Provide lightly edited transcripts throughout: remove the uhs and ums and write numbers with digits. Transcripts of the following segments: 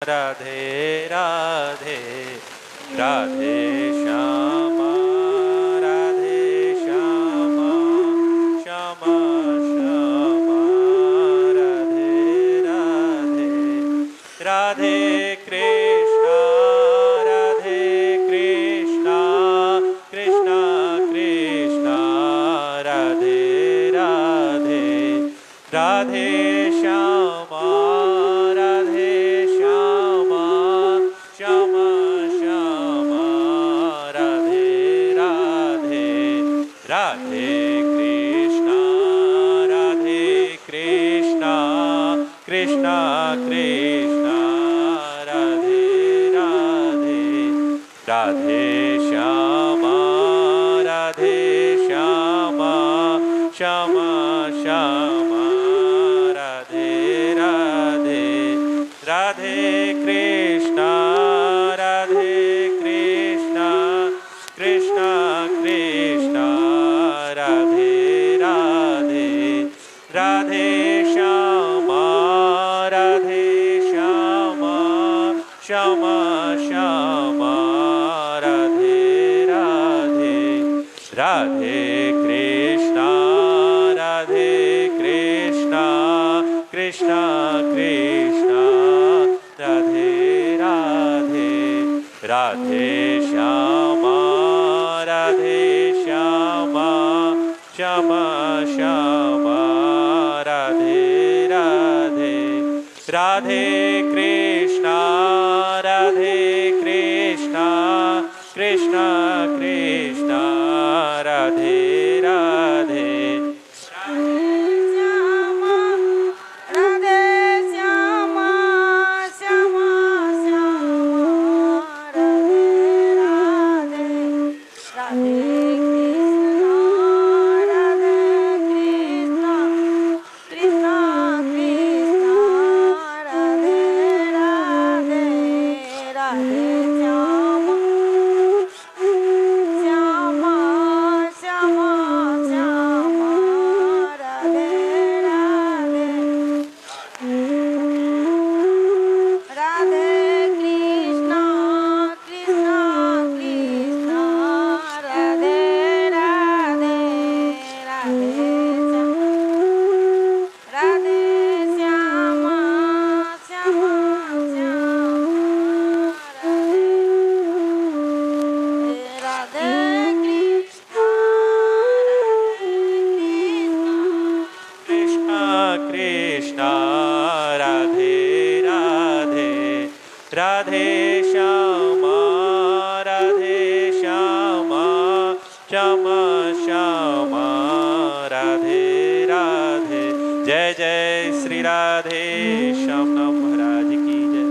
राधे राधे राधे श्यामा राधे श्यामा श्यामा श्यामा राधे राधे राधे कृष्णा राधे कृष्णा कृष्णा कृष्णा राधे राधे राधे श्यामा राधे श्यामा श्यामा श्यामा राधे राधे राधे कृष्णा कृष्णा कृष्णा राधे राधे राधे श्यामा श्यामा श्यामा राधे राधे राधे कृष्णा कृष्णा कृष्णा राधे राधे राधे श्यामा श्यामा श्यामा राधे राधे राधे कृष्णा कृष्णा कृष्णा राधे राधे राधे श्यामा श्यामा श्यामा राधे राधे राधे कृष्णा कृष्णा कृष्णा राधे राधे कृष्णा राधे राधे राधे श्यामा श्यामा श्यामा राधे राधे जय जय श्री राधे श्याम महाराज की जय।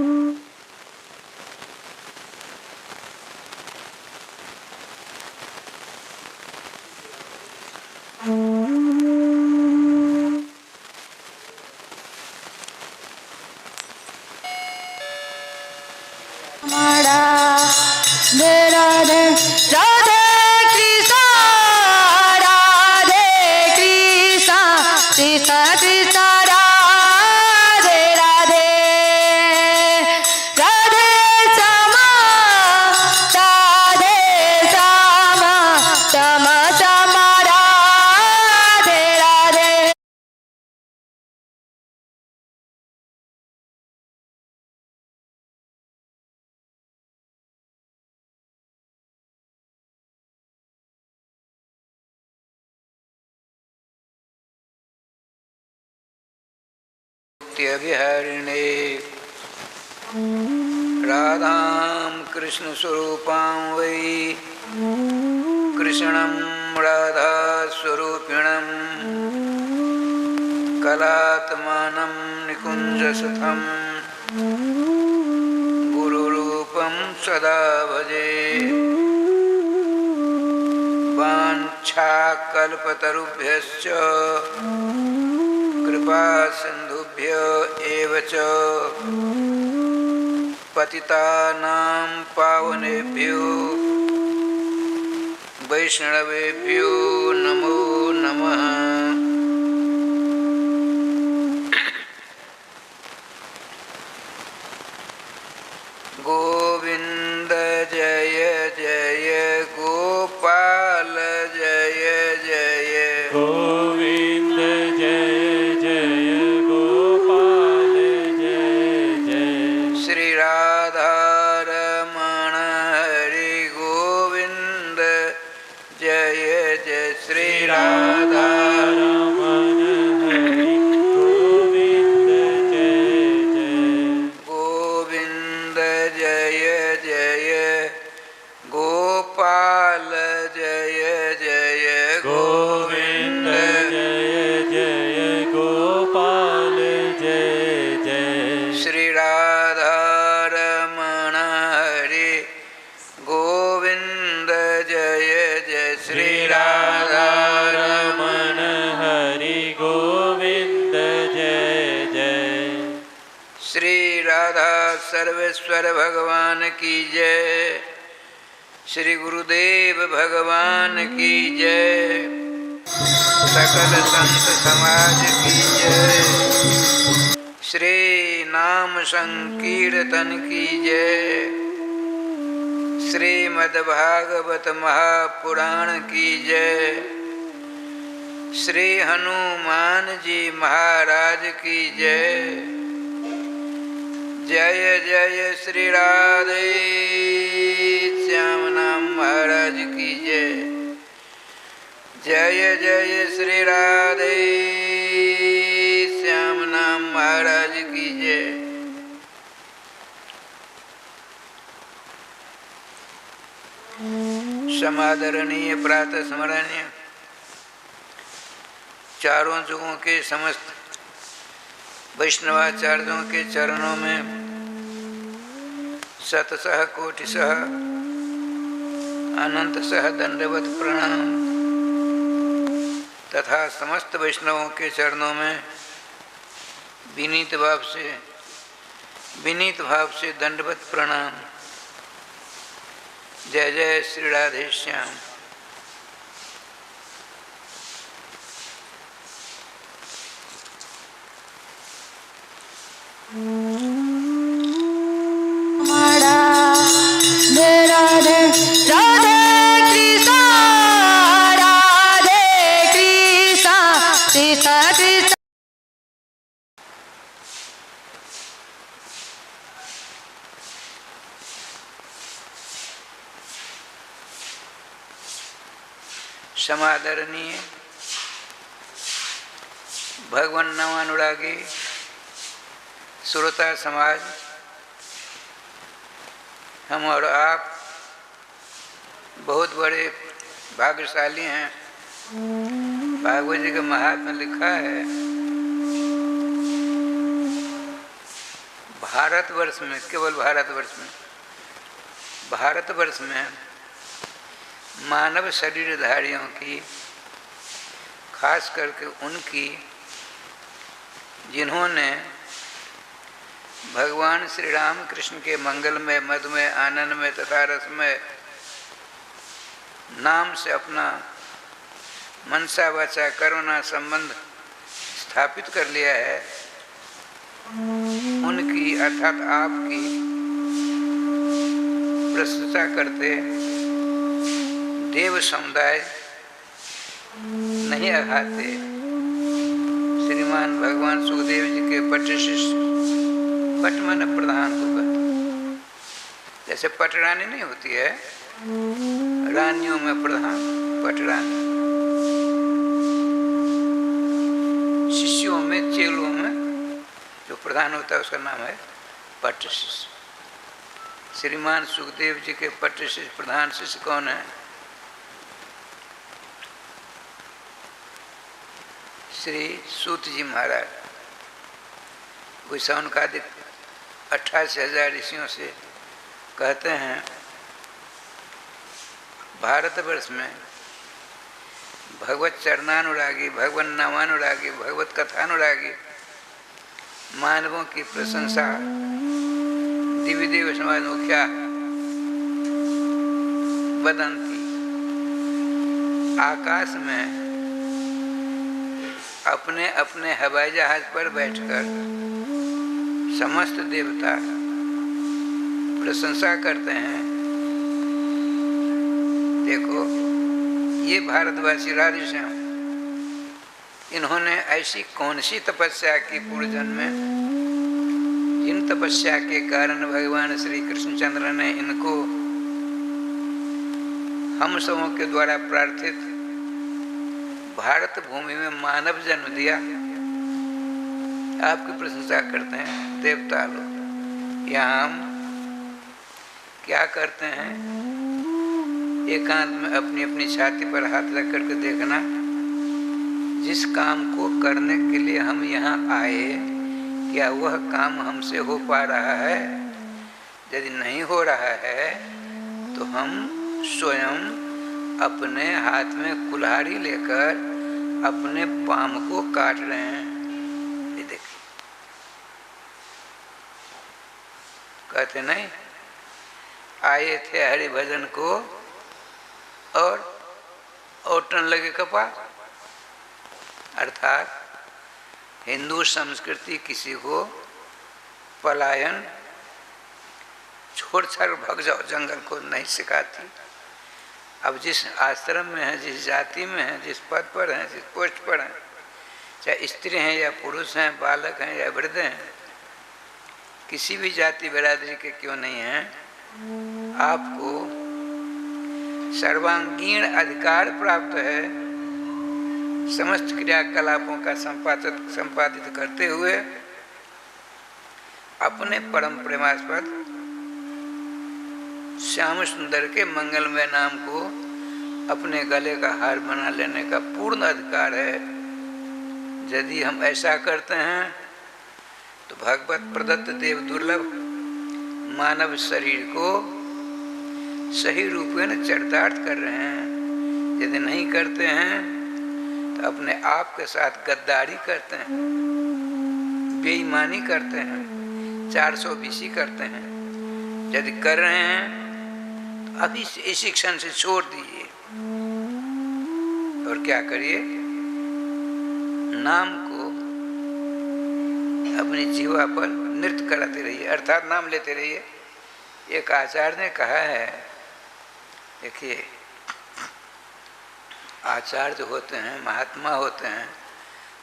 राधे राधे कृष्णा कृष्णा कृष्णा राधे राधे राधे श्यामा श्यामा श्यामा राधे राधे विहरिणे राधां कृष्ण स्वरूपां वै कृष्णं राधा स्वरूपिणं कलात्मानं निकुञ्जसुतं गुरुरूपं सदा भजे वाञ्छाकल्पतरुभ्यश्च कृपा सिंधुभ्य एव च पतितानां पावनेभ्यो वैष्णवेभ्यो नमो नमः। गोविंद जय जय गोपाल जय जय गोविंद जय जय गोपाल जय जय श्री राधा रमण हरि गोविंद जय जय श्री राधा रमण हरि गोविंद जय जय गोविंद जय जय गोपाल जय जय गोविंद जय जय गोपाल जय जय श्री राधा रमण हरि गोविंद जय जय श्री राधा रमण हरि गोविंद जय जय श्री राधा सर्वेश्वर भगवान की जय श्री गुरुदेव भगवान की जय सकल संत समाज की जय श्री नाम संकीर्तन की जय श्रीमद्भागवत महापुराण की जय श्री हनुमान जी महाराज की जय जय जय श्री राधे श्याम नाम महाराज की जय जय जय श्री राधे श्याम नाम महाराज की जय समादरणीय प्रातः स्मरणीय चारों जुगों के समस्त वैष्णवाचार्यों के चरणों में शतसह कोटिसह अनंत सह दंडवत प्रणाम तथा समस्त वैष्णवों के चरणों में विनीत भाव से दंडवत प्रणाम। जय जय श्री राधे श्याम। राधे राधे राधे कृष्णा राधे कृष्णा कृष्णा कृष्णा समादरणीय भगवान नामानुरागी श्रोता समाज, हम और आप बहुत बड़े भाग्यशाली हैं। भागवत जी के महात्मा लिखा है, भारतवर्ष में, केवल भारतवर्ष में मानव शरीरधारियों की, खास करके उनकी जिन्होंने भगवान श्री राम कृष्ण के मंगलमय, मधुमय, आनंदमय तथा रसमय नाम से अपना मनसा वाचा कर्मणा संबंध स्थापित कर लिया है, उनकी अर्थात आपकी प्रशंसा करते देव समुदाय नहीं अघाते श्रीमान भगवान सुखदेव जी के पट शिष्य, पट मन प्रधान को कहते, जैसे पटरानी नहीं होती है, रानियों में प्रधान पटरानी, शिष्यों में, चेलों में जो प्रधान होता है उसका नाम है पट शिष्य। श्रीमान सुखदेव जी के पट शिष्य, प्रधान शिष्य कौन है? श्री सूत जी महाराज। कोई सौनकादिक 88,000 ऋषियों से कहते हैं, भारतवर्ष में भगवत चरणानुरागी, भगवत नामानुरागी, भगवत कथानुरागी मानवों की प्रशंसा दिव्य देव समाज मुखिया बदंती, आकाश में अपने अपने हवाई जहाज पर बैठकर समस्त देवता प्रशंसा करते हैं। देखो ये भारतवासी राधेश्याम, इन्होंने ऐसी कौन सी तपस्या की पूर्व जन्म में, जिन तपस्या के कारण भगवान श्री कृष्णचंद्र ने इनको हम सबों के द्वारा प्रार्थित भारत भूमि में मानव जन्म दिया। आपकी प्रशंसा करते हैं देवता लोग। यहाँ हम क्या करते हैं, एकांत में अपनी अपनी छाती पर हाथ रख करके देखना, जिस काम को करने के लिए हम यहाँ आए, क्या वह काम हमसे हो पा रहा है? यदि नहीं हो रहा है तो हम स्वयं अपने हाथ में कुल्हाड़ी लेकर अपने पाम को काट रहे हैं। ये देखिए, कहते नहीं आए थे हरि भजन को और औटन लगे कपार। अर्थात हिंदू संस्कृति किसी को पलायन, छोड़ छाड़ भाग जाओ जंगल को नहीं सिखाती। अब जिस आश्रम में है, जिस जाति में है, जिस पद पर हैं, जिस पोस्ट पर हैं, चाहे स्त्री हैं या पुरुष हैं, बालक हैं या वृद्ध हैं, किसी भी जाति बिरादरी के क्यों नहीं हैं, आपको सर्वांगीण अधिकार प्राप्त है समस्त क्रियाकलापों का संपादित करते हुए अपने परम प्रेमास्पद श्याम सुंदर के मंगलमय नाम को अपने गले का हार बना लेने का पूर्ण अधिकार है। यदि हम ऐसा करते हैं तो भगवत प्रदत्त देव दुर्लभ मानव शरीर को सही रूप में चरितार्थ कर रहे हैं। यदि नहीं करते हैं तो अपने आप के साथ गद्दारी करते हैं, बेईमानी करते हैं, 420 करते हैं। यदि कर रहे हैं तो अभी से इसी क्षण से छोड़ दीजिए और क्या करिए, नाम को अपनी जीवा पर नृत्य कराते रहिए, अर्थात नाम लेते रहिए। एक आचार्य ने कहा है, देखिए आचार्य जो होते हैं, महात्मा होते हैं,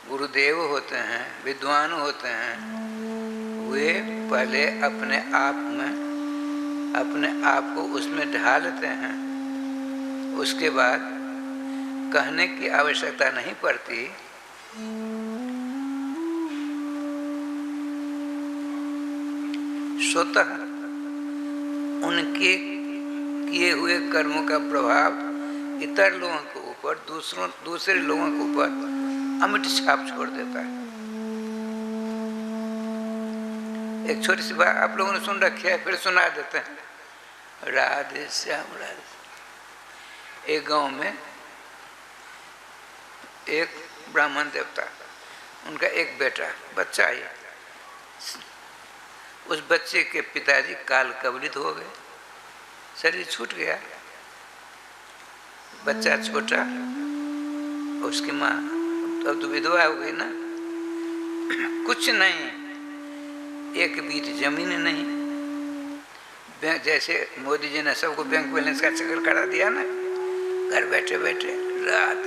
गुरुदेव होते हैं, विद्वान होते हैं, वे पहले अपने आप को उसमें ढालते हैं, उसके बाद कहने की आवश्यकता नहीं पड़ती। स्वतः उनके किए हुए कर्मों का प्रभाव इतर लोगों के ऊपर, दूसरे लोगों के ऊपर अमिट छाप छोड़ देता है। एक छोटी सी बात आप लोगों ने सुन रखी है, फिर सुना देते हैं। राधे श्याम राधे। एक गांव में एक ब्राह्मण देवता, उनका एक बच्चा है। उस बच्चे के पिताजी काल कवलित हो गए, शरीर छूट गया। बच्चा छोटा, उसकी माँ अब तो विधवा हो गई ना, कुछ नहीं, एक बीट जमीन नहीं। बैंक, जैसे मोदी जी ने सबको बैंक बैलेंस का चक्कर करा दिया ना, घर बैठे बैठे रात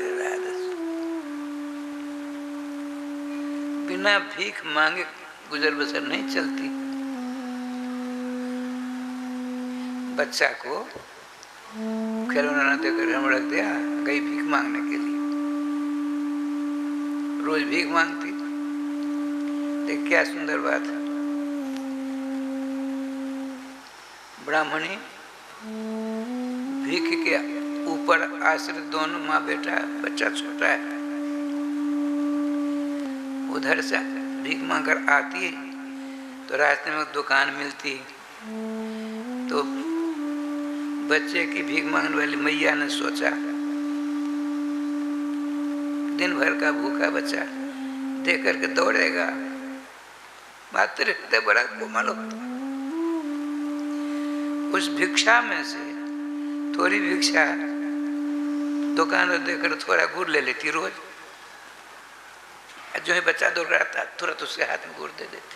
बिना भीख मांगे गुजर बसर नहीं चलती। बच्चा को खिलौना देकर हम रख दिया, गई भीख मांगने के लिए, रोज भीख मांगती। देख क्या सुंदर बात है। ब्राह्मणी भीख के ऊपर आश्रित, दोनों माँ बेटा, बच्चा छोटा है। उधर से भीख मांगकर आती तो रास्ते में दुकान मिलती, तो बच्चे की भीख मांगने वाली मैया ने सोचा, दिन भर का भूखा बच्चा देख करके दौड़ेगा, बात हृदय बड़ा कोमल होता। उस भिक्षा में से थोड़ी भिक्षा दुकान में देकर थोड़ा गुड़ ले लेती रोज। जो ही बच्चा दौड़ रहा था तुरंत उसके हाथ में गुड़ दे देती।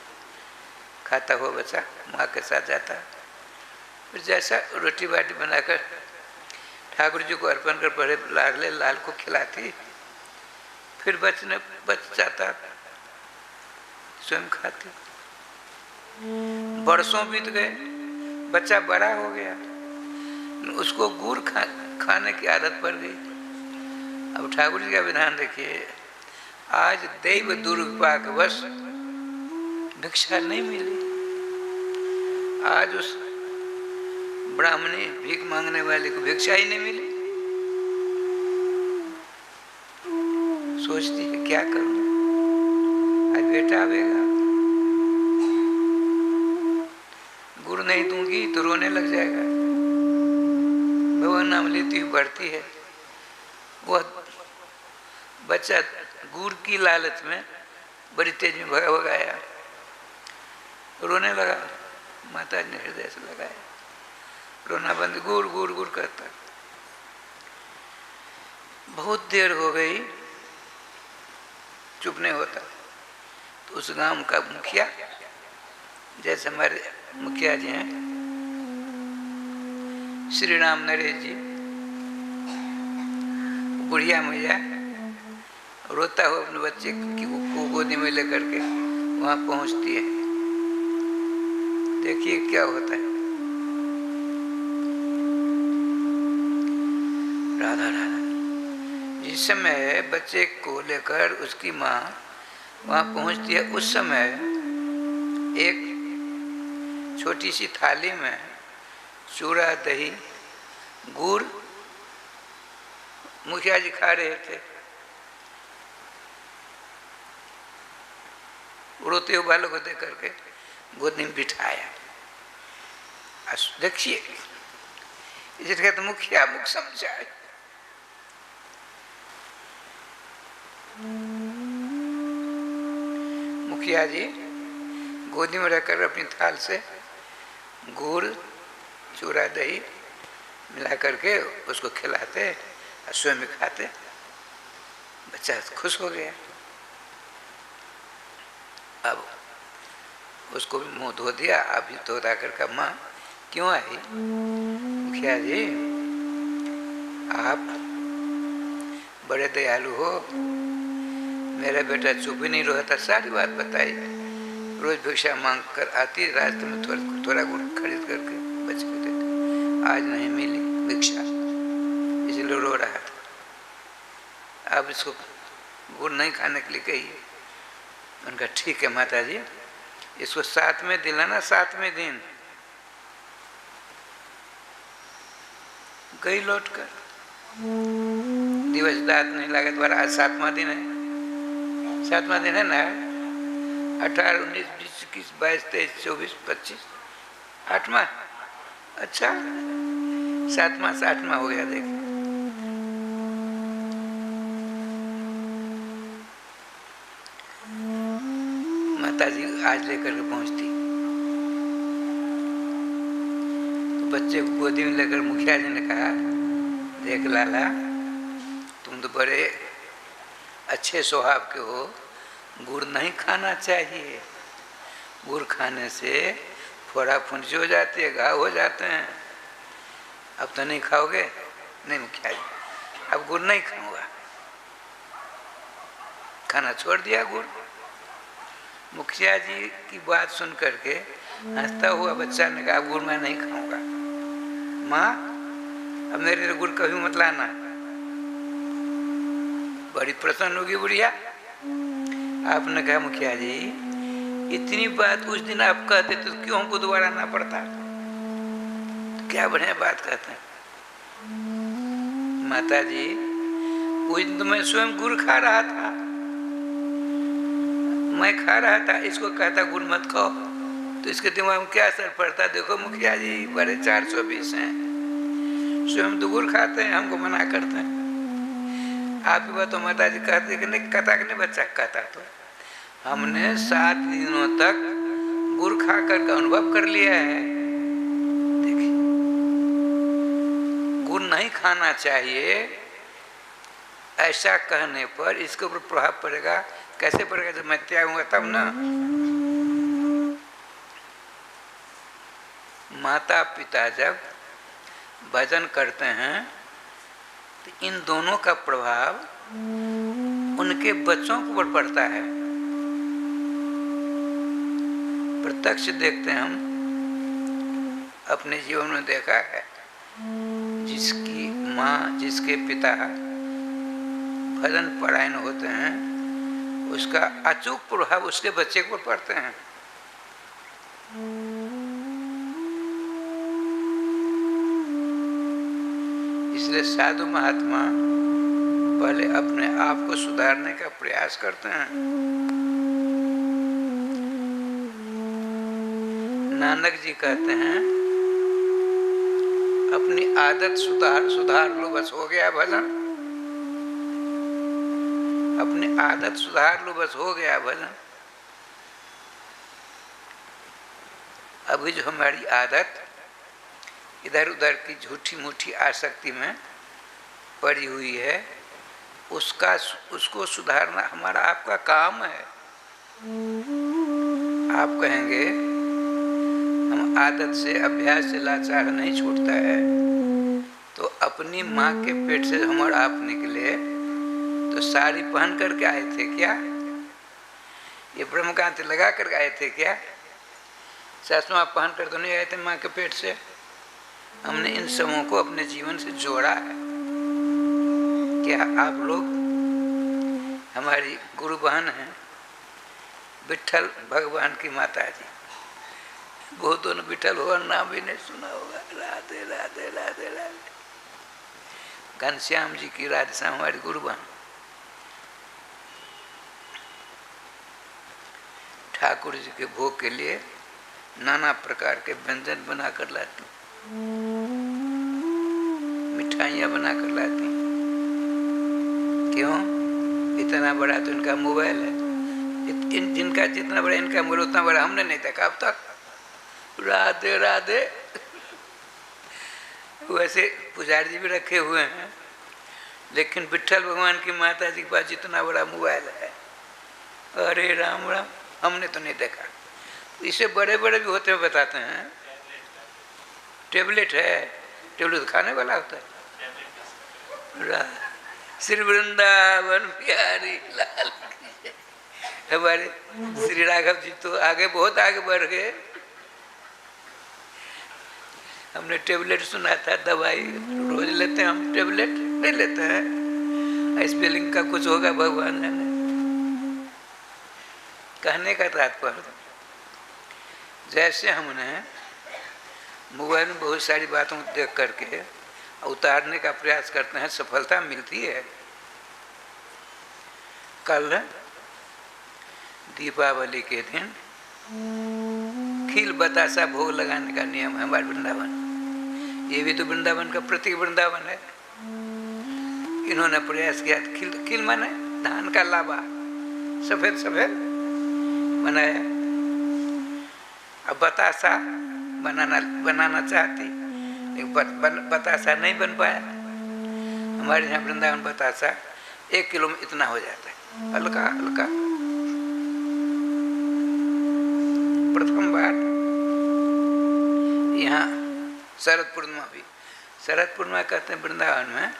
खाता हुआ बच्चा माँ के साथ जाता, फिर जैसा रोटी बाटी बनाकर ठाकुर जी को अर्पण कर बड़े लाडले लाल को खिलाती, फिर बच जाता, स्वयं खाती। बरसों बीत गए, बच्चा बड़ा हो गया, उसको गुड़ खाने की आदत पड़ गई। अब ठाकुर जी का विधान देखिए, आज दैव दुर्भाग्यवश भिक्षा नहीं मिली। आज उस ब्राह्मणी भीख मांगने वाले को भिक्षा ही नहीं मिली। सोचती है क्या करूं, आज बेटा आवेगा, गुड़ नहीं दूंगी तो रोने लग जाएगा। भगवान नाम लेती हुई बढ़ती है, वह बच्चा गुड़ की लालच में बड़ी तेज में भगाया, रोने लगा। माता ने हृदय से लगाया, रोना बंद, गुड़ गुड़ गुड़ करता। बहुत देर हो गई, चुप नहीं होता। तो उस गांव का मुखिया, जैसे हमारे मुखिया जी हैं श्री राम नरेश जी, बुढ़िया मैया रोता हुआ अपने बच्चे को गोदी में लेकर के वहां पहुंचती है। देखिए क्या होता है। राधा राधा। जिस समय बच्चे को लेकर उसकी माँ वहां पहुंचती है, उस समय एक छोटी सी थाली में चूड़ा, दही, गुड़ मुखिया जी खा रहे थे। रोते हुए बालों को देख करके गोदी में बिठाया। देखिए, इसे कहते मुखिया मुख समझाए। मुखिया जी गोदी में रखकर अपनी थाल से गुड़, चूड़ा, दही मिला करके उसको खिलाते और स्वयं भी खाते। बच्चा खुश हो गया। अब उसको भी मुंह धो दिया। अभी धो धा कर माँ क्यों आई? मुखिया जी आप बड़े दयालु हो, मेरा बेटा चुप ही नहीं रहता, सारी बात बताई। रोज भिक्षा मांग कर आती, रास्ते में थोड़ा गुड़ खरीद करके बच्चे को देते। आज नहीं मिली भिक्षा, इसलिए रो रहा था। अब इसको गुड़ नहीं खाने के लिए कहिए। उनका ठीक है माता जी, इसको 7वें दिन लाना। 7वें दिन गई लौट कर, दिवस दांत नहीं लगा। दोबारा आज 7वां दिन है। 7वां दिन है ना। 18, 19, 20, 21, 22, 23, 24, 25, 8वां। अच्छा, 7वां से 8वां हो गया। देख, माता जी आज लेकर के पहुंचती तो बच्चे को गोदी में लेकर मुखिया जी ने कहा, देख लाला, तुम तो बड़े अच्छे स्वभाव के हो, गुड़ नहीं खाना चाहिए। गुड़ खाने से फोड़ा फुंसी हो जाती है, घाव हो जाते हैं। अब तो नहीं खाओगे? नहीं मुखिया जी, अब गुड़ नहीं खाऊंगा। खाना छोड़ दिया गुड़। मुखिया जी की बात सुन करके हंसता हुआ बच्चा ने कहा, गुड़ मैं नहीं खाऊंगा। माँ अब मेरे लिए गुड़ कभी मत लाना। बड़ी प्रसन्न होगी बुढ़िया। आपने कहा, मुखिया जी इतनी बात उस दिन आप कहते तो क्यों हमको दोबारा आना पड़ता? तो क्या बढ़िया बात कहते हैं। माता जी उस दिन तो मैं स्वयं गुड़ खा रहा था, मैं खा रहा था, इसको कहता गुड़ मत खाओ, तो इसके दिमाग में क्या असर पड़ता? देखो मुखिया जी बड़े 420 हैं, स्वयं तो गुड़ खाते हैं, हमको मना करते हैं। आपकी बात तो माता जी कहते कि नहीं, कहता कि नहीं बच्चा? कहता। तो हमने 7 दिनों तक गुड़ खा कर का अनुभव कर लिया है। देखिए, गुड़ नहीं खाना चाहिए ऐसा कहने पर इसके ऊपर प्रभाव पड़ेगा। कैसे पड़ेगा? जब मैं त्यागूंगा तब ना। माता पिता जब भजन करते हैं तो इन दोनों का प्रभाव उनके बच्चों पर पड़ता है। प्रत्यक्ष देखते हैं, हम अपने जीवन में देखा है, जिसकी माँ जिसके पिता भजन परायण होते हैं उसका अचूक प्रभाव उसके बच्चे पर पड़ते हैं। इसलिए साधु महात्मा पहले अपने आप को सुधारने का प्रयास करते हैं। नानक जी कहते हैं अपनी आदत सुधार लो, बस हो गया भजन। अपनी आदत सुधार लो, बस हो गया भजन। अभी जो हमारी आदत इधर उधर की झूठी मूठी आसक्ति में पड़ी हुई है, उसको सुधारना हमारा आपका काम है। आप कहेंगे हम आदत से अभ्यास से लाचार नहीं छूटता है, तो अपनी माँ के पेट से हम और आप निकले तो साड़ी पहन करके आए थे क्या? ये ब्रह्मकांति लगा कर आए थे क्या? चश्मा पहन कर तो नहीं आए थे माँ के पेट से। हमने इन सबों को अपने जीवन से जोड़ा है। क्या आप लोग हमारी गुरु बहन हैं, विट्ठल भगवान की माता जी। बहुतों ने विट्ठल भगवान नाम भी नहीं सुना होगा। राधे राधे राधे राधे। घनश्याम जी की राधे श्याम हमारी गुरु बहन। ठाकुर जी के भोग के लिए नाना प्रकार के व्यंजन बनाकर लाती, मिठाइयाँ बनाकर लाती। क्यों? इतना बड़ा तो इनका मोबाइल है। जिनका जितना बड़ा इनका मोबाइल उतना बड़ा हमने नहीं देखा अब तक। राधे राधे। वैसे पुजारी जी भी रखे हुए हैं, लेकिन विट्ठल भगवान की माता जी के पास जितना बड़ा मोबाइल है, अरे राम राम, हमने तो नहीं देखा। इससे बड़े बड़े भी होते हुए बताते हैं। टेबलेट है, टेबलेट खाने वाला होता है। श्री वृंदावन बिहारी लाल की। हमारे श्री राघव जी तो आगे बहुत आगे बढ़ गए। हमने टेबलेट सुना था, दवाई रोज लेते हैं हम, टेबलेट नहीं लेते हैं। स्पेलिंग का कुछ होगा भगवान जाने। कहने का तात्पर्य, जैसे हमने मोबाइल में बहुत सारी बातों को देख करके उतारने का प्रयास करते हैं, सफलता मिलती है। कल दीपावली के दिन खील बतासा भोग लगाने का नियम है हमारे वृंदावन। ये भी तो वृंदावन का प्रतीक वृंदावन है। इन्होंने प्रयास किया, खील माने धान का लावा, सफेद सफेद बनाया। अब बतासा बनाना चाहती, लेकिन बतासा नहीं बन पाया। हमारे यहाँ वृंदावन बतासा 1 किलो में इतना हो जाता है, हल्का हल्का। प्रथम बार यहाँ शरद पूर्णिमा भी, शरद पूर्णिमा कहते हैं वृंदावन में,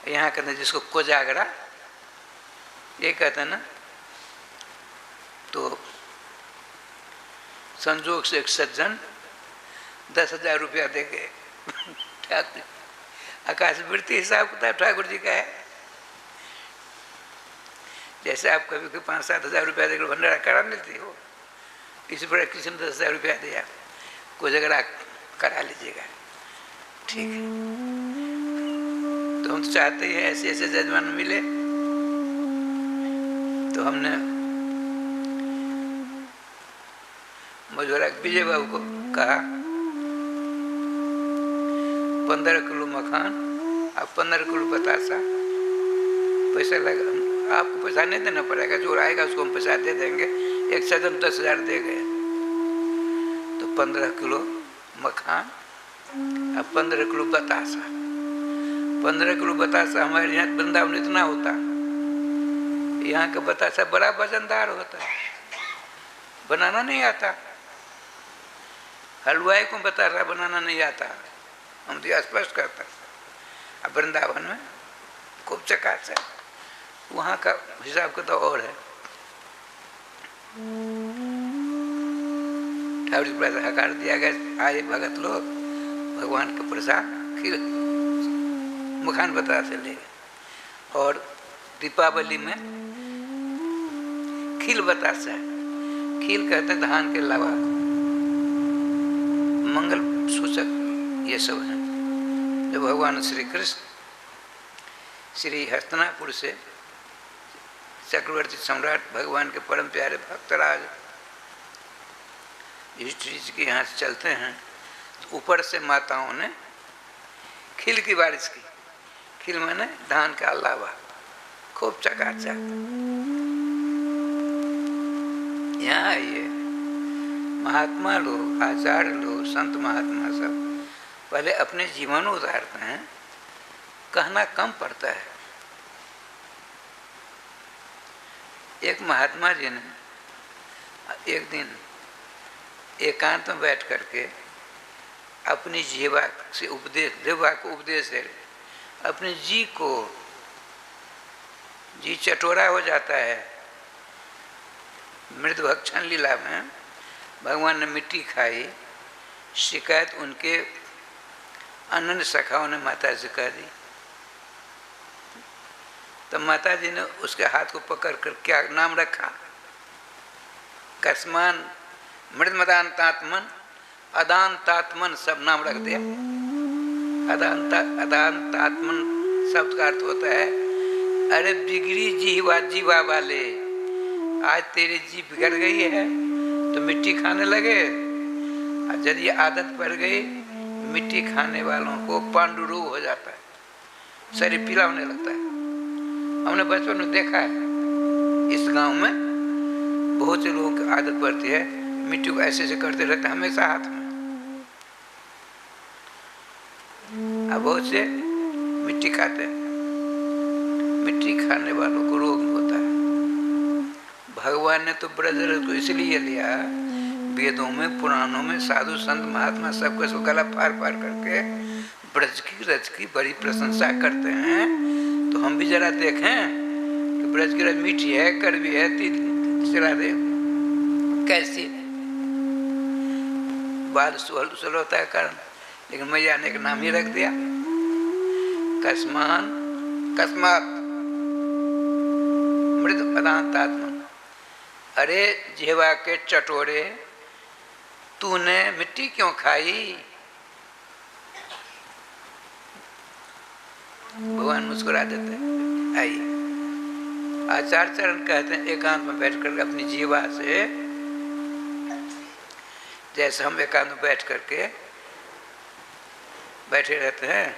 यहाँ कहते हैं जिसको कोजागरा, ये कहते हैं ना। तो संजोग से एक सज्जन 10,000 रुपया दे गए। ठाकुर आकाशवृत्ति हिसाब किताब ठाकुर जी का है। जैसे आप कभी कोई 5-7 हज़ार रुपया देकर भंडारा करा लेते हो, इसी पर किसी ने 10,000 रुपया दिया, कोई जगह करा लीजिएगा, ठीक है। तो हम तो चाहते हैं ऐसे ऐसे जजमान मिले। तो हमने मजूरा विजय बाबू को कहा 15 किलो मखान और 15 किलो बतासा पैसा लगा। आपको पैसा नहीं देना पड़ेगा, जो आएगा उसको हम पैसा दे देंगे। एक सदन 10,000 दे गए। तो 15 किलो मखान और 15 किलो बतासा। 15 किलो बतासा हमारे यहाँ वृंदावन इतना होता। यहाँ का बतासा बड़ा वजनदार होता है, बनाना नहीं आता। हलवाई को बतासा बनाना नहीं आता, हम तो स्पष्ट करता। अब वृंदावन में खूब चकाचक, वहाँ का हिसाब का तो और है। ठाकुर जी प्रसाद हकार दिया गया, आए भगत लोग भगवान का प्रसाद खीर मुखान बता से ले। और दीपावली में खील बतासा है, खील कहते हैं धान के लावा, मंगल सूचक ये सब है। जब भगवान श्री कृष्ण श्री हस्तिनापुर से चक्रवर्ती सम्राट भगवान के परम प्यारे भक्तराज युधिष्ठिर जी के यहाँ से चलते हैं, तो ऊपर से माताओं ने खील की बारिश की। खील मैंने धान का लावा, खूब चकाचक। यहाँ आइए, महात्मा लोग, आचार्य लोग, संत महात्मा सब पहले अपने जीवन उतारते हैं, कहना कम पड़ता है। एक महात्मा जी ने एक दिन एकांत में बैठ करके अपनी जीवा से उपदेश, जीवा को उपदेश है, अपने जी को, जी चटोरा हो जाता है। मृद भक्षण लीला में भगवान ने मिट्टी खाई, शिकायत उनके अनन्य सखाओं ने माता से कर दी। तब माता जी ने उसके हाथ को पकड़ कर क्या नाम रखा? कस्मान, मृदमदान्तात्मन, अदान्तात्मन, सब नाम रख दिया। अदान्तात्मन शब्द का अर्थ होता है, अरे बिगड़ी जीवा वाले, आज तेरी जीभ बिगड़ गई है तो मिट्टी खाने लगे। और जब ये आदत पड़ गई, मिट्टी खाने वालों को पांडु रोग हो जाता है, शरीर पीला होने लगता है। हमने बचपन में देखा है, इस गांव में बहुत से लोगों की आदत पड़ती है, मिट्टी को ऐसे ऐसे करते रहते हमेशा हाथ में। अब बहुत से मिट्टी खाते हैं, मिट्टी खाने वालों को रोग होता है। भगवान ने तो ब्रज को इसलिए लिया, वेदों में, पुराणों में साधु संत महात्मा सबको इसको गला फाड़ करके ब्रज की रज की बड़ी प्रशंसा करते हैं। तो हम भी जरा देखें कि ब्रज की रज मीठी है, कड़वी है, चला दे कैसी बाल सुल होता है कारण, लेकिन मैया ने एक नाम ही रख दिया, कस्मान कस्मात मृद पदांतात्मन। अरे जीवा के चटोरे, तूने मिट्टी क्यों खाई? भगवान मुस्कुरा देते हैं। आइए, आचार्य चरण कहते हैं, एकांत में बैठकर अपनी जीवा से, जैसे हम एकांत में बैठ करके बैठे रहते हैं,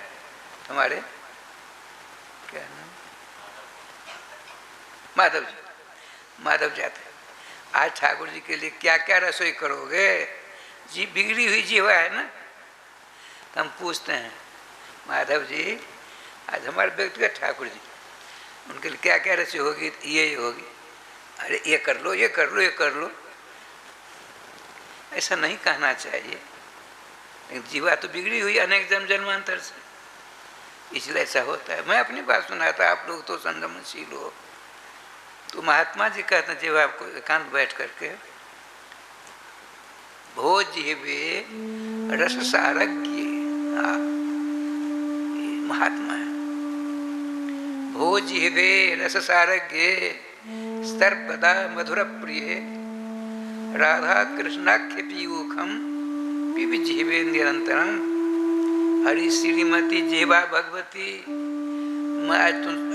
हमारे क्या नाम, माधव जी, माधव जाते हैं, आज ठाकुर जी के लिए क्या क्या रसोई करोगे? जी बिगड़ी हुई जीवा है ना। तो हम पूछते हैं, माधव जी आज हमारे व्यक्तिगत ठाकुर जी, उनके लिए क्या क्या रसोई होगी? ये होगी। अरे ये कर लो, ये कर लो, ये कर लो। ऐसा नहीं कहना चाहिए, लेकिन जीवा तो बिगड़ी हुई अनेक जन्मांतर से, इसलिए ऐसा होता है। मैं अपनी बात सुनाता, आप लोग तो संगमशील हो। तो महात्मा जी कहते हैं, जीवा आपको एकांत बैठ करके, भोज जीवे रस सारज्ञ, महात्मा है। भोज जीवे रस सारज्ञ, सर्वदा मधुर प्रिय, राधा कृष्णाख्य पीयूखम पिबि जीवे निरंतरम। हरि श्रीमती जीवा भगवती, मैं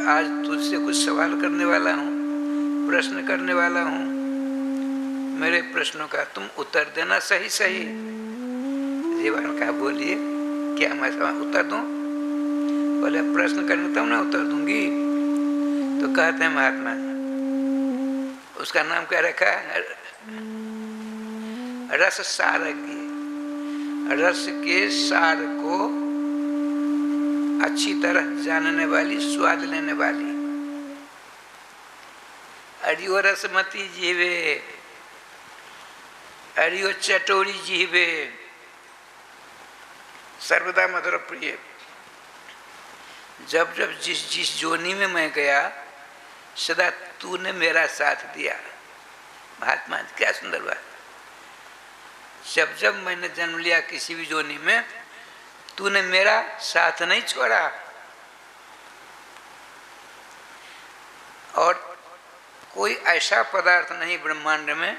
आज तुझसे कुछ सवाल करने वाला हूँ, प्रश्न करने वाला हूँ। मेरे प्रश्नों का तुम उत्तर देना सही सही। जीवा ने कहा, बोलिए, क्या मैं उत्तर दूँ? बोले प्रश्न करने तब ना उत्तर दूंगी। तो कहते हैं महात्मा, उसका नाम क्या रखा है? रस सारज्ञ, रस के सार को अच्छी तरह जानने वाली, स्वाद लेने वाली। अरियो रसमती जीवे, अरियो चटोरी जीवे, सर्वदा मधुर प्रिय। जब जब जिस जिस जोनी में मैं गया सदा तूने मेरा साथ दिया। महात्मा क्या सुंदर बात। जब जब मैंने जन्म लिया किसी भी जोनी में तूने मेरा साथ नहीं छोड़ा। और कोई ऐसा पदार्थ नहीं ब्रह्मांड में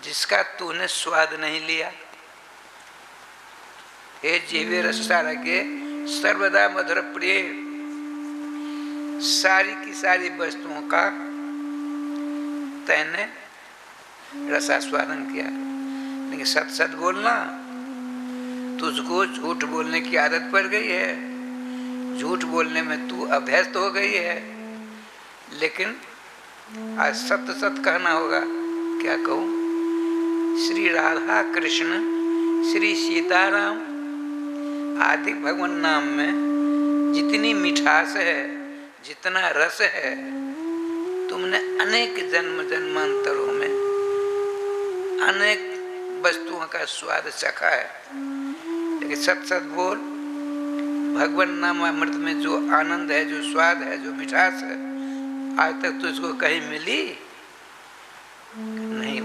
जिसका तूने स्वाद नहीं लिया। हे जीवे रसारज्ञ सर्वदा मधुर प्रिय। सारी की सारी वस्तुओं का तैने रसास्वादन किया। लेकिन सत सत बोलना, तुझको झूठ बोलने की आदत पड़ गई है, झूठ बोलने में तू अभ्यस्त हो गई है। लेकिन आज सत्य सत्य कहना होगा। क्या कहूँ? श्री राधा कृष्ण श्री सीताराम आदि भगवान नाम में जितनी मिठास है, जितना रस है, तुमने अनेक जन्म जन्मांतरों में अनेक वस्तुओं का स्वाद चखा है। लेकिन सत सत बोल, भगवान नाम अमृत में जो आनंद है, जो स्वाद है, जो मिठास है, आज तक तुझको कहीं मिली नहीं।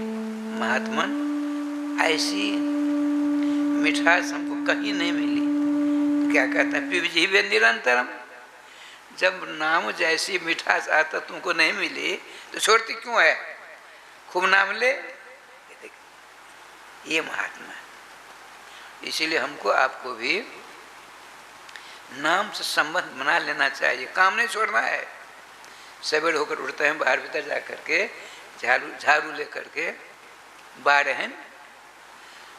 महात्मन ऐसी मिठास हमको कहीं नहीं मिली। क्या कहते हैं? पिबजीवे निरंतरम। जब नाम जैसी मिठास आता तुमको नहीं मिली तो छोड़ती क्यों है? खूब नाम ले। ये महात्मा है। इसीलिए हमको आपको भी नाम से संबंध बना लेना चाहिए। काम नहीं छोड़ना है। सवेरे होकर उठते हैं, बाहर भीतर जा करके झाड़ू ले करके बाहर हैं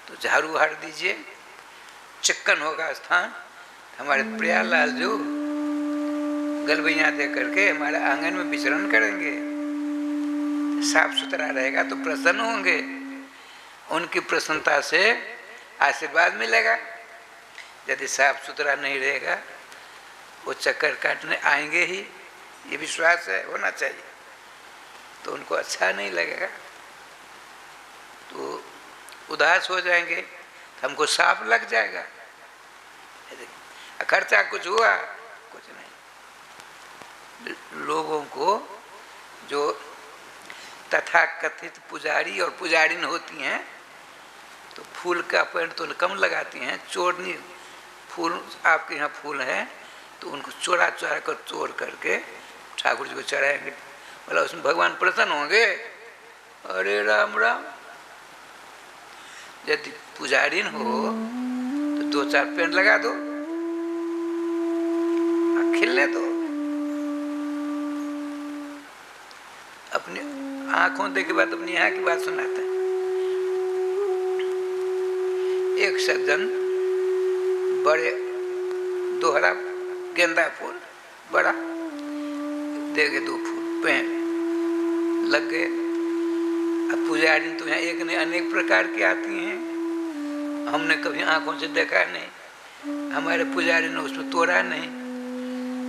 तो झाड़ू हार दीजिए। चिक्कन होगा स्थान, हमारे प्रियालाल जो गलबैया दे करके हमारे आंगन में विचरण करेंगे। साफ सुथरा रहेगा तो प्रसन्न होंगे। उनकी प्रसन्नता से आशीर्वाद मिलेगा। यदि साफ सुथरा नहीं रहेगा वो चक्कर काटने आएंगे ही, ये विश्वास है, होना चाहिए। तो उनको अच्छा नहीं लगेगा तो उदास हो जाएंगे, तो हमको साफ लग जाएगा। खर्चा कुछ हुआ? कुछ नहीं। लोगों को जो तथाकथित पुजारी और पुजारिन होती हैं तो फूल का पेड़ तो कम लगाती हैं। चोरनी फूल, आपके यहाँ फूल है तो उनको चोरा चोरा कर तोड़ करके ठाकुर जी को चढ़ाएंगे। बोला उसमें भगवान प्रसन्न होंगे। अरे राम राम। यदि पुजारिन हो तो 2-4 पेड़ लगा दो, खिलने दो। अपनी आंखों देखे बात, अपनी यहाँ की बात सुनाते हैं। एक सज्जन बड़े दोहरा गेंदा फूल बड़ा दे गए, 2 फूल पेड़ लग गए। अब पुजारी तो यहाँ एक नहीं अनेक प्रकार की आती हैं, हमने कभी आंखों से देखा नहीं, हमारे पुजारी ने उसमें तोड़ा नहीं,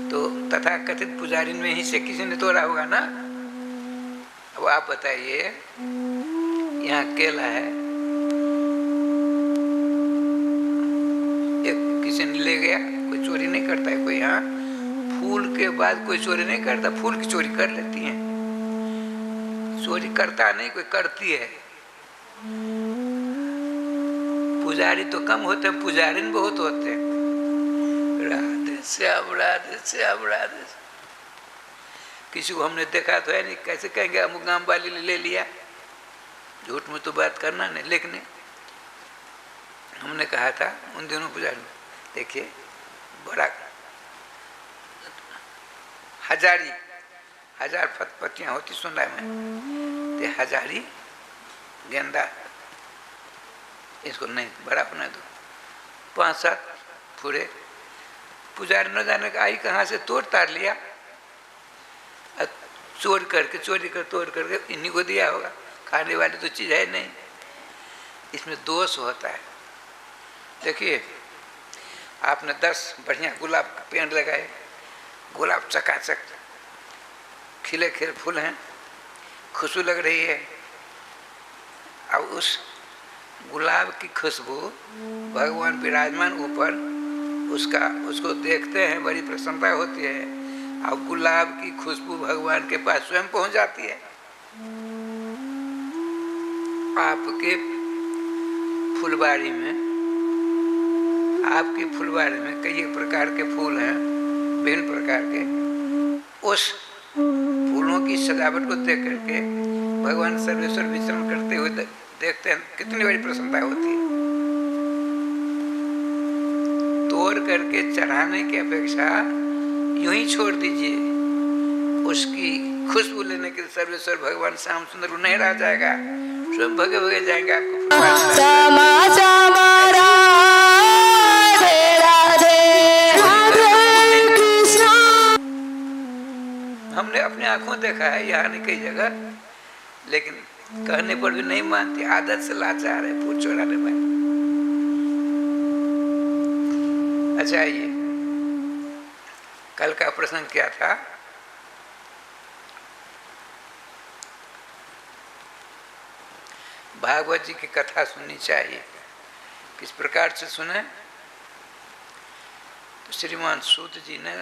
तो तथाकथित पुजारी में ही से किसी ने तोड़ा होगा ना। अब आप बताइए, यहाँ केला है, एक किसी ने ले गया, कोई चोरी नहीं करता है कोई। यहाँ फूल के बाद कोई चोरी नहीं करता, फूल की चोरी कर लेती हैं। चोरी करता नहीं, कोई करती है। पुजारी तो कम होते हैं, पुजारिन बहुत होते हैं। राधे श्याम, राधे श्याम, राधे। किसी को हमने देखा तो है नहीं, कैसे कहेंगे अमुक गांव वाली ले लिया। झूठ में तो बात करना नहीं। लेकिन हमने कहा था उन दिनों पुजारी, देखिए बड़ा हजार पत्तियां होती सुंदर में, ते हजारी गेंदा इसको नहीं बड़ा बना दो। 5-7 फूले पुजारी न जाने का आई कहाँ से तोड़ तार लिया, चोरी कर तोड़ करके इन्हीं को दिया होगा। खाने वाली तो चीज़ है नहीं, इसमें दोष होता है। देखिए आपने 10 बढ़िया गुलाब के पेड़ लगाए, गुलाब चकाचक खिले खिले फूल हैं, खुशबू लग रही है। अब उस गुलाब की खुशबू भगवान विराजमान ऊपर, उसको देखते हैं, बड़ी प्रसन्नता होती है। अब गुलाब की खुशबू भगवान के पास स्वयं पहुंच जाती है। आपके फुलवारी में कई प्रकार के फूल हैं, विभिन्न प्रकार के। उस फूलों की सजावट को देख करके भगवान सर्वेश्वर विचरण करते हुए देखते हैं, कितनी बड़ी प्रसन्नता होती है। तोड़ करके चढ़ाने की अपेक्षा यूं ही छोड़ दीजिए, उसकी खुशबू लेने के लिए सर्वेश्वर भगवान श्याम सुंदर नहीं रह जाएगा, स्वयं भगे भगे जाएंगे आपको। श्यामा श्यामा राधे राधे राधे कृष्ण। हमने अपनी आंखों देखा है यहाँ नहीं कई जगह, लेकिन कहने पर भी नहीं मानती, आदत से लाचार है फूल चढ़ाने में। अच्छा, ये कल का प्रसंग क्या था? भागवत जी की कथा सुननी चाहिए। किस प्रकार से सुने? तो श्रीमान सूत जी ने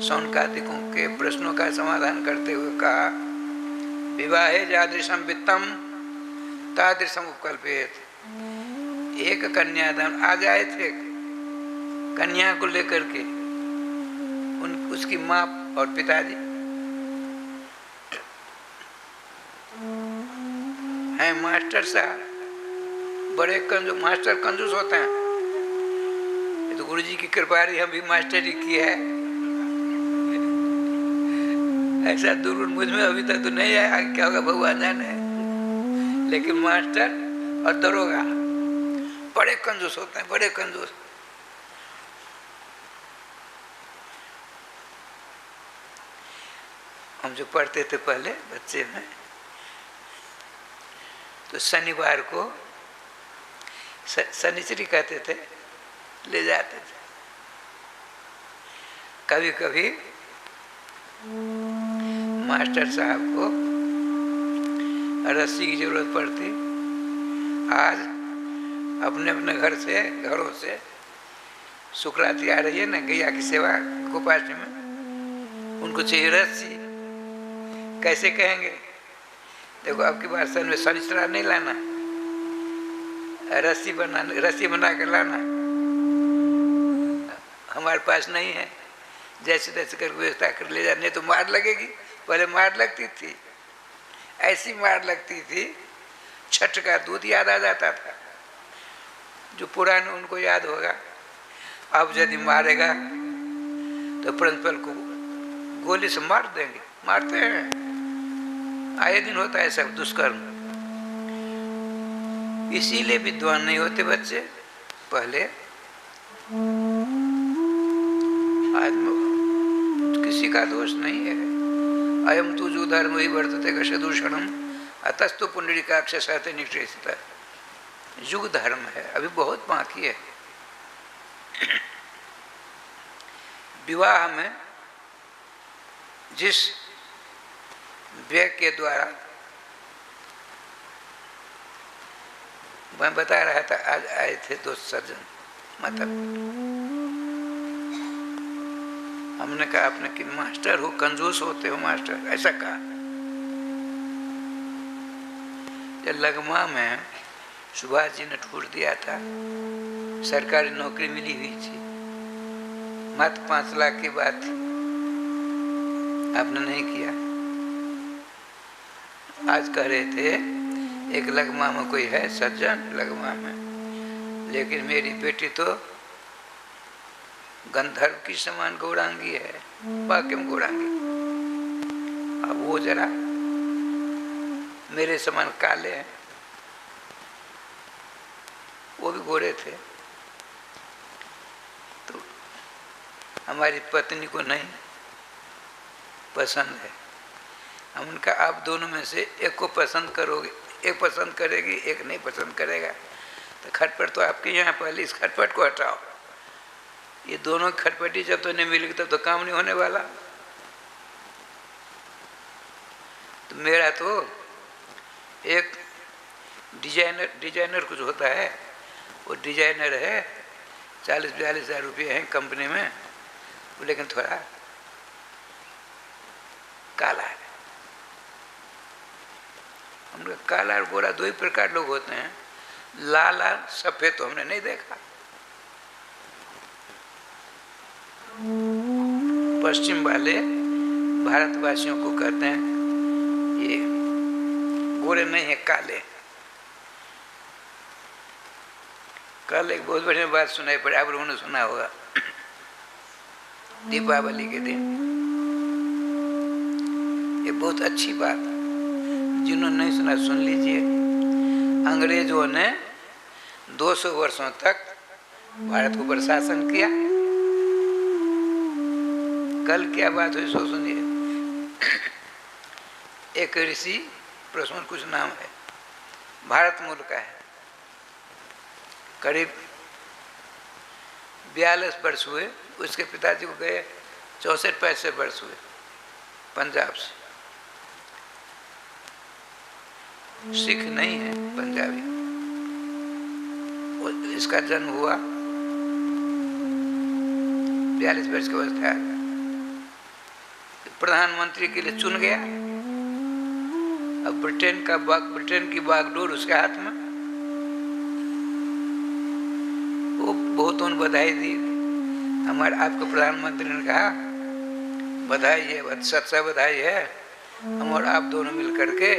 शौनकादिकों के प्रश्नों का समाधान करते हुए कहा, विवाहे जादृशम वित्तम तादृशम उपकल्पेत। एक कन्यादान आ जाए थे, कन्या को लेकर के उसकी माँ और पिताजी हैं मास्टर साहब, बड़े कंजूस, मास्टर कंजूस होते हैं। ये तो गुरु जी की कृपा रही, हम भी मास्टरी की है। ऐसा दूर मुझ में अभी तक तो नहीं आया, क्या होगा भगवान जाने। लेकिन मास्टर और दरोगा बड़े कंजूस होते हैं, बड़े कंजूस। हम जो पढ़ते थे पहले बच्चे में, तो शनिवार को शनिचरी कहते थे, ले जाते थे। कभी कभी मास्टर साहब को रस्सी की जरूरत पड़ती। आज अपने अपने घरों से सुकराती आ रही है ना, गैया की सेवा गोपाष्टमी में, उनको चाहिए रस्सी। कैसे कहेंगे? देखो, आपकी बात सन में शनिचरा नहीं लाना, रस्सी बना कर लाना, हमारे पास नहीं है। जैसे तैसे कर व्यवस्था कर ले जाने, तो मार लगेगी। पहले मार लगती थी, ऐसी मार लगती थी, छठ का दूध याद आ जाता था। जो पुराने उनको याद होगा। अब यदि मारेगा तो प्रिंसिपल को गोली से मार देंगे, मारते हैं, आए दिन होता है सब दुष्कर्म। इसीलिए विद्वान नहीं होते बच्चे पहले। आज किसी का दोष नहीं है। अयम तु जो धर्म ही वर्तते कशदूषणम अतस्तु पुंडरीकाक्ष सहते निष्ठित। युग धर्म है, अभी बहुत बाकी है। विवाह में जिस व्यय के द्वारा, मैं बता रहा था, आज आए थे 2 सज्जन, मतलब हमने कहा आपने कि मास्टर हो, कंजूस होते हो मास्टर, ऐसा कहा। जब लगमा में सुभाष जी ने ठूर दिया था, सरकारी नौकरी मिली हुई थी, मात्र 5 लाख की बात थी, आपने नहीं किया। आज कह रहे थे एक लगमा में कोई है सज्जन, लगमा में, लेकिन मेरी बेटी तो गंधर्व की समान गौरांगी है, वाकई में गौरांगी। अब वो जरा मेरे समान काले हैं, वो भी गोरे थे। तो हमारी पत्नी को नहीं पसंद है। हम उनका, आप दोनों में से एक को पसंद करोगे, एक पसंद करेगी, एक नहीं पसंद करेगा, तो खटपट तो आपके यहाँ, पहले इस खटपट को हटाओ। ये दोनों खटपटी जब तो नहीं मिलेगी तब तो काम नहीं होने वाला। तो मेरा तो एक डिजाइनर कुछ होता है, वो डिजाइनर है, 40-42 हज़ार रुपये हैं कंपनी में, लेकिन थोड़ा काला है। हम लोग काला और गोरा दो ही प्रकार लोग होते हैं, लाल और सफेद तो हमने नहीं देखा। पश्चिम वाले भारतवासियों को कहते हैं ये गोरे नहीं है, काले। कल एक बहुत बढ़िया बात सुनाई पड़ी, आप लोगों ने सुना होगा। दीपावली के दिन ये बहुत अच्छी बात, जिन्होंने नहीं सुना सुन लीजिए। अंग्रेजों ने 200 वर्षों तक भारत को प्रशासन किया। कल क्या बात हुई सो सुनिए। एक ऋषि, प्रश्न कुछ नाम है, भारत मूल का है, करीब 42 वर्ष हुए। उसके पिताजी को गए 64-65 वर्ष हुए पंजाब से। सिख नहीं है, पंजाबी। इसका जन्म हुआ 42 वर्ष की अवस्था है। प्रधानमंत्री के लिए चुन गया। अब ब्रिटेन की बागडोर उसके हाथ में। वो बहुतों ने बधाई दी। हमारे आपको प्रधानमंत्री ने कहा बधाई है, सच्चा बधाई है, हम और आप दोनों मिल करके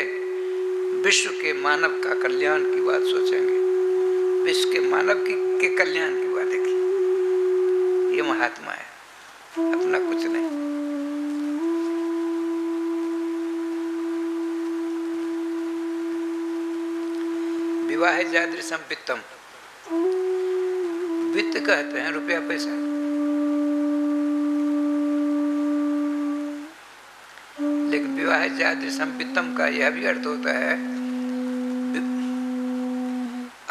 विश्व के मानव का कल्याण की बात सोचेंगे। विश्व के मानव के कल्याण की बात देखिए, ये महात्मा है, अपना कुछ नहीं। विवाह जादृशम वित्तम, वित्त कहते हैं रुपया पैसा। लेकिन विवाह जादृशम वित्तम का यह भी अर्थ होता है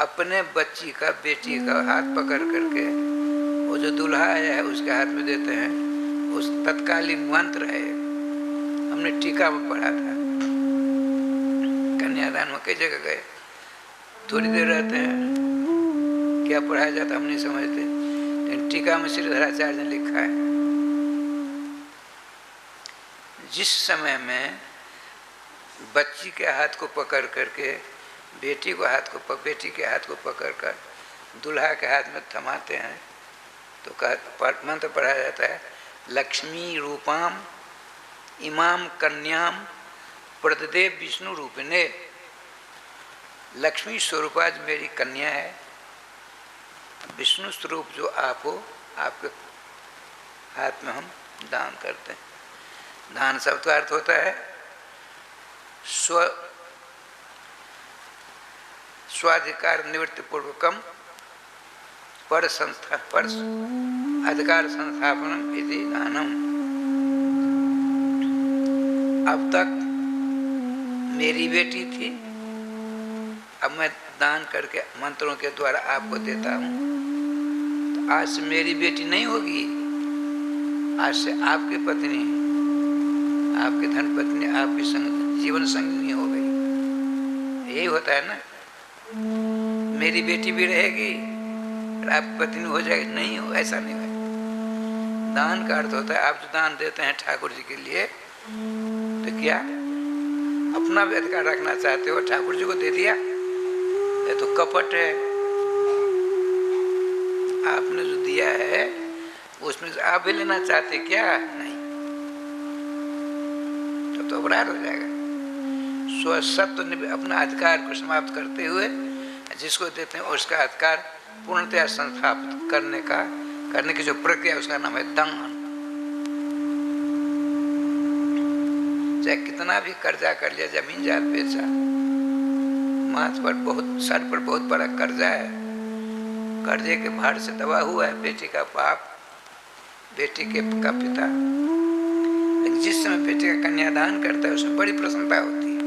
अपने बच्ची का, बेटी का हाथ पकड़ करके वो जो दूल्हा आया है उसके हाथ में देते हैं। उस तत्कालीन मंत्र है, हमने टीका में पढ़ा था, कन्यादान में कई जगह गए, थोड़ी देर रहते हैं, क्या पढ़ाया जाता हम नहीं समझते, लेकिन टीका में श्रीधराचार्य ने लिखा है जिस समय में बच्ची के हाथ को पकड़ करके बेटी के हाथ को पकड़ कर दूल्हा के हाथ में थमाते हैं तो मंत्र पढ़ाया जाता है, लक्ष्मी रूपाम इमाम कन्याम प्रददे विष्णु रूपिणे। लक्ष्मी स्वरूप आज मेरी कन्या है, विष्णु स्वरूप जो आप हो, आपके हाथ में हम दान करते हैं। दान शब्द का अर्थ होता है स्वाधिकार निवृत्ति पूर्वकम पर अधिकार संस्थापनम इति दानम। अब तक मेरी बेटी थी, अब मैं दान करके मंत्रों के द्वारा आपको देता हूँ। तो आज से मेरी बेटी नहीं होगी, आज से आपकी पत्नी, आपकी धन पत्नी, आपकी जीवन संगिनी हो गई। यही होता है ना, मेरी बेटी भी रहेगी और आपकी पत्नी हो जाएगी। नहीं हो, ऐसा नहीं है। दान का अर्थ होता है आप जो दान देते हैं ठाकुर जी के लिए, तो क्या अपना भी अधिकार रखना चाहते हो, ठाकुर जी को दे दिया, ये तो कपट है। आपने जो दिया है उसमें से आप भी लेना चाहते क्या? नहीं, तो अपराध हो जाएगा। स्वसत्व अपना अधिकार को समाप्त करते हुए जिसको देते हैं उसका अधिकार पूर्णतया संस्थापित करने की जो प्रक्रिया, उसका नाम है दान। चाहे कितना भी कर्जा कर लिया, जमीन जात बेचा, माथ पर बहुत, सर पर बहुत बड़ा कर्जा है, कर्जे के भार से दबा हुआ है बेटी का बाप, बेटी का पिता। लेकिन जिस समय बेटी का कन्यादान करता है उसमें बड़ी प्रसन्नता होती है।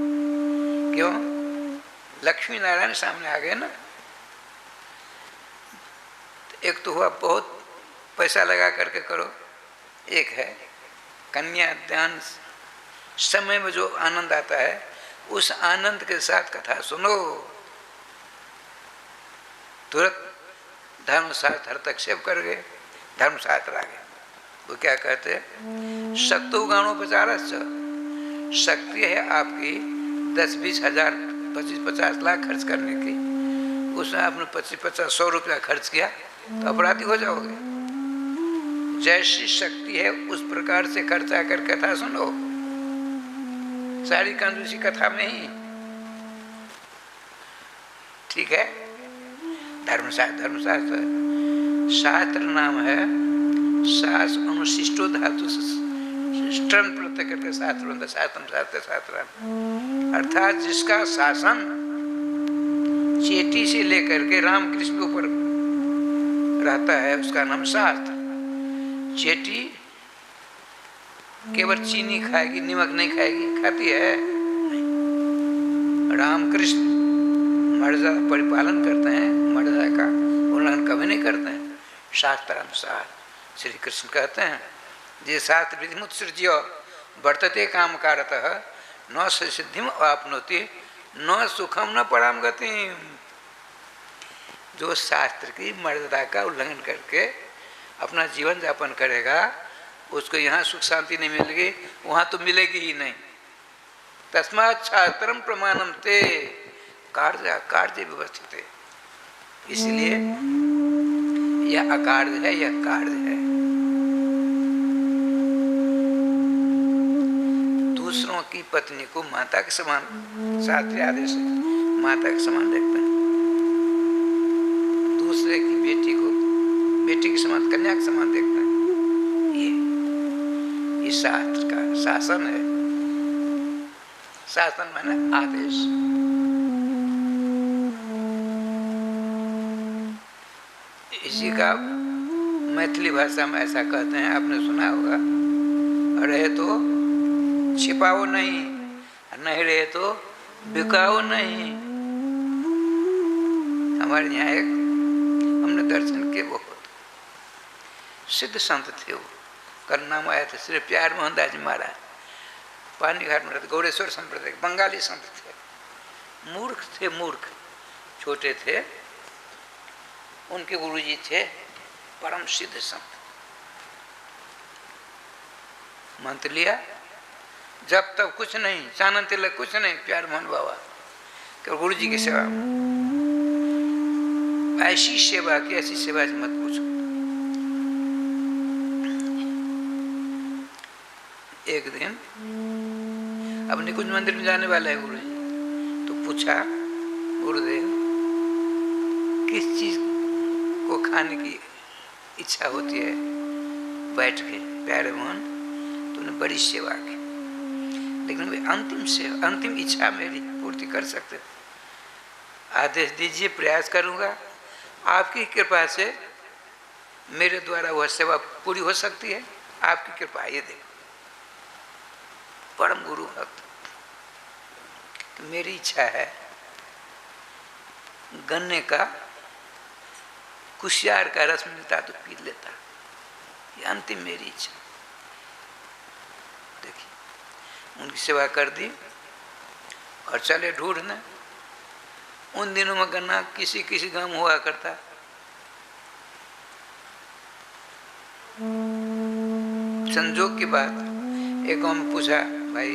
क्यों? लक्ष्मी नारायण सामने आ गए ना। एक तो हुआ बहुत पैसा लगा करके करो, एक है कन्यादान समय में जो आनंद आता है, उस आनंद के साथ कथा सुनो, तुरंत धर्मशास्त्र हस्तक्षेप कर गए, धर्मशास्त्र आ गए। वो क्या कहते हैं, शक्तो गणोपचारश्च, शक्ति है आपकी 10-20 हजार 25-50 लाख खर्च करने की, उसमें आपने 25-50-100 रुपया खर्च किया तो अपराधी हो जाओगे। जैसी शक्ति है उस प्रकार से खर्चा कर कथा सुनो, सारी कंजूसी कथा में ही, ठीक है। धर्मशास्त्र शास्त्र नाम है, शास अनुशिष्टो धातु स्ट्रन प्रत्यय करके शास्त्र बनता, शास्त्र अर्थात जिसका शासन चेटी से लेकर के रामकृष्ण के ऊपर रहता है उसका नाम शास्त्र। चेटी केवल चीनी खाएगी, नमक नहीं खाएगी, खाती है। रामकृष्ण मर्यादा परिपालन करते हैं, मर्यादा का उल्लंघन कभी नहीं करते हैं। शास्त्र अनुसार श्री कृष्ण कहते हैं, ये शास्त्र विधिमुत सृज्य वर्तते काम कारतः न सिद्धिम आपनोति न सुखम न पराम गति। जो शास्त्र की मर्यादा का उल्लंघन करके अपना जीवन यापन करेगा उसको यहाँ सुख शांति नहीं मिलेगी, वहाँ तो मिलेगी ही नहीं। तस्मात् शास्त्रम प्रमाणम ते कार्य व्यवस्थित है, इसलिए यह अकार्य है, यह कार्य है। दूसरों की पत्नी को माता के समान, शास्त्रीय आदेश है, माता के समान देखते हैं। दूसरे की बेटी को बेटी के समान, कन्या के समान देखते हैं। ये शास्त्र का शासन है। शासन माने आदेश। इसी का मैथिली भाषा में ऐसा कहते हैं, आपने सुना होगा, रहे तो छिपाओ नहीं, नहीं रहे तो बिकाओ नहीं। हमारे यहाँ एक हमने दर्शन किए, बहुत सिद्ध संत थे वो, कल नाम आया था श्री प्यार मोहन दास जी महाराज, पानी घाट में रहते, गौड़ेश्वर संप्रदाय, बंगाली संत थे। मूर्ख थे, मूर्ख, छोटे थे। उनके गुरुजी थे परम सिद्ध संत। मंत्र लिया, जब तब कुछ नहीं, चानन तिलक कुछ नहीं, प्यार मोहन बाबा केवल गुरु जी की सेवा। ऐसी सेवा की, ऐसी सेवा मत पूछो। एक दिन अब निकुंज मंदिर में जाने वाला है गुरु जी, तो पूछा गुरुदेव किस चीज को खाने की इच्छा होती है? बैठ के प्यारे मोहन तूने बड़ी सेवा की, लेकिन वे अंतिम सेवा, अंतिम इच्छा मेरी पूर्ति कर सकते हो। आदेश दीजिए, प्रयास करूंगा। आपकी कृपा से मेरे द्वारा वह सेवा पूरी हो सकती है, आपकी कृपा। ये देखो परम गुरु भक्त, तो मेरी इच्छा है गन्ने का कुशियार का रस मिलता तो पी लेता, ये अंतिम मेरी इच्छा। देखिए उनकी सेवा कर दी और चले ढूंढने। उन दिनों में गन्ना किसी किसी गांव में हुआ करता। संजोग की बात, एक गांव में पूछा, भाई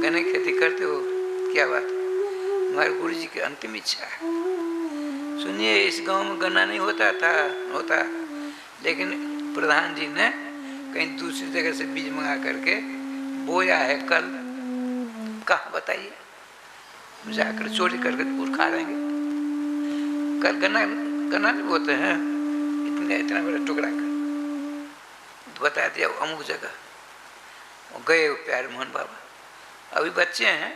गन्ने की खेती करते हो? क्या बात? हमारे गुरु जी की अंतिम इच्छा है। सुनिए, इस गांव में गन्ना नहीं होता था, होता, लेकिन प्रधान जी ने कहीं दूसरी जगह से बीज मंगा करके बोया है। कल कहाँ बताइए? जाकर चोरी करके पूर खा लेंगे। कल गन्ना नहीं बोते हैं, इतना बड़ा टुकड़ा कर तो बता दिया अमुक जगह। वो गए प्यारे मोहन बाबा, अभी बच्चे हैं,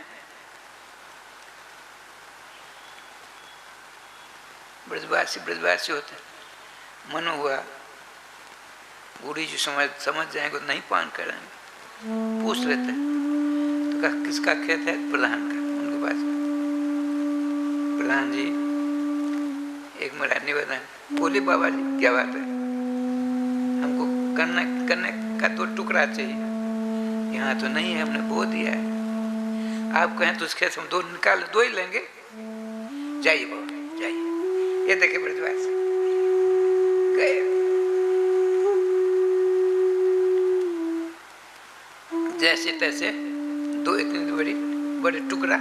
ब्रजवासी होते। मन हुआ गुरु जी समझ जाएंगे तो नहीं पान करेंगे, पूछ लेते। तो कहा किसका खेत है? प्रधान का। उनके पास, प्रधान जी एक मेरा निवेदन। बोले बाबा जी क्या बात है? हमको गन्ने का 2 टुकड़ा चाहिए। यहाँ तो नहीं है, हमने बो दिया है। आप कहें तो उस खेत में 2 निकाल, 2 ही लेंगे। जाइए बाबा जाइए। ये देखे ब्रजवासी गए। जैसे तैसे दो इतनी बड़े टुकड़ा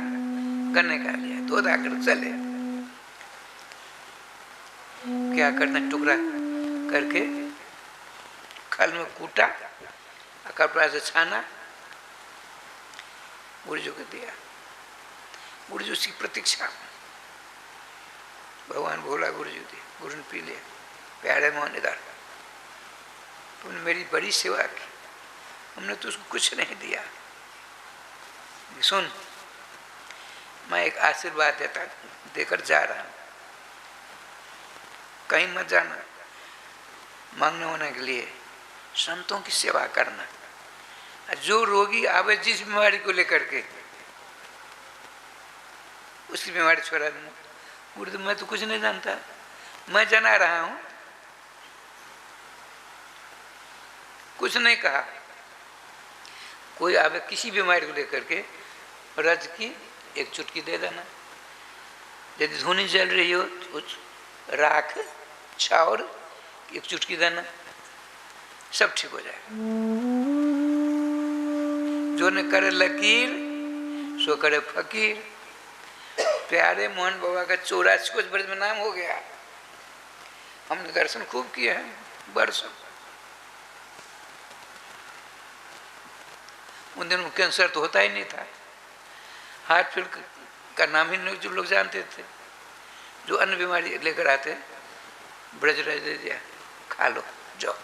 गन्ने का लिया, धो धा कर चले। क्या करते हैं, टुकड़ा करके खल में कूटा, कपड़ा से छाना, गुरुजी को दिया। गुरुजी उसकी प्रतीक्षा, भगवान बोला गुरुजी दी, गुरु ने पी लिया। प्यारे मोहन इधर, तुमने मेरी बड़ी सेवा की, हमने तो उसको कुछ नहीं दिया। सुन, मैं एक आशीर्वाद देकर जा रहा हूं, कहीं मत जाना। मांगने होने के लिए संतों की सेवा करना। जो रोगी आवे जिस बीमारी को लेकर के, उसकी बीमारी छोड़ा दूंगा। गुरुदेव मैं तो कुछ नहीं जानता, मैं जना रहा हूं, कुछ नहीं कहा। कोई आवे किसी बीमारी को लेकर के, रज की एक चुटकी दे देना। यदि धुनी जल रही हो तो राख छावर एक चुटकी देना, सब ठीक हो जाए। जो न करे लकीर सो करे फकीर। प्यारे मोहन बाबा का 84 कुछ वर्ष में नाम हो गया। हमने दर्शन खूब किए हैं वर्षों। उन दिनों में कैंसर तो होता ही नहीं था, हार्ट फेल का नाम ही नहीं जो लोग जानते थे। जो अन्य बीमारी लेकर आते, ब्रजराज दे दिया, खा लो जाओ।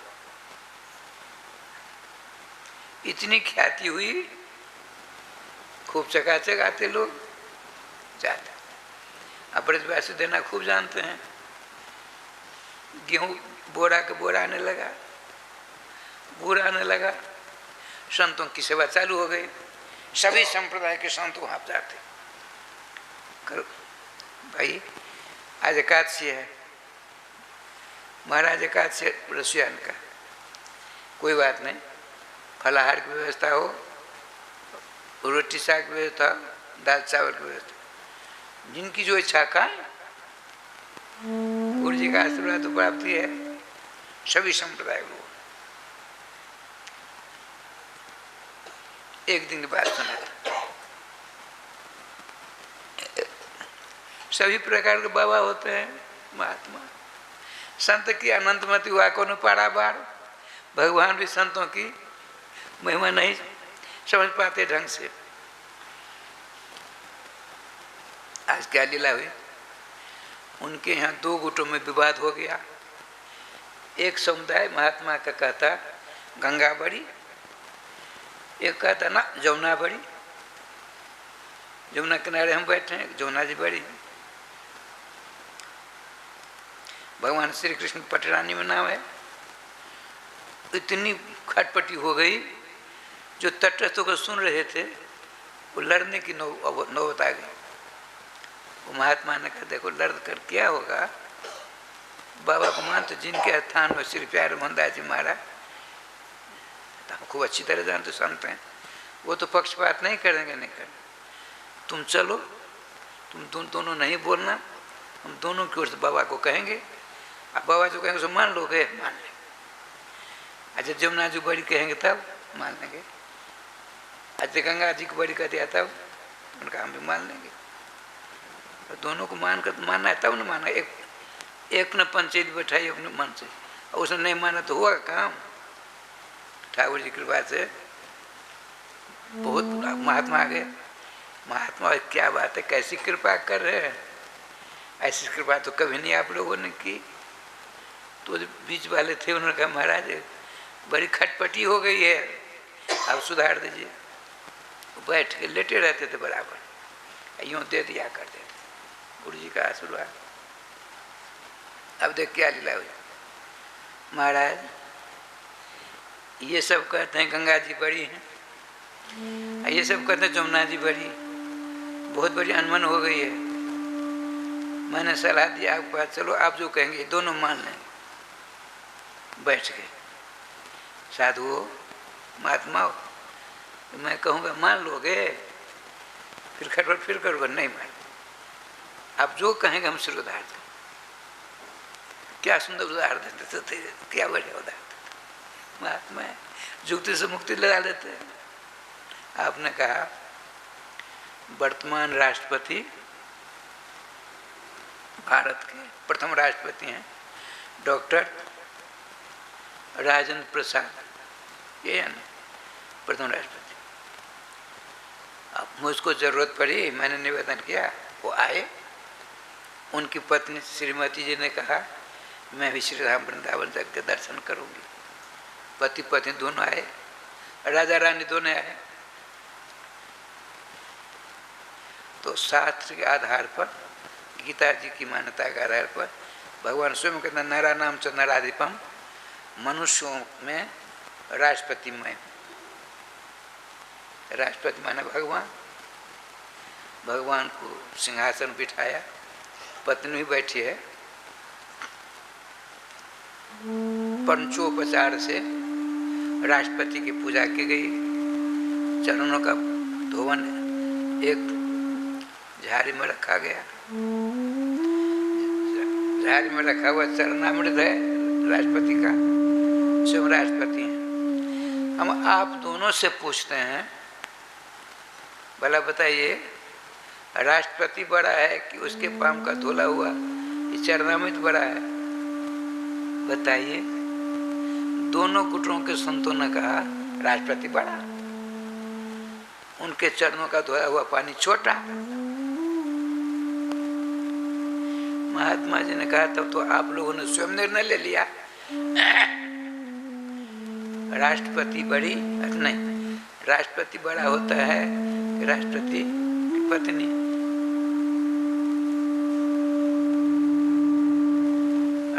इतनी ख्याति हुई, खूब चकाचक आते लोग जाते। अब ब्रजवासी देना खूब जानते हैं। गेहूं बोरा के बोरा आने लगा, गुड़ आने लगा, संतों की सेवा चालू हो गई। सभी संप्रदाय के संत वहां जाते। करो भाई, आज एकादशी है, महाराज एकादशी रसोईयान का, कोई बात नहीं, फलाहार की व्यवस्था हो, रोटी साग की व्यवस्था हो, दाल चावल की व्यवस्था, जिनकी जो इच्छा का गुरु जी का आशीर्वाद तो प्राप्ति है। सभी संप्रदाय लोग एक दिन की बात सुना था। सभी प्रकार के बाबा होते हैं, महात्मा संत की अनंतमती हुआ को न पारा बार। भगवान भी संतों की महिमा नहीं समझ पाते ढंग से। आज क्या लीला हुई, उनके यहाँ दो गुटों में विवाद हो गया। एक समुदाय महात्मा का कहता गंगा बड़ी, एक कहता ना जमुना बड़ी। जमुना किनारे हम बैठे हैं, जमुना जी बड़ी। भगवान श्री कृष्ण पटरानी में नाम है। इतनी खटपटी हो गई, जो तटस्थों को सुन रहे थे वो लड़ने की नौबत आ गई। वो महात्मा ने कहा देखो लड़ कर क्या होगा, बाबा को मान तो जिनके स्थान में श्री प्यारे मोहनदास जी महाराज, तो हम खूब अच्छी तरह जानते संत हैं, वो तो पक्षपात नहीं करेंगे, नहीं करेंगे। तुम चलो, तुम दोनों नहीं बोलना, हम दोनों की ओर से बाबा को कहेंगे। अब बाबा जो कहेंगे सो मान लोगे, मान लेंगे। अच्छा जमुना जी बड़ी कहेंगे तब मान लेंगे। अच्छा गंगा जी को बड़ी कह दिया तब उनका हम भी मान लेंगे। और दोनों को मान कर मानना है तब न माना। एक ने पंचायत बैठाई अपने मन से, और उसने नहीं माना तो हुआ काम। ठाकुर जी की कृपा से बहुत महात्मा आ गए। महात्मा क्या बात है, कैसी कृपा कर रहे हैं, ऐसी कृपा तो कभी नहीं आप लोगों ने की। तो बीच वाले थे, उन्होंने कहा महाराज बड़ी खटपटी हो गई है, आप सुधार दीजिए। बैठ के लेटे रहते थे बराबर, यूँ दे दिया करते थे गुरु जी का आशीर्वाद। अब देख क्या लीला हुई। महाराज ये सब कहते हैं गंगा जी बड़ी हैं, ये सब कहते हैं जमुना जी बड़ी। बहुत बड़ी अनमन हो गई है। मैंने सलाह दिया आपके पास, चलो आप जो कहेंगे दोनों मान लेंगे। बैठ गए साधुओं महात्माओं, तो मैं कहूँगा मान लोगे, फिर खटपट फिर करोगे, नहीं मान। आप जो कहेंगे हम सिर उधार दें। क्या सुंदर उदाहरण देते थे, क्या बढ़िया उदाहरण। महात्मा जुक्ति से मुक्ति लगा लेते हैं। आपने कहा वर्तमान राष्ट्रपति भारत के प्रथम राष्ट्रपति हैं डॉक्टर राजेंद्र प्रसाद, ये है ना प्रथम राष्ट्रपति। अब मुझको जरूरत पड़ी, मैंने निवेदन किया, वो आए। उनकी पत्नी श्रीमती जी ने कहा मैं भी श्री राम वृंदावन जाकर दर्शन करूंगी। पति पत्नी दोनों आए, राजा रानी दोनों आए। तो शास्त्र के आधार पर, गीता जी की मान्यता के आधार पर भगवान स्वयं कहते हैं नरा नाम च नराधिपम, मनुष्यों में राष्ट्रपति में। राष्ट्रपति माने भगवान। भगवान को सिंहासन बिठाया, पत्नी भी बैठी है। पंचोपचार से राष्ट्रपति की पूजा की गई। चरणों का धोवन एक झाड़ी में रखा गया। झाड़ी में रखा हुआ चरणामृत है राष्ट्रपति का, स्वयं राष्ट्रपति हैं। हम आप दोनों से पूछते हैं, भला बताइए राष्ट्रपति बड़ा है कि उसके पाम का धुला हुआ ये चरणामृत बड़ा है? बताइए। दोनों गुटों के संतों ने कहा राष्ट्रपति बड़ा, उनके चरणों का धोया हुआ पानी छोटा। महात्मा जी ने कहा तब तो आप लोगों ने स्वयं निर्णय ले लिया। राष्ट्रपति बड़ी नहीं, राष्ट्रपति बड़ा होता है कि राष्ट्रपति की पत्नी।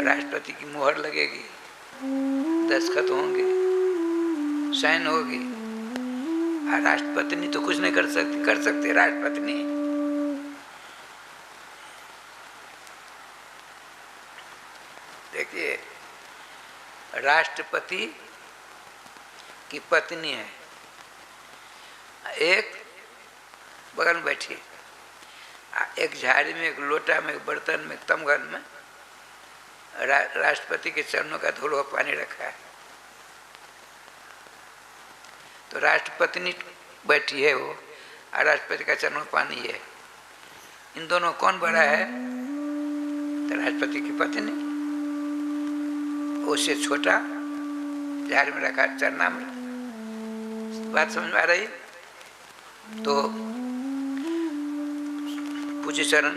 राष्ट्रपति की मोहर लगेगी, दस्तखत होंगे, साइन होगी। राष्ट्रपति तो कुछ नहीं कर सकती, कर सकती राष्ट्रपति। देखिए राष्ट्रपति की पत्नी है, एक बगल में बैठी, एक झाड़ी में, एक लोटा में, एक बर्तन में, तमघन में राष्ट्रपति के चरणों का धुला हुआ पानी रखा है। तो राष्ट्रपति बैठी है वो, और राष्ट्रपति का चरणों पानी है। इन दोनों कौन बड़ा है? तो राष्ट्रपति की पत्नी, उससे छोटा झाड़ी में रखा चरणामृत। बात समझ में आ रही? तो पूज्य चरण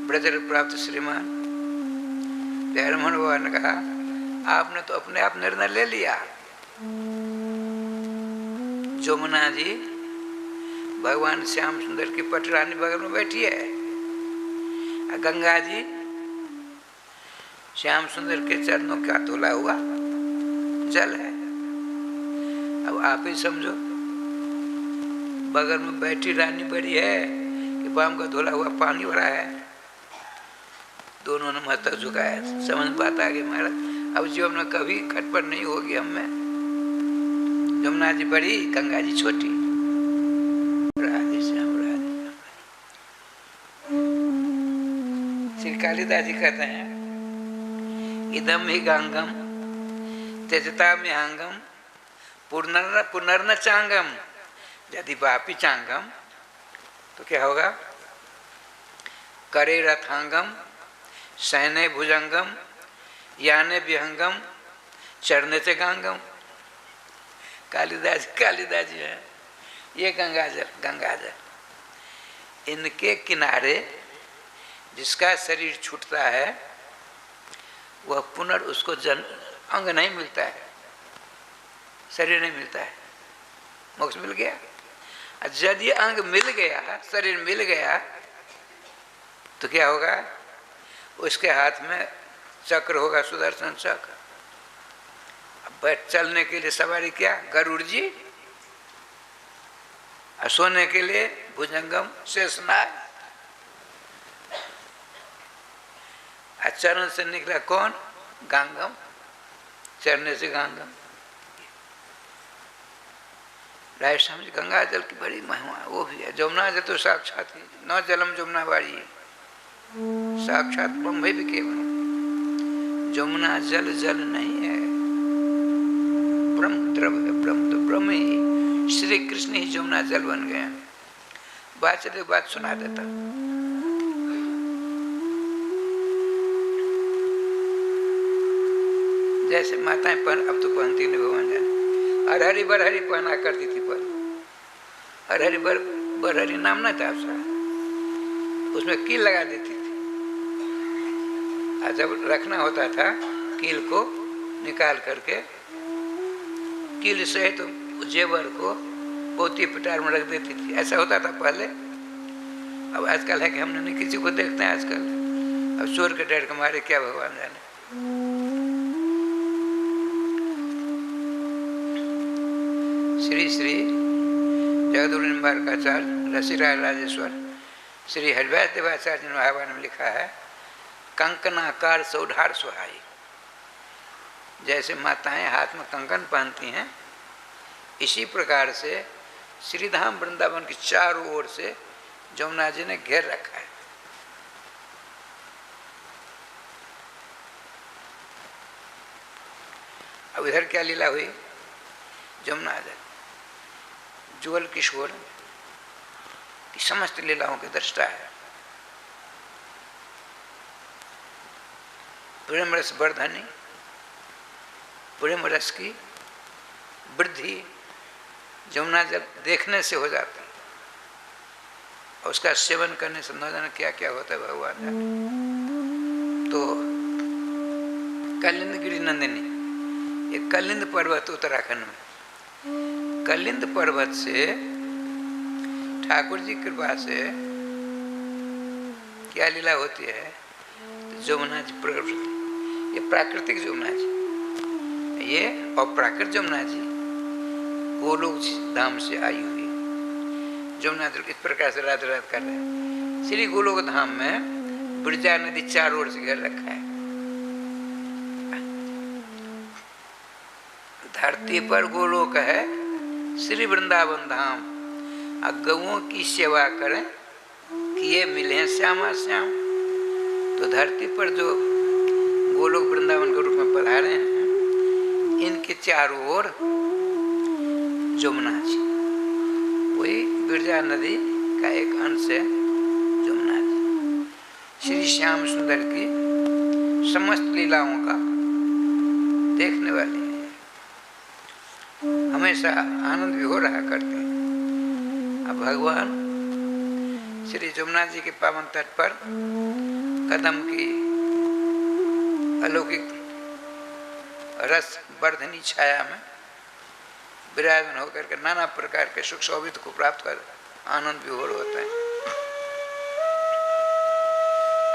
ब्रजर प्राप्त श्रीमान जयरमोहन बाबा ने कहा आपने तो अपने आप निर्णय ले लिया। जमुना जी भगवान श्याम सुंदर की पटरानी बगल में बैठी है, गंगा जी श्याम सुंदर के चरणों का धुला हुआ जल है। अब आप ही समझो, बगल में बैठी रानी बड़ी है कि पाम का धुला हुआ पानी भरा है। दोनों ने मस्तक झुकाया। समझ बात आ गई महाराज। अब जीवन में कभी खटपट नहीं होगी हम में। जमुना जी बड़ी, गंगा जी छोटी। राधे श्याम राधे श्याम। श्री कालिदास जी कहते हैं इदम ही गांगम त्यजता में हांगम पुनर्न चांगम यदि वापी चांगम। तो क्या होगा? करे रथांगम सैने भुजंगम याने विहंगम चरने से गांगम। कालिदास जी है। ये गंगाजल इनके किनारे जिसका शरीर छूटता है वह पुनर् उसको अंग नहीं मिलता है, शरीर नहीं मिलता है, मोक्ष मिल गया। यदि अंग मिल गया, शरीर मिल गया तो क्या होगा? उसके हाथ में चक्र होगा, सुदर्शन चक्र। अब बैठ चलने के लिए सवारी क्या? गरुड़ जी। और सोने के लिए भुजंगम शेषनाग। चरण से निकला कौन? गांगम। चरने से गांगम। राय समझ गंगा जल की बड़ी महिमा वो भी है। जमुना जल तो साक्षात ही न जलम जमुना बाड़ी है, साक्षात ब्रह्म भी केवल। जमुना जल जल नहीं है, ब्रह्म द्रव है, ब्रह्म तो ब्रह्म ही, श्री कृष्ण ही जमुना जल बन गए। बात चले बात सुना देता। जैसे माताएं पहन, अब तो पहनती नहीं, भगवान जाने। अरहरी बरहरी पहना करती थी पर, अरहरी बरहरी नाम ना था उसका, उसमें कील लगा देती थी। और जब रखना होता था कील को निकाल करके, कील से तो जेवर को पोती पिटार में रख देती थी। ऐसा होता था पहले। अब आजकल है कि हमने नहीं किसी को देखते हैं आजकल। अब चोर के डर के मारे क्या भगवान जाने। श्री श्री जगदुर्निम्बारकाचार्य रसिराय राजेश्वर श्री हरिव्यास देवाचार्य ने महाभारत में लिखा है, कंकनाकार सौधार सुहाई। जैसे माताएं हाथ में कंकन पहनती हैं, इसी प्रकार से श्रीधाम वृंदावन की चारों ओर से जमुना जी ने घेर रखा है। अब इधर क्या लीला हुई? जमुना जी जुगल किशोर की समस्त लीलाओं के दृष्टा है। प्रेम रस वर्धनी, प्रेम रस की वृद्धि जमुना जल देखने से हो जाती है, और उसका सेवन करने से न जाने क्या क्या होता है भगवान जाने। तो कलिंद गिरी नंदिनी, ये कलिंद पर्वत उत्तराखंड में, कलिंद पर्वत से ठाकुर जी की कृपा से क्या लीला होती है? तो जमुना जी प्रकट होती है। ये प्राकृतिक जमुना जी, ये अप्राकृत जमुना जी गोलोक धाम से आई हुई जमुना जी इस प्रकार से रात रात कर रहे हैं। श्री गोलोक धाम में ब्रजा नदी चारों ओर से घेर रखा है। धरती पर गोलोक है, श्री वृंदावन धाम। गौओं की सेवा करें कि ये मिले श्यामा श्याम। तो धरती पर जो गोलोक वृंदावन के रूप में पधारे हैं, इनके चारों ओर जमुना जी, वही बिरजा नदी का एक अंश है जमुना जी। श्री श्याम सुंदर की समस्त लीलाओं का देखने वाली है, हमेशा आनंद भी हो रहा करते हैं। अब भगवान श्री जमुना जी के पावन तट पर कदम की अलौकिक रस वर्धनी छाया में विराजमान होकर के नाना प्रकार के सुख शोभित को प्राप्त कर आनंद विभोर होता है।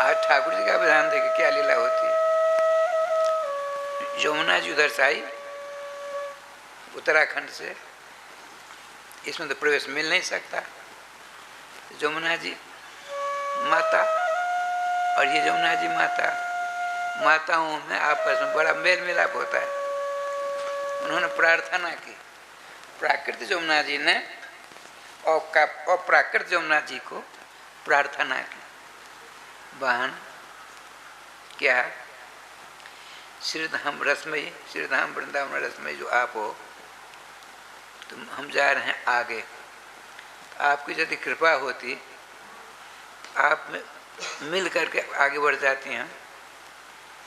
आज ठाकुर जी का विधान देखिए क्या लीला होती है। जमुना जी उधर से आई उत्तराखंड से, इसमें तो प्रवेश मिल नहीं सकता। जमुना जी माता और ये जमुना जी माता, माताओं में आपस में बड़ा मेल मिलाप होता है। उन्होंने प्रार्थना की, प्राकृत जमुना जी ने अप्राकृत जमुना जी को प्रार्थना की, बहन क्या श्रीधाम रसमयी, श्रीधाम वृंदावन रसमयी जो आप हो, तो हम जा रहे हैं आगे। तो आपकी यदि कृपा होती, आप मिल करके आगे बढ़ जाती हैं,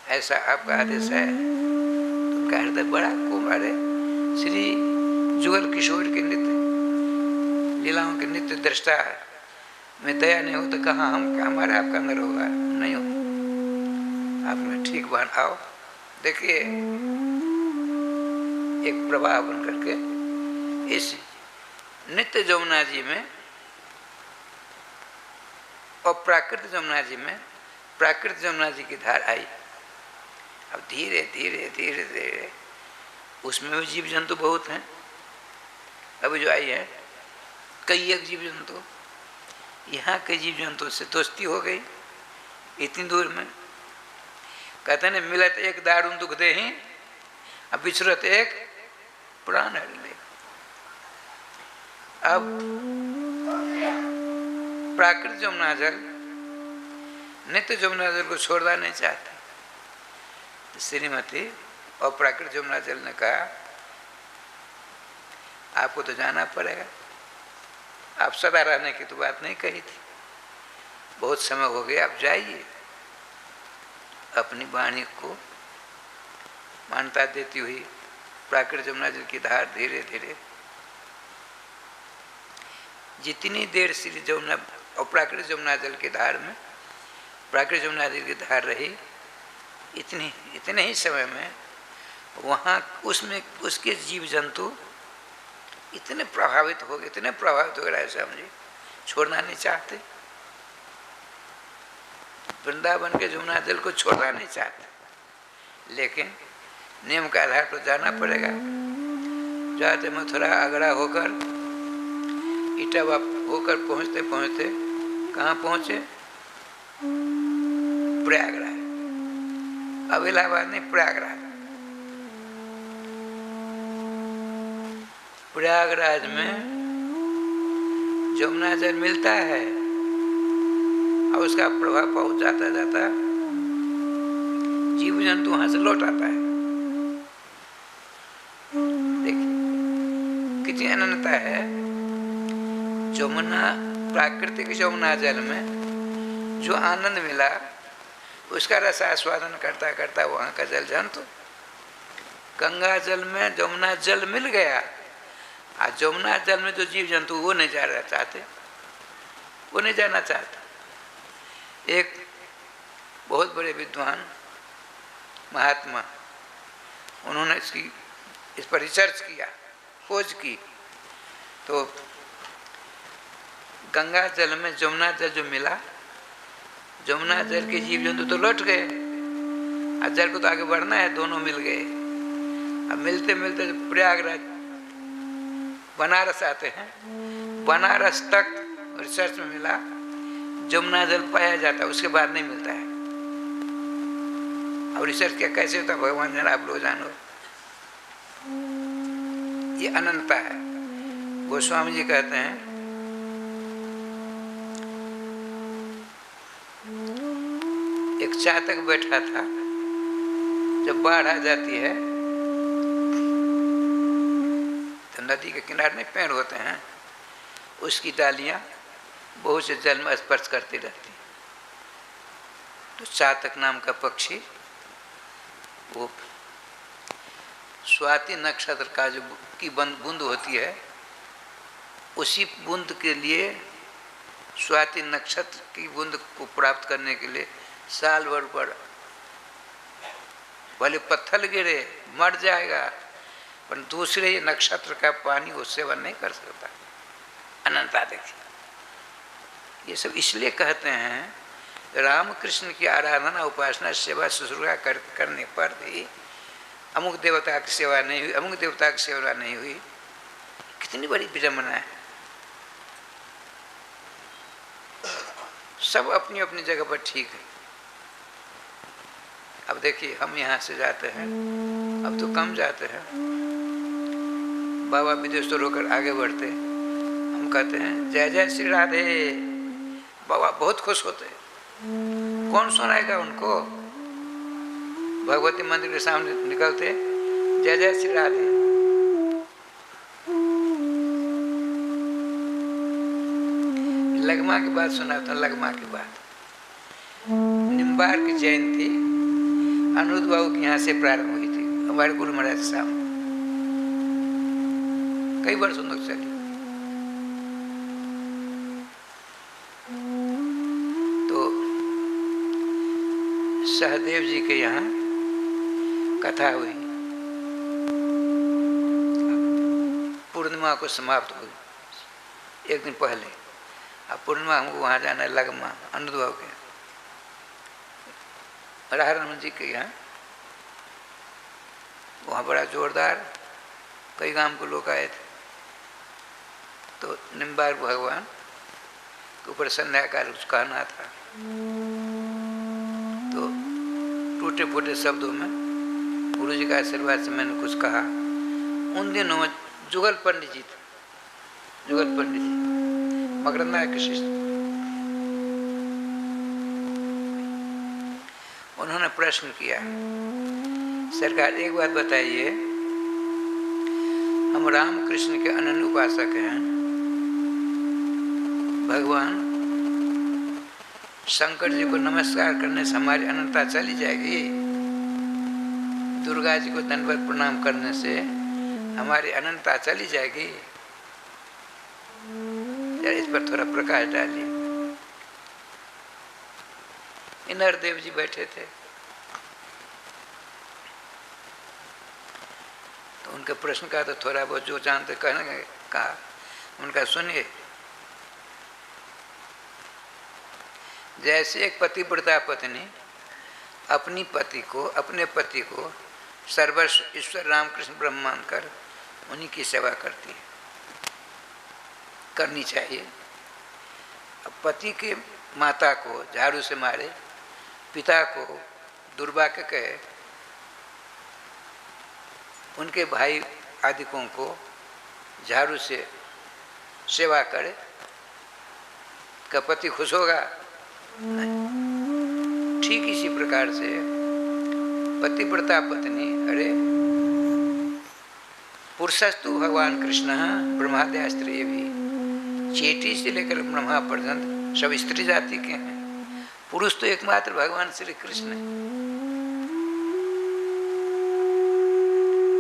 ऐसा आपका आदेश है। तो उनका हृदय बड़ा कुमारे श्री जुगल किशोर के नित्य लीलाओं के नित्य दृष्टा में दया नहीं हो तो कहाँ हम हमारा आपका अंदर होगा? नहीं हो। आप में ठीक बन आओ। देखिए एक प्रवाह बन करके इस नित्य जमुना जी में और प्राकृत जमुना जी में प्राकृत जमुना जी की धार आई। अब धीरे धीरे धीरे धीरे उसमें भी जीव जंतु बहुत हैं। अभी जो आई है कई एक जीव जंतु, यहाँ के जीव जंतु से दोस्ती हो गई इतनी दूर में। कहते न मिलत एक दारुण दुख दे ही, अब बिछड़त एक प्राण हर ले। अब प्राकृत जमुना जल नित्य जमुना जल को छोड़ना नहीं चाहते, श्रीमती और प्राकृत जमुना जल ने कहा आपको तो जाना पड़ेगा, आप सदा रहने की तो बात नहीं कही थी, बहुत समय हो गया, आप जाइए। अपनी वाणी को मान्यता देती हुई प्राकृत जमुना जल की धार धीरे धीरे जितनी देर श्री जमुना और प्राकृत जमुना जल की धार में प्राकृत जमुना जल की धार रही, इतने ही समय में वहाँ उसमें उसके जीव जंतु इतने प्रभावित हो गए समझिए, छोड़ना नहीं चाहते, वृंदावन के जमुना जल को छोड़ना नहीं चाहते, लेकिन नियम के आधार पर जाना पड़ेगा। जाते मथुरा आगरा होकर इटावा होकर पहुँचते पहुँचते कहाँ पहुँचे? प्रयागराज। अब इलाहाबाद नहीं, प्रयागराज। प्रयागराज में जमुना जल मिलता है और उसका प्रभाव पहुँच जाता जाता जीव जंतु वहाँ से लौट आता है। देखिए कितनी अनन्यता है। जमुना प्राकृतिक जमुना जल में जो आनंद मिला उसका रस आस्वादन करता करता वहाँ का जल जंतु, गंगा जल में जमुना जल मिल गया, आज जमुना जल में जो जीव जंतु वो नहीं जाना चाहते, वो नहीं जाना चाहते। एक बहुत बड़े विद्वान महात्मा, उन्होंने इस पर रिसर्च किया, खोज की, तो गंगा जल में जमुना जल जो मिला, जमुना जल के जीव जंतु तो लौट गए, और जल को तो आगे बढ़ना है, दोनों मिल गए। अब मिलते मिलते प्रयागराज बनारस आते हैं, बनारस तक रिसर्च में मिला जमुना जल पाया जाता है, उसके बाद नहीं मिलता है। अब रिसर्च क्या कैसे होता है भगवान जाने, आप लोग जानो। ये अनंतता है। गोस्वामी जी कहते हैं एक चातक बैठा था, जब बाढ़ आ जाती है तो नदी के किनारे में पेड़ होते हैं, उसकी डालियां बहुत से जल में स्पर्श करती रहती। तो चातक नाम का पक्षी वो स्वाति नक्षत्र का जो की बूंद होती है, उसी बूंद के लिए, स्वाति नक्षत्र की बूंद को प्राप्त करने के लिए साल भर पर भले पत्थर गिरे मर जाएगा, पर दूसरे नक्षत्र का पानी वो सेवन नहीं कर सकता। अनंता देखिए, ये सब इसलिए कहते हैं रामकृष्ण की आराधना उपासना सेवा शुश्रूषा करने पर भी अमुक देवता की सेवा नहीं हुई, अमुक देवता की सेवा नहीं हुई, कितनी बड़ी विडंबना है। सब अपनी अपनी जगह पर ठीक है। अब देखिए हम यहाँ से जाते हैं, अब तो कम जाते हैं, बाबा विदेश्वर होकर आगे बढ़ते, हम कहते हैं जय जय श्री राधे, बाबा बहुत खुश होते हैं। कौन सुनाएगा उनको? भगवती मंदिर के सामने निकलते जय जय श्री राधे। लगमा की बात सुनाता, लगमा की बात, निम्बार की जयंती अनिरुद्ध बाबू के यहाँ से प्रारंभ हुई थी, हमारे गुरु महाराज साहब, कई वर्षों तक चली। तो सहदेव जी के यहाँ कथा हुई, पूर्णिमा को समाप्त हुई एक दिन पहले। अब पूर्णिमा हमको वहाँ जाना है, लगमा अनिरुद्ध बाबू के राधारमन जी के यहाँ, वहाँ बड़ा जोरदार कई गांव के लोग आए थे। तो निम्बार भगवान के ऊपर संध्याकाल कुछ कहना था, तो टूटे फूटे शब्दों में गुरु जी का आशीर्वाद से मैंने कुछ कहा। उन दिनों में जुगल पंडित जी थे, जुगल पंडित जी मकरंदा के शिष्य, उन्होंने प्रश्न किया, सरकार एक बात बताइए, हम रामकृष्ण के अनन्य उपासक हैं, भगवान शंकर जी को नमस्कार करने से हमारी अनंतता चली जाएगी? दुर्गा जी को दंडवत प्रणाम करने से हमारी अनंतता चली जाएगी? इस पर थोड़ा प्रकाश डालिए। नरदेव जी बैठे थे, तो उनके प्रश्न का तो थोड़ा बहुत जो जानते कहने कहा, उनका सुनिए। जैसे एक पतिव्रता पत्नी अपने पति को सर्वस्व ईश्वर रामकृष्ण ब्रह्म मानकर उन्हीं की सेवा करती है, करनी चाहिए। अब पति के माता को झाड़ू से मारे, पिता को दुर्भाग्य कहे, उनके भाई आदिकों को झाड़ू से सेवा करे, क्या पति खुश होगा? नहीं। ठीक इसी प्रकार से पतिव्रता पत्नी, अरे पुरुषस्तु भगवान कृष्ण ब्रह्माद्या स्त्री भी, चेटी से लेकर ब्रह्मा पर्यंत सब स्त्री जाति के हैं, पुरुष तो एकमात्र भगवान श्री कृष्ण है।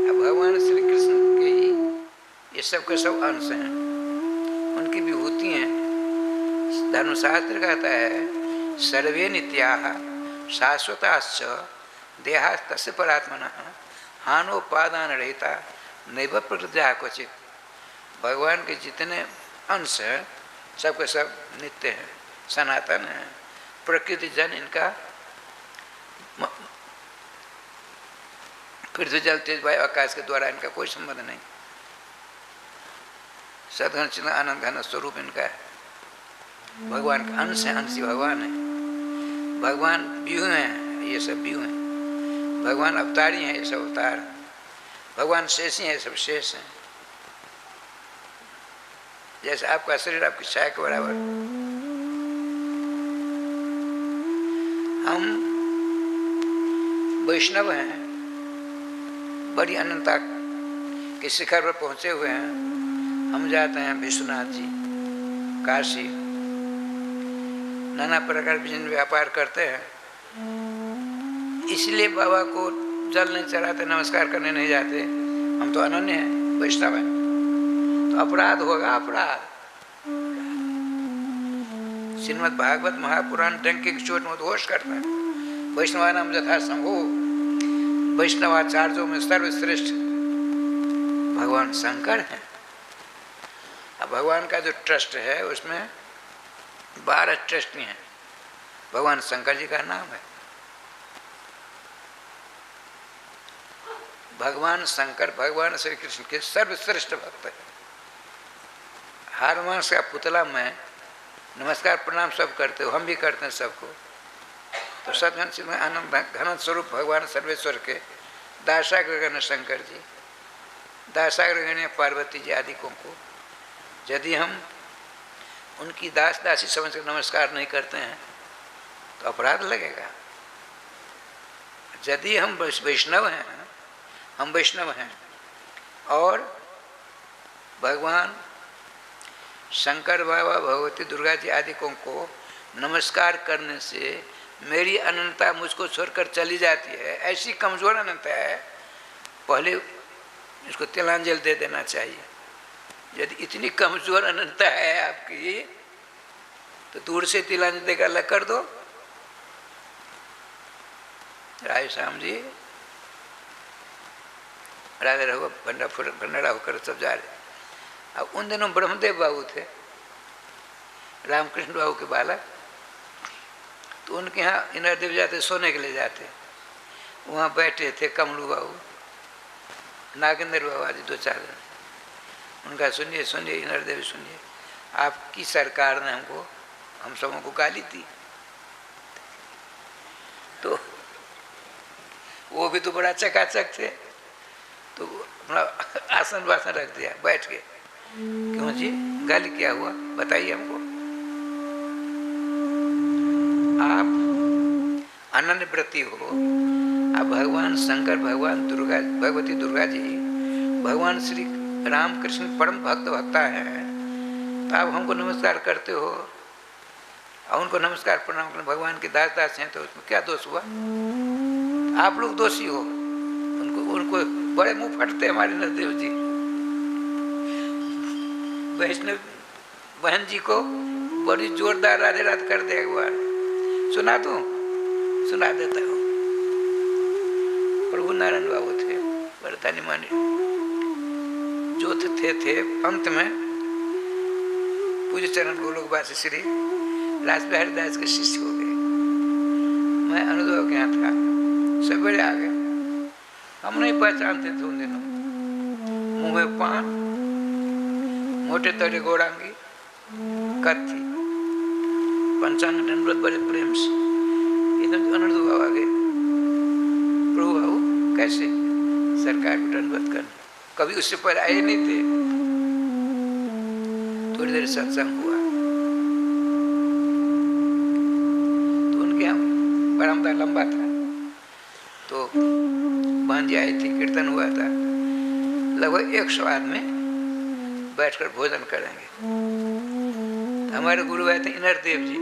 अब भगवान श्री कृष्ण के ही ये सब के सब अंश हैं, उनकी विभूति हैं। धर्मशास्त्र कहता है सर्वे नित्याः शाश्वताश्च देहास्तस्य परात्मनः हानोपादान रहिता नैव प्रकृत्या क्वचित्। भगवान के जितने अंश हैं सबके सब नित्य हैं, सनातन हैं, प्रकृति जन इनका पृथ्वी जल तेज वायु आकाश के द्वारा इनका कोई संबंध नहीं। सदघन चिन्ह आनंद घन स्वरूप इनका है, भगवान का अंश है, अंशी भगवान है। भगवान व्यूह हैं, ये सब व्यूह हैं। भगवान अवतारी हैं, ये सब अवतार हैं। भगवान शेषी हैं, ये सब शेष हैं। जैसे आपका शरीर आपकी छाया के बराबर। हम वैष्णव हैं, बड़ी अनंतता के शिखर पर पहुंचे हुए हैं। हम जाते हैं विश्वनाथ जी, काशी, नाना प्रकार के जिन व्यापार करते हैं, इसलिए बाबा को जल नहीं चढ़ाते, नमस्कार करने नहीं जाते। हम तो अनन्य हैं, वैष्णव हैं, तो अपराध होगा, अपराध। श्रीमद् भागवत महापुराण डंके की चोट में उद्घोष करता है, वैष्णवानाम यथा संघो, वैष्णवाचार्यों में सर्वश्रेष्ठ भगवान शंकर हैं। अब भगवान का जो ट्रस्ट है उसमें 12 ट्रस्टी हैं, भगवान शंकर जी का नाम है। भगवान शंकर भगवान श्री कृष्ण के सर्वश्रेष्ठ भक्त है। हर मास का पुतला में नमस्कार प्रणाम सब करते हो, हम भी करते हैं सबको। तो सदघन सिंह आनंद घन स्वरूप भगवान सर्वेश्वर के दासाग्रगण्य शंकर जी, दासाग्रगण्य पार्वती जी आदि को यदि हम उनकी दास दासी समझ कर नमस्कार नहीं करते हैं तो अपराध लगेगा। यदि हम वैष्णव हैं, हम वैष्णव हैं और भगवान शंकर बाबा भगवती दुर्गा जी आदि को नमस्कार करने से मेरी अनंतता मुझको छोड़कर चली जाती है, ऐसी कमज़ोर अनंतता है, पहले इसको तिलांजलि दे देना चाहिए। यदि इतनी कमज़ोर अनंतता है आपकी तो दूर से तिलांजलि देकर अलग कर दो। राय श्याम जी राधे रहो भंडारा होकर सब जा रहे। अब उन दिनों ब्रह्मदेव बाबू थे, रामकृष्ण बाबू के बालक, तो उनके यहाँ इंद्रदेव जाते, सोने के लिए जाते, वहाँ बैठे थे कमलू बाबू, नागेंद्र बाबू आदि 2-4 जन। उनका सुनिए सुनिए इंद्रदेव सुनिए, आपकी सरकार ने हमको हम सबों को गाली दी, तो वो भी तो बड़ा चकाचक थे, तो अपना आसन वासन रख दिया, बैठ गए। क्यों जी, गाली क्या हुआ बताइए हमको। आप अनन्य व्रती हो। अब भगवान शंकर, भगवान दुर्गा, भगवती दुर्गा जी, भगवान श्री राम कृष्ण परम भक्ता है, तो आप हमको नमस्कार करते हो और उनको नमस्कार प्रणाम करना, भगवान के दास दास हैं, तो उसमें क्या दोष हुआ? आप लोग दोषी हो। उनको बड़े मुंह फटते हमारे नरदेव जी। वैष्णव बहन जी को बड़ी जोरदार राधे रात कर दे, एक बार सुना दूं? सुना देता हूँ। प्रभु नारायण बाबू थे, बड़े धनी मानी जो थे अंत में पूज्य चरण गोलोकवासी श्री राज बिहारी दास के शिष्य हो गए। मैं अनुदेव के यहाँ था, सब बड़े आ गए, हम नहीं पहचानते थे उन दिनों। मुँह में पान, मोटे तोड़े गौरांगी, कत्थी, पंचांग दंडवत बड़े प्रेम से एकदम अनुदेव बाबू आ गए। प्रभु बाबू कैसे? सरकार को दंडवत करना, कभी उससे पहले आए नहीं थे। थोड़ी देर सत्संग हुआ तो उनके यहाँ बरामदा लंबा था, तो बहन जी आई थी, कीर्तन हुआ था, लगभग 100 आदमी बैठकर भोजन करेंगे। हमारे गुरु आए थे इनर देव जी,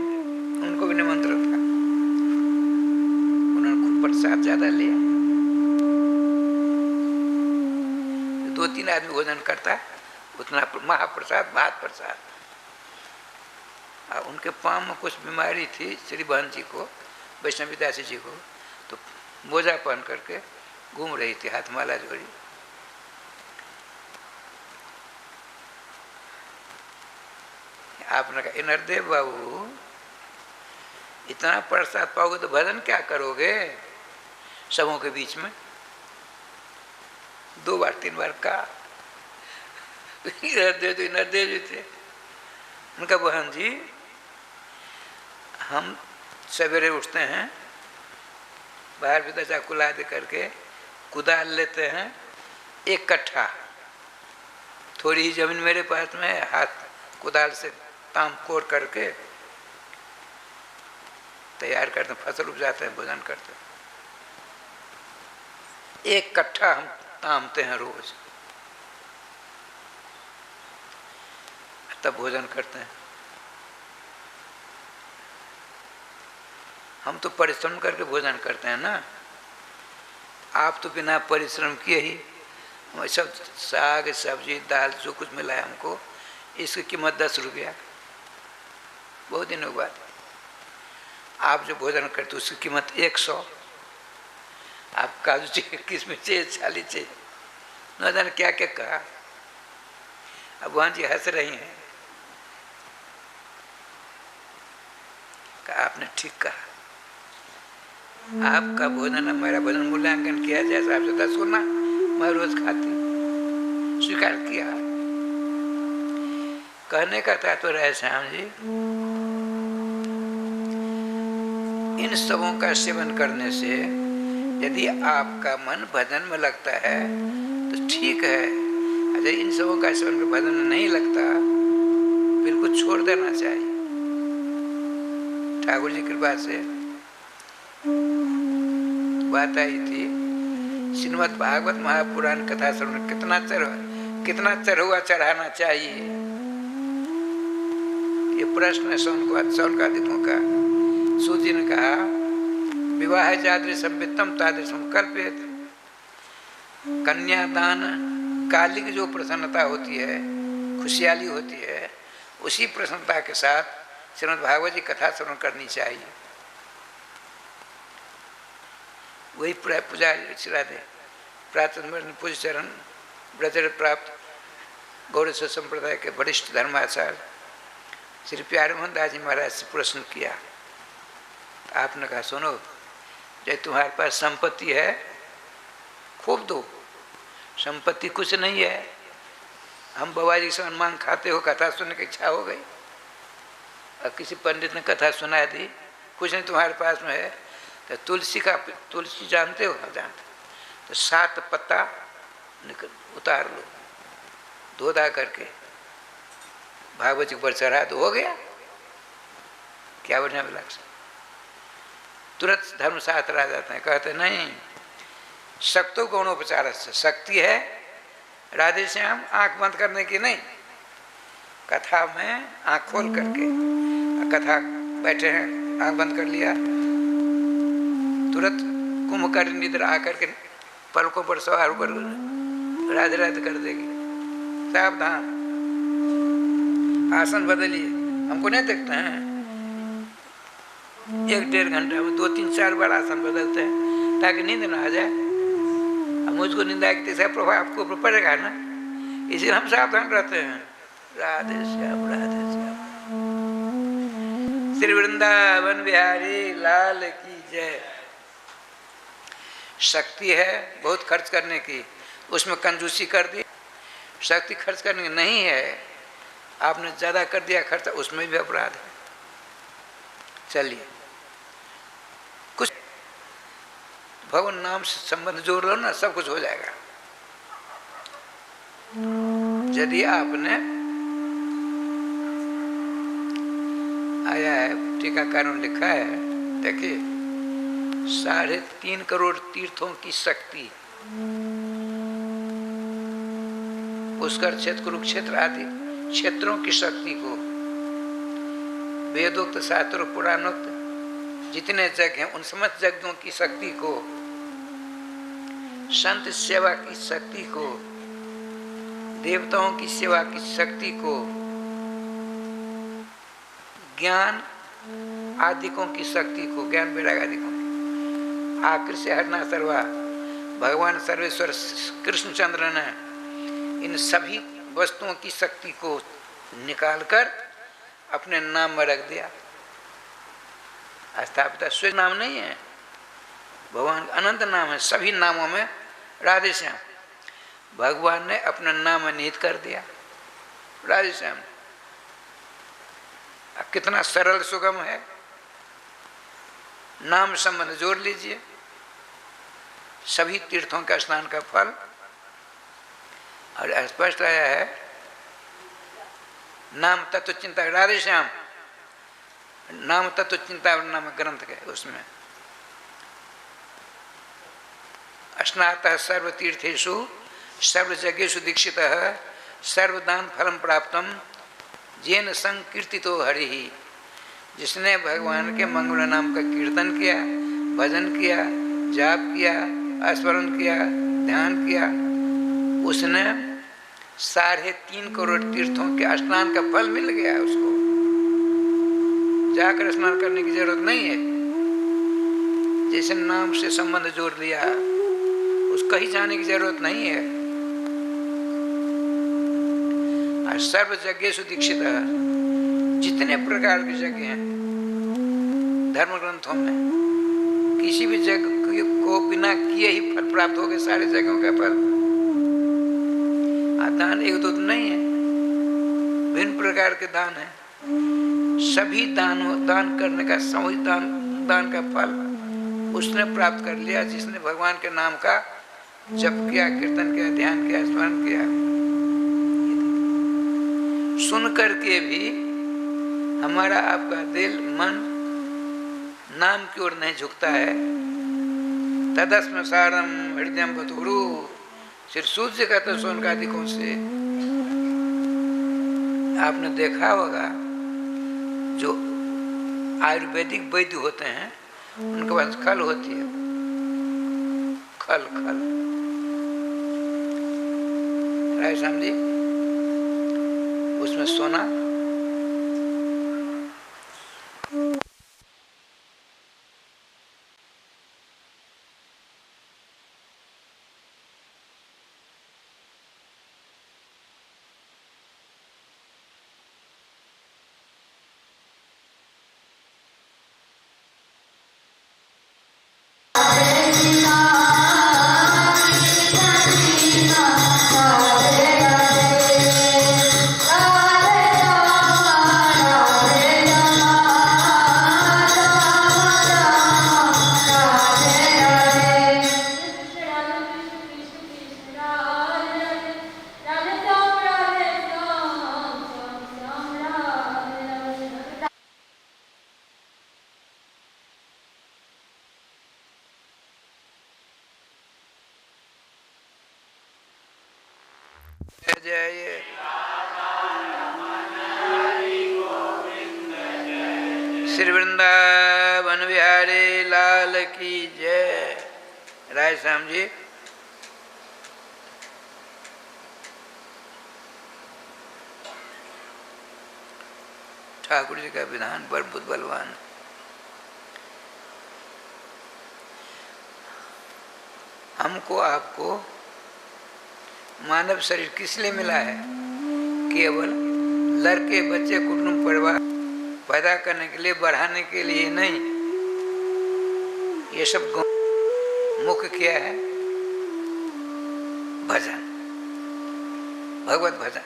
उनको भी निमंत्रण था, उन्होंने खूब प्रसाद ज्यादा लिया। 2-3 आदमी भोजन करता, उतना महाप्रसाद, भात प्रसाद। और उनके पाँव में कुछ बीमारी थी श्री बहन जी को, वैष्णवी दासी जी को, तो मोजा पहन करके घूम रही थी, हाथ माला जोड़ी। आपने कहा इनरदेव बाबू इतना प्रसाद पाओगे तो भजन क्या करोगे सबों के बीच में? 2 बार 3 बार कहा। इनरदेव जी थे, उनका बहन जी हम सवेरे उठते हैं, बाहर भी दशा कुला दे करके कुदाल लेते हैं 1 कट्ठा, थोड़ी ही जमीन मेरे पास में है, हाथ कुदाल से ताम कोर करके तैयार करते हैं, फसल उपजाते हैं, भोजन करते हैं। 1 कट्ठा हम तामते हैं रोज, तब भोजन करते हैं। हम तो परिश्रम करके भोजन करते हैं ना, आप तो बिना परिश्रम किए ही सब साग सब्जी दाल जो कुछ मिला है हमको, इसकी कीमत 10 रुपया। बहुत दिनों बाद आप जो भोजन करते उसकी कीमत 100। आप काजू चाहिए, किसमिस चाहिए, छाली चाहिए, न जाने क्या क्या कहा। अब वहाँ जी हंस रही हैं, आपने ठीक कहा, आपका भोजन मेरा भोजन मूल्यांकन किया जैसा आपसे 10 गुना मैं रोज खाती, स्वीकार किया। कहने का तात्पर्य है श्याम जी, इन सबों का सेवन करने से यदि आपका मन भजन में लगता है तो ठीक है, अगर इन सबों का सेवन में भजन में नहीं लगता बिल्कुल छोड़ देना चाहिए। ठाकुर जी कृपा से बात आई थी, श्रीमद् भागवत महापुराण कथा श्रवण कितना चढ़ुआ चढ़ाना चाहिए, ये प्रश्न है सौनकादिकों का। सूत जी ने कहा विवाह जादृशम वित्तम तादृशम कल्पेत। कन्यादान काली की जो प्रसन्नता होती है, खुशहाली होती है, उसी प्रसन्नता के साथ श्रीमद् भागवत जी कथा श्रवण करनी चाहिए। वही पूजा राधे प्रातः पूज्य चरण ब्रजर प्राप्त गौरव संप्रदाय के वरिष्ठ धर्माचार्य श्री प्यारे मोहन दास जी महाराज से प्रश्न किया। आपने कहा सुनो, जब तुम्हारे पास संपत्ति है खूब दो, संपत्ति कुछ नहीं है। हम बाबा जी से अनुमान खाते हो, कथा सुनने की इच्छा हो गई और किसी पंडित ने कथा सुना दी, कुछ नहीं तुम्हारे पास में है, तो तुलसी जानते हो? हाँ जानते। तो 7 पत्ता उतार लो, धो धा करके भागवत जी पर चढ़ा दो, हो गया। क्या बढ़िया लक्ष्य। तुरंत धर्मशास्त्र आ जाते हैं, कहते नहीं, शक्तो गौणोपचार से शक्ति है राधे श्याम आंख बंद करने की नहीं, कथा में आंख खोल करके, कथा बैठे हैं आंख बंद कर लिया, तुरंत कुंभकर्ण निद्रा आकर के पलकों पर सवार होकर राधे राधे कर देगी। सावधान, आसन बदलिए, हमको नहीं देखते हैं, 1-1.5 घंटे में 2-3-4 बार आसन बदलते हैं ताकि नींद ना आ जाए। अब मुझको नींद आएगी तो इसका प्रभाव आपको ऊपर पड़ेगा ना, इसलिए हम सावधान रहते हैं। राधे श्याम राधे श्याम। श्री वृंदावन बिहारी लाल की जय। शक्ति है बहुत खर्च करने की, उसमें कंजूसी कर दी, शक्ति खर्च करने की नहीं है, आपने ज़्यादा कर दिया खर्च, उसमें भी अपराध है। चलिए कुछ भगवान नाम से संबंध जोड़ लो ना, सब कुछ हो जाएगा। यदि आपने आया है टीकाकारों ने लिखा है, देखिए 3.5 करोड़ तीर्थों की शक्ति, पुष्कर क्षेत्र कुरुक्षेत्र आदि क्षेत्रों की शक्ति को, वेदोक्त शास्त्रों पुराणोक्त जितने जग हैं उन समस्त यज्ञों की शक्ति को, संत सेवा की शक्ति को, देवताओं की सेवा की शक्ति को, ज्ञान आदिकों की शक्ति को, ज्ञान वैराग्य आदिकों की, आकृष्ट से हरना सर्वा, भगवान सर्वेश्वर कृष्णचंद्र ने इन सभी वस्तुओं की शक्ति को निकालकर अपने नाम में रख दिया। स्थापित स्व नाम नहीं है, भगवान अनंत नाम है, सभी नामों में राधे श्याम भगवान ने अपना नाम निहित कर दिया। राधे श्याम कितना सरल सुगम है, नाम संबंध जोड़ लीजिए, सभी तीर्थों का स्नान का फल। और स्पष्ट आया है नाम तत्व चिंता, राधे श्याम नाम तत्व चिंता नाम ग्रंथ के उसमें स्नातः सर्वतीर्थेषु सर्वयज्ञेषु दीक्षितः सर्वदान फलम प्राप्तम जेन संकीर्तितो हरिहि। जिसने भगवान के मंगल नाम का कीर्तन किया, भजन किया, जाप किया, स्मरण किया, ध्यान किया, उसने 3.5 करोड़ तीर्थों के स्नान का फल मिल गया। उसको जाकर स्नान करने की जरूरत नहीं है, जैसे नाम से संबंध जोड़ लिया, उसको ही जाने की जरूरत नहीं है। और सर्व यज्ञेषु दीक्षित, जितने प्रकार के यज्ञ हैं धर्म ग्रंथों में, किसी भी यज्ञ को बिना किए ही फल प्राप्त हो गए, सारे यज्ञों का फल। दान एक दो नहीं है, भिन्न प्रकार के दान है, सभी दान करने का सामूहिक दान का फल उसने प्राप्त कर लिया जिसने भगवान के नाम का जप किया, कीर्तन किया, ध्यान किया, स्मरण किया। सुन करके भी हमारा आपका दिल मन नाम की ओर नहीं झुकता है। तदस्म सारम हृदयम बधुरु, सिर सूर्य कहते हैं सोनकादिकों से। आपने देखा होगा जो आयुर्वेदिक वैद्य होते हैं उनके पास खल होती है, खल खल राय समझी, उसमें सोना जय। श्री वृंदावन बिहारी लाल की जय। राय श्याम जी। ठाकुर जी का विधान बड़ बुद्ध बलवान। हमको आपको मानव शरीर किस लिए मिला है? केवल लड़के बच्चे कुटुंब परिवार पैदा करने के लिए, बढ़ाने के लिए नहीं। ये सब मुख्य क्या है? भजन, भगवत भजन,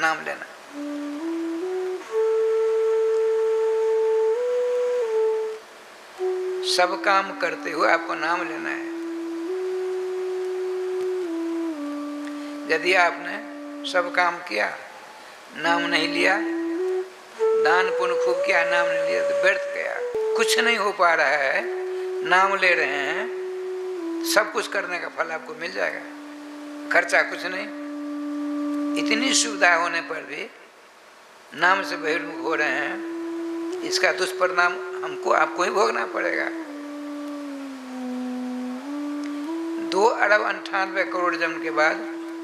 नाम लेना। सब काम करते हुए आपको नाम लेना है। यदि आपने सब काम किया, नाम नहीं लिया, दान पुण्य खूब किया, नाम नहीं लिया, तो व्यर्थ गया। कुछ नहीं हो पा रहा है, नाम ले रहे हैं, सब कुछ करने का फल आपको मिल जाएगा। खर्चा कुछ नहीं। इतनी सुविधा होने पर भी नाम से बहिर्मुख हो रहे हैं, इसका दुष्परिणाम हमको आपको ही भोगना पड़ेगा। 2 अरब 98 करोड़ जन्म के बाद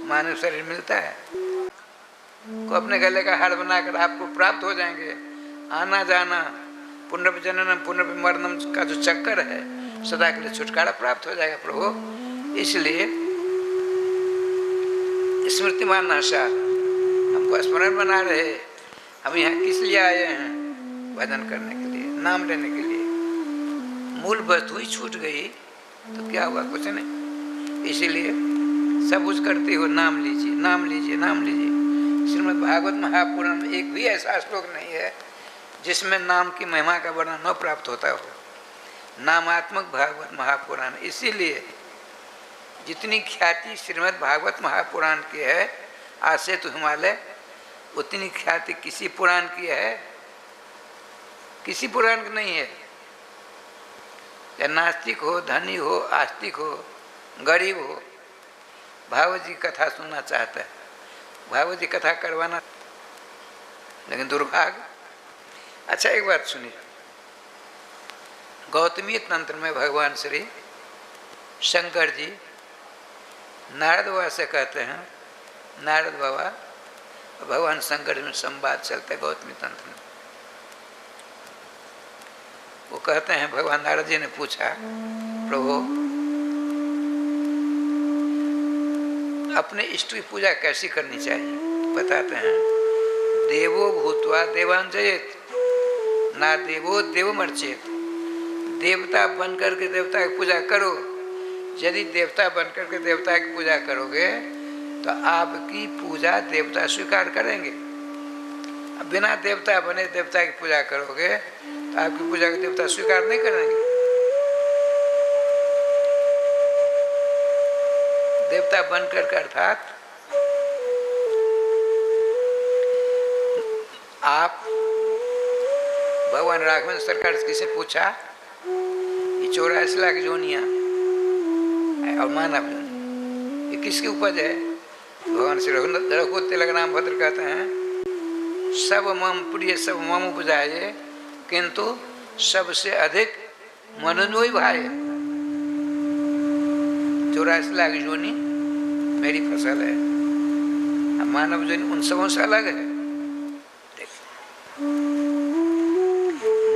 मानव शरीर मिलता है। को अपने गले का हार बनाकर आपको प्राप्त हो जाएंगे। आना जाना, पुनर्जननम पुनर्मरणम का जो चक्कर है, सदा के लिए छुटकारा प्राप्त हो जाएगा प्रभु। इसलिए स्मृतिमान नाशा हमको स्मरण बना रहे। हम यहाँ किस लिए आए हैं? भजन करने के लिए, नाम लेने के लिए। मूल वस्तु ही छूट गई तो क्या हुआ? कुछ नहीं। इसीलिए सब कुछ करते हो, नाम लीजिए, नाम लीजिए, नाम लीजिए। श्रीमद् भागवत महापुराण में एक भी ऐसा श्लोक नहीं है जिसमें नाम की महिमा का वर्णन न प्राप्त होता हो। नामात्मक भागवत महापुराण। इसीलिए जितनी ख्याति श्रीमद् भागवत महापुराण की है, आज से तो हिमालय, उतनी ख्याति किसी पुराण की है? किसी पुराण की नहीं है। या नास्तिक हो, धनी हो, आस्तिक हो, गरीब हो, भागवत जी कथा सुनना चाहता है, भागवत जी कथा करवाना, लेकिन दुर्भाग्य। अच्छा, एक बात सुनिए। गौतमी तंत्र में भगवान श्री शंकर जी नारद बाबा से कहते हैं, नारद बाबा भगवान शंकर में संवाद चलता है गौतमी तंत्र में। वो कहते हैं, भगवान नारद जी ने पूछा, प्रभु अपने इष्ट की पूजा कैसी करनी चाहिए? बताते हैं, देवो भूत्वा देवान जयेत, ना देवो देवमर्चेत। देवता बन करके देवता की पूजा करो। यदि देवता बन करके देवता की पूजा करोगे तो आपकी पूजा देवता स्वीकार करेंगे। बिना देवता बने देवता की पूजा करोगे तो आपकी पूजा को देवता स्वीकार नहीं करेंगे। देवता बनकर के, अर्थात आप भगवान राघवेंद्र सरकार से किसी पूछा, ये 84 लाख जोनियाँ और मानव जोनि, ये किसकी उपज है? भगवान श्री रघुनाथ तिलक राम भद्र कहते हैं, सब मम प्रिय सब मम उपजाए, किंतु सबसे अधिक मनोन्वयी भाई। 84 लाख जोनी मेरी फसल है, अब मानव जोनी उन सबों से अलग है।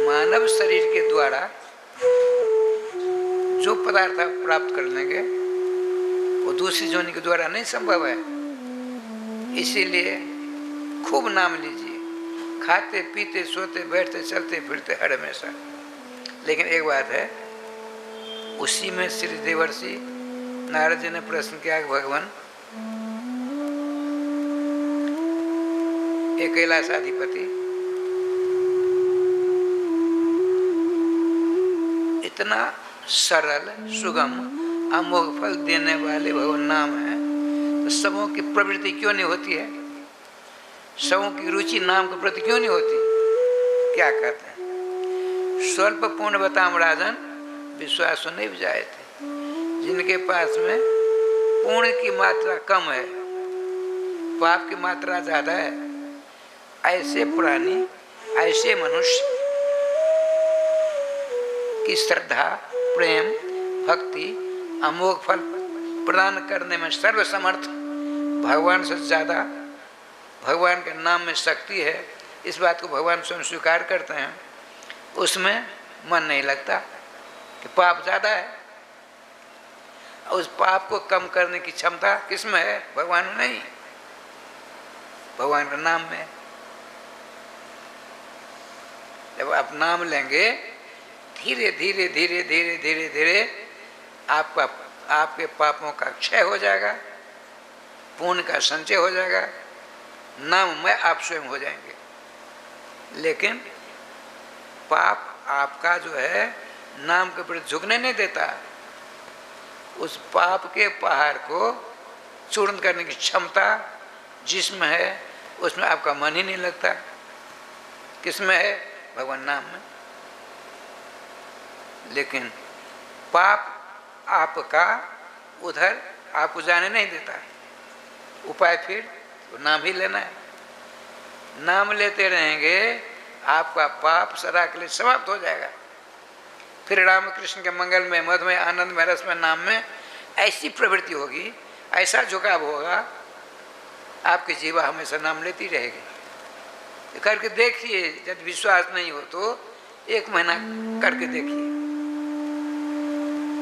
मानव शरीर के द्वारा जो पदार्थ आप प्राप्त कर लेंगे वो दूसरी जोनी के द्वारा नहीं संभव है। इसीलिए खूब नाम लीजिए, खाते पीते सोते बैठते चलते फिरते हर हमेशा। लेकिन एक बात है, उसी में श्री देवर्षि नारद जी ने प्रश्न किया कि भगवान, एक कैलाशाधिपति इतना सरल सुगम अमोघ फल देने वाले भगवान नाम है, तो सबों की प्रवृत्ति क्यों नहीं होती है? सबों की रुचि नाम के प्रति क्यों नहीं होती? क्या कहते हैं, स्वल्प पूर्ण बताम राजन विश्वास नहीं जाए थे। जिनके पास में पूर्ण की मात्रा कम है, पाप की मात्रा ज़्यादा है, ऐसे प्राणी, ऐसे मनुष्य की श्रद्धा, प्रेम, भक्ति अमोघ फल प्रदान करने में सर्वसमर्थ भगवान से ज़्यादा भगवान के नाम में शक्ति है, इस बात को भगवान स्वयं स्वीकार करते हैं। उसमें मन नहीं लगता कि पाप ज़्यादा है, और उस पाप को कम करने की क्षमता किसमें है? भगवान में नहीं, भगवान के नाम में। जब आप नाम लेंगे, धीरे धीरे धीरे धीरे धीरे धीरे आपके पापों का क्षय हो जाएगा, पुण्य का संचय हो जाएगा, नाम में आप स्वयं हो जाएंगे। लेकिन पाप आपका जो है नाम के प्रति झुकने नहीं देता। उस पाप के पहाड़ को चूर्ण करने की क्षमता जिसमें है, उसमें आपका मन ही नहीं लगता। किसमें है? भगवान नाम में। लेकिन पाप आपका उधर आपको जाने नहीं देता। उपाय फिर तो नाम ही लेना है। नाम लेते रहेंगे, आपका पाप सदा के लिए समाप्त हो जाएगा। फिर रामकृष्ण के मंगल में, मधुमय, आनंद में, रस में, नाम में ऐसी प्रवृत्ति होगी, ऐसा झुकाव होगा, आपकी जीवा हमेशा नाम लेती रहेगी। तो करके देखिए, यदि विश्वास नहीं हो तो 1 महीना करके देखिए,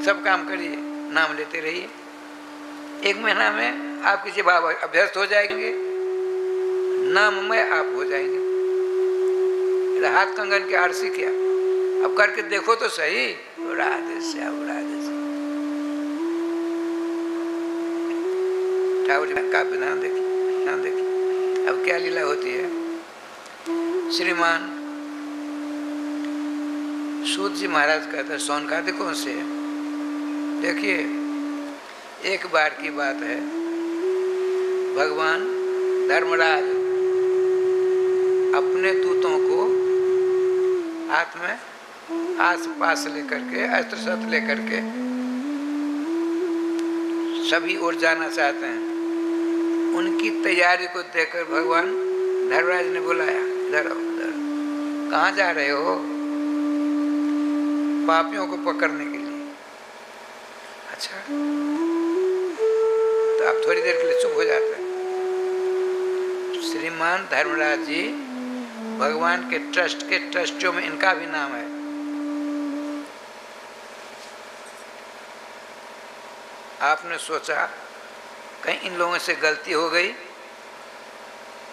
सब काम करिए, नाम लेते रहिए। 1 महीना में आपकी जीवा अभ्यस्त हो जाएंगे, नाम में आप हो जाएंगे। हाथ कंगन के आरसी क्या, अब करके देखो तो सही। राधे श्याम, राधे श्याम। ठाकुर जी का ध्यान देखिए, ध्यान देखिए अब क्या लीला होती है। श्रीमान सूत जी महाराज कहते हैं, सोनकादि कौन से है? देखिए, एक बार की बात है, भगवान धर्मराज अपने दूतों को हाथ में आस पास लेकर के, अस्त्र शस्त्र लेकर के सभी ओर जाना चाहते हैं। उनकी तैयारी को देखकर भगवान धर्मराज ने बुलाया, इधर आओ, इधर। कहाँ जा रहे हो? पापियों को पकड़ने के लिए। अच्छा, तो आप थोड़ी देर के लिए चुप हो जाते हैं। श्रीमान धर्मराज जी भगवान के ट्रस्ट के ट्रस्टियों में इनका भी नाम है। आपने सोचा कहीं इन लोगों से गलती हो गई,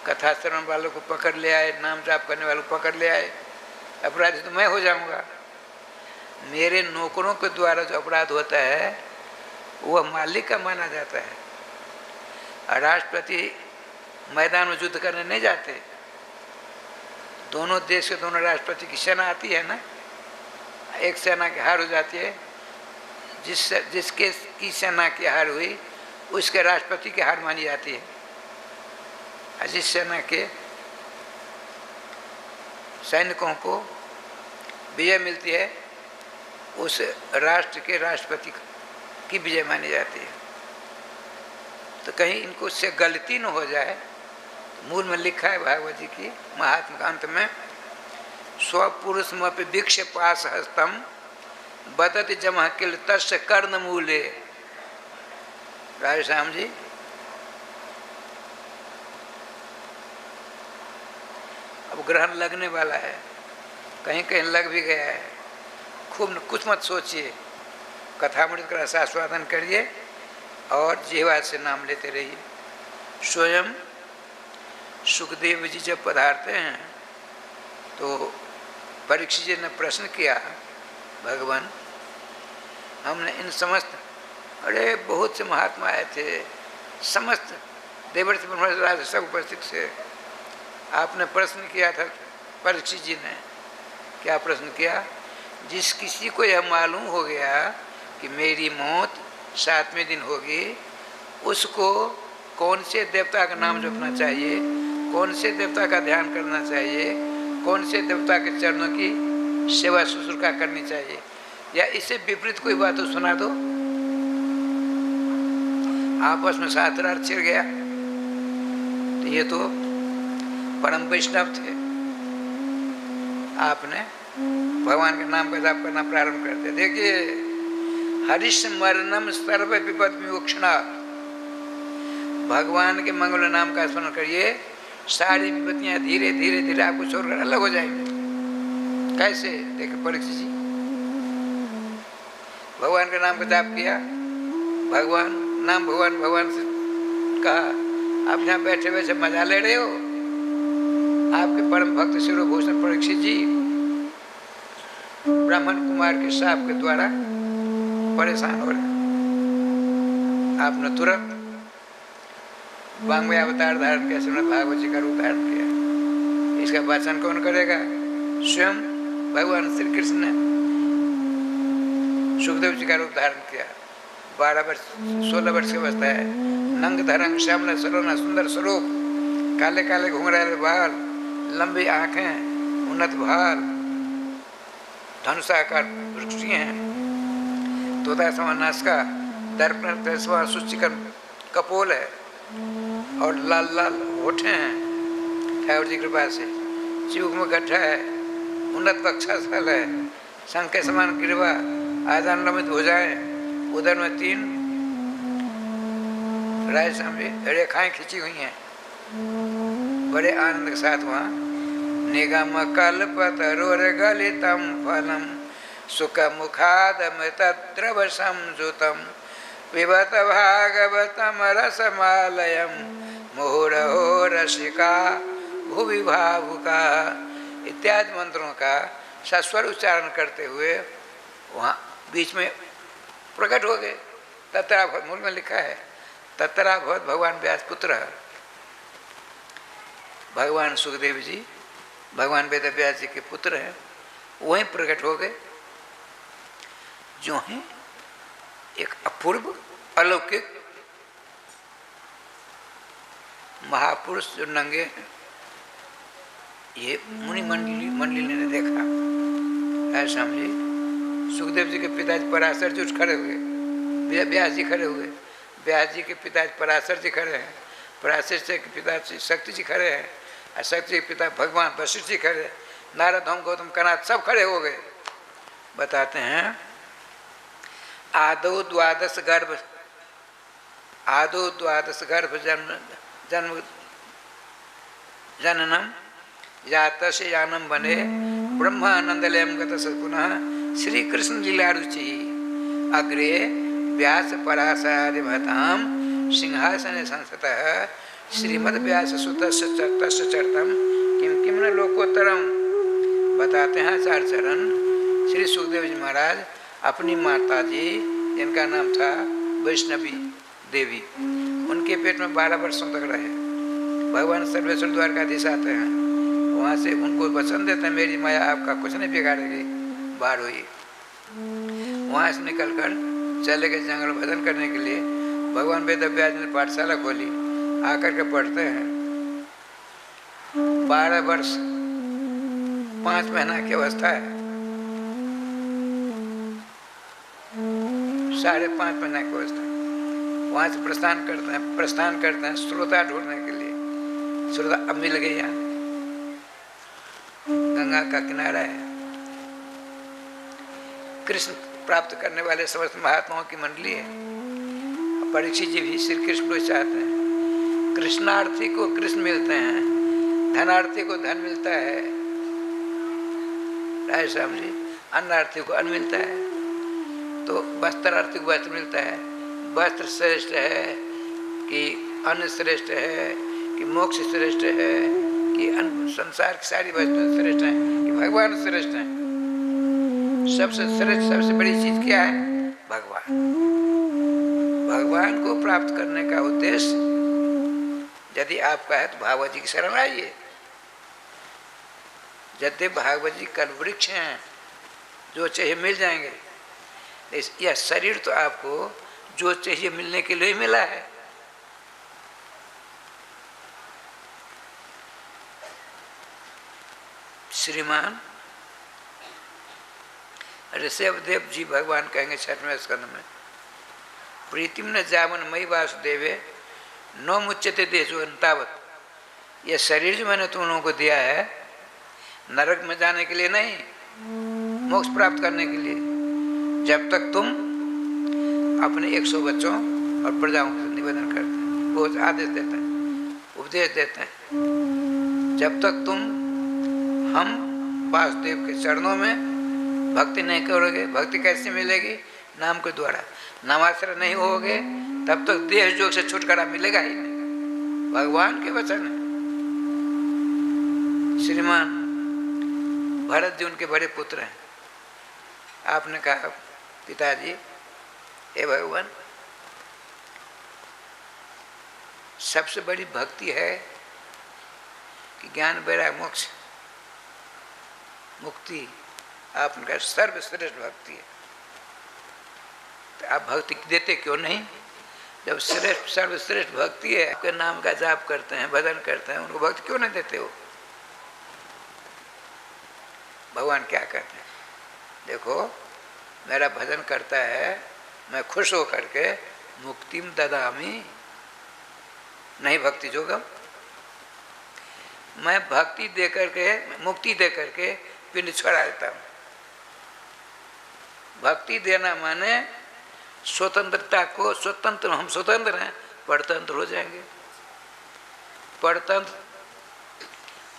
कथा श्रवण वालों को पकड़ ले आए, नाम जाप करने वालों को पकड़ ले आए, अपराधी तो मैं हो जाऊंगा। मेरे नौकरों के द्वारा जो अपराध होता है वह मालिक का माना जाता है। राष्ट्रपति मैदान में युद्ध करने नहीं जाते। दोनों देश के दोनों राष्ट्रपति की सेना आती है ना, एक सेना की हार हो जाती है, जिसके की सेना की हार हुई उसके राष्ट्रपति की हार मानी जाती है। जिस सेना के सैनिकों को विजय मिलती है उस राष्ट्र के राष्ट्रपति की विजय मानी जाती है। तो कहीं इनको उससे गलती न हो जाए, मूल में लिखा है भागवत जी की महात्मा का अंत में, स्वपुरुष मपि भिक्ष पास हस्तम बदति जमह किल तस्य कर्ण मूले। राधे श्याम जी, अब ग्रहण लगने वाला है, कहीं कहीं लग भी गया है। खूब कुछ मत सोचिए, कथामृत का रस आस्वादन करिए और जीवा से नाम लेते रहिए। स्वयं सुखदेव जी जब पधारते हैं तो परीक्षित जी ने प्रश्न किया, भगवान हमने इन समस्त, अरे बहुत से महात्मा आए थे, समस्त देवर्षि ब्रह्मराज सब उपस्थित से, आपने प्रश्न किया था। परीक्षित जी ने क्या प्रश्न किया? जिस किसी को यह मालूम हो गया कि मेरी मौत 7वें दिन होगी, उसको कौन से देवता का नाम जपना चाहिए, कौन से देवता का ध्यान करना चाहिए, कौन से देवता के चरणों की सेवा शुश्रूषा करनी चाहिए, या इससे विपरीत कोई बात तो सुना दो। आपस में शास्त्रार्थ छिड़ गया। तो ये तो परम वैष्णव थे। आपने भगवान के नाम का जाप करना प्रारंभ कर दिया। देखिए, हरिस्मरणम सर्व विपद विमोक्षणा, भगवान के मंगल नाम का स्मरण करिए, सारी विपत्तियां धीरे धीरे धीरे आपको छोड़कर अलग हो जाएंगी। कैसे? देखिए परीक्षित जी, भगवान के नाम का जाप किया, भगवान नाम भगवान भगवान से कहा, आप यहाँ बैठे बैठे मजा ले रहे हो। आपके परम भक्त शिरोभूषण परीक्षित जी ब्राह्मण कुमार के शाप के द्वारा परेशान हो रहे। आपने तुरंत वांग्मय अवतार धारण किया, श्रीमद् भागवत जी का रूप धारण किया। इसका वाचन कौन करेगा? स्वयं भगवान श्री कृष्ण ने सुखदेव जी का रूप धारण किया। 12 वर्ष 16 वर्ष की अवस्था है। नंग धरंग श्यामला सलोना सुंदर स्वरूप, काले काले घुंघराले बाल, लंबी आंखें, उन्नत भाल, धनुषाकार वृक्षी हैं, तोता समान नासिका, दर्पण समान सुचिकन कपोल है और लाल लाल होठे हैं ठाकुर जी कृपा से। चूक में गड्ढा है, उन्नत वक्षस्थल है, शंख के समान गिरवा, आजान लंबित भुजाएं, उधर में 3 रेखाएं खींची हुई हैं। बड़े आनंद के साथ वहाँ निगम कल्पतरोर गलितम फलम सुख मुखादम तद्रव संजुतम पिबत भागवतम रसमालयम मुहुरहो रसिका भुवि भावुका इत्यादि मंत्रों का सस्वर उच्चारण करते हुए वहाँ बीच में प्रकट हो गए। तत्राभवत, मूल में लिखा है तत्राभवत भगवान व्यास पुत्र, भगवान सुखदेव जी भगवान वेद व्यास जी के पुत्र हैं, वहीं प्रकट हो गए, जो हैं एक अपूर्व अलौकिक महापुरुष जो नंगे हैं। ये मुनि मंडली ने देखा। ऐसा समझिए, सुखदेव जी के पिताजी पराशर जी उठ खड़े हुए, व्यास जी खड़े हुए, व्यास जी के पिताजी पराशर जी खड़े हैं, पराशर जी के पिताजी शक्ति जी खड़े हैं, और शक्ति जी के पिता भगवान वशिष्ठ जी खड़े, नारद हम गौतम कनाथ सब खड़े हो गए। बताते हैं आदो द्वादश गर्भ जननम यातस्य यानम बने ब्रह्मानंदलयम गतस पुनः श्री कृष्ण लीला रुचि अग्रे व्यास पराशरादि भताम सिंहासने संसतः श्रीमद् व्यास सुतस्य चरितम किम किम न लोकोत्तरम। बताते हैं 4 चरण। श्री सुखदेव जी महाराज अपनी माता जी, जिनका नाम था वैष्णवी देवी, उनके पेट में 12 वर्षों तक रहे। भगवान सर्वेश्वर द्वारकाधीश आते हैं, वहाँ से उनको वचन देते हैं मेरी माया आपका कुछ नहीं बिगाड़ेगी, बाहर हुई। वहाँ से निकल कर चले गए जंगल भजन करने के लिए। भगवान वेद व्यास ने पाठशाला खोली, आकर के पढ़ते हैं। 12 वर्ष 5 महीना की अवस्था है, 5.5 महीना की अवस्था। वहाँ से प्रस्थान करते हैं श्रोता ढूंढने के लिए। श्रोता अब मिल गए, यहाँ गंगा का किनारा है। कृष्ण प्राप्त करने वाले समस्त महात्माओं की मंडली है। परीक्षित जी भी श्री कृष्ण को चाहते हैं। कृष्णार्थी को कृष्ण मिलते हैं, धनार्थी को धन मिलता है, राय साहब जी, अन्नार्थी को अन्न मिलता है, तो वस्त्रार्थी को वस्त्र मिलता है। वस्त्र श्रेष्ठ है कि अन्न श्रेष्ठ है कि मोक्ष श्रेष्ठ है कि संसार की सारी वस्तुएं श्रेष्ठ हैं कि भगवान श्रेष्ठ हैं? सबसे श्रेष्ठ सबसे बड़ी चीज क्या है? भगवान। भगवान को प्राप्त करने का उद्देश्य यदि आपका है तो भागवत जी की शरण आइए। यदि भागवत जी कल वृक्ष हैं, जो चाहिए मिल जाएंगे। यह शरीर तो आपको जो चाहिए मिलने के लिए मिला है। श्रीमान ऋषभदेव जी भगवान कहेंगे 6वें स्कंद में, प्रीतिम न जावन मई वासुदेवे नो मुच्यते देशो अंतावत ये शरीर जो मैंने तुम लोगों को दिया है नरक में जाने के लिए नहीं, मोक्ष प्राप्त करने के लिए। जब तक तुम अपने 100 बच्चों और प्रजाओं का निवेदन करते हैं, वो आदेश देते हैं, उपदेश देते हैं, जब तक तुम हम वासुदेव के चरणों में भक्ति नहीं करोगे, भक्ति कैसे मिलेगी? नाम के द्वारा। नामाश्रय नहीं होगे तब तक देह जोग से छुटकारा मिलेगा ही नहीं। भगवान के वचन है। श्रीमान भरत जी उनके बड़े पुत्र हैं। आपने कहा पिताजी, हे भगवान, सबसे बड़ी भक्ति है कि ज्ञान वैराग्य मोक्ष मुक्ति आपने कहा सर्वश्रेष्ठ भक्ति है। तो आप भक्ति देते क्यों नहीं? जब श्रेष्ठ सर्वश्रेष्ठ भक्ति है, आपके नाम का जाप करते हैं, भजन करते हैं, उनको भक्ति क्यों नहीं देते हो? भगवान क्या कहते हैं? देखो, मेरा भजन करता है, मैं खुश हो करके मुक्तिम ददामी, नहीं भक्ति जोगम। मैं भक्ति दे करके, मुक्ति दे करके पिंड छोड़ा देता हूँ। भक्ति देना माने स्वतंत्रता को, स्वतंत्र, हम स्वतंत्र हैं, परतंत्र हो जाएंगे। परतंत्र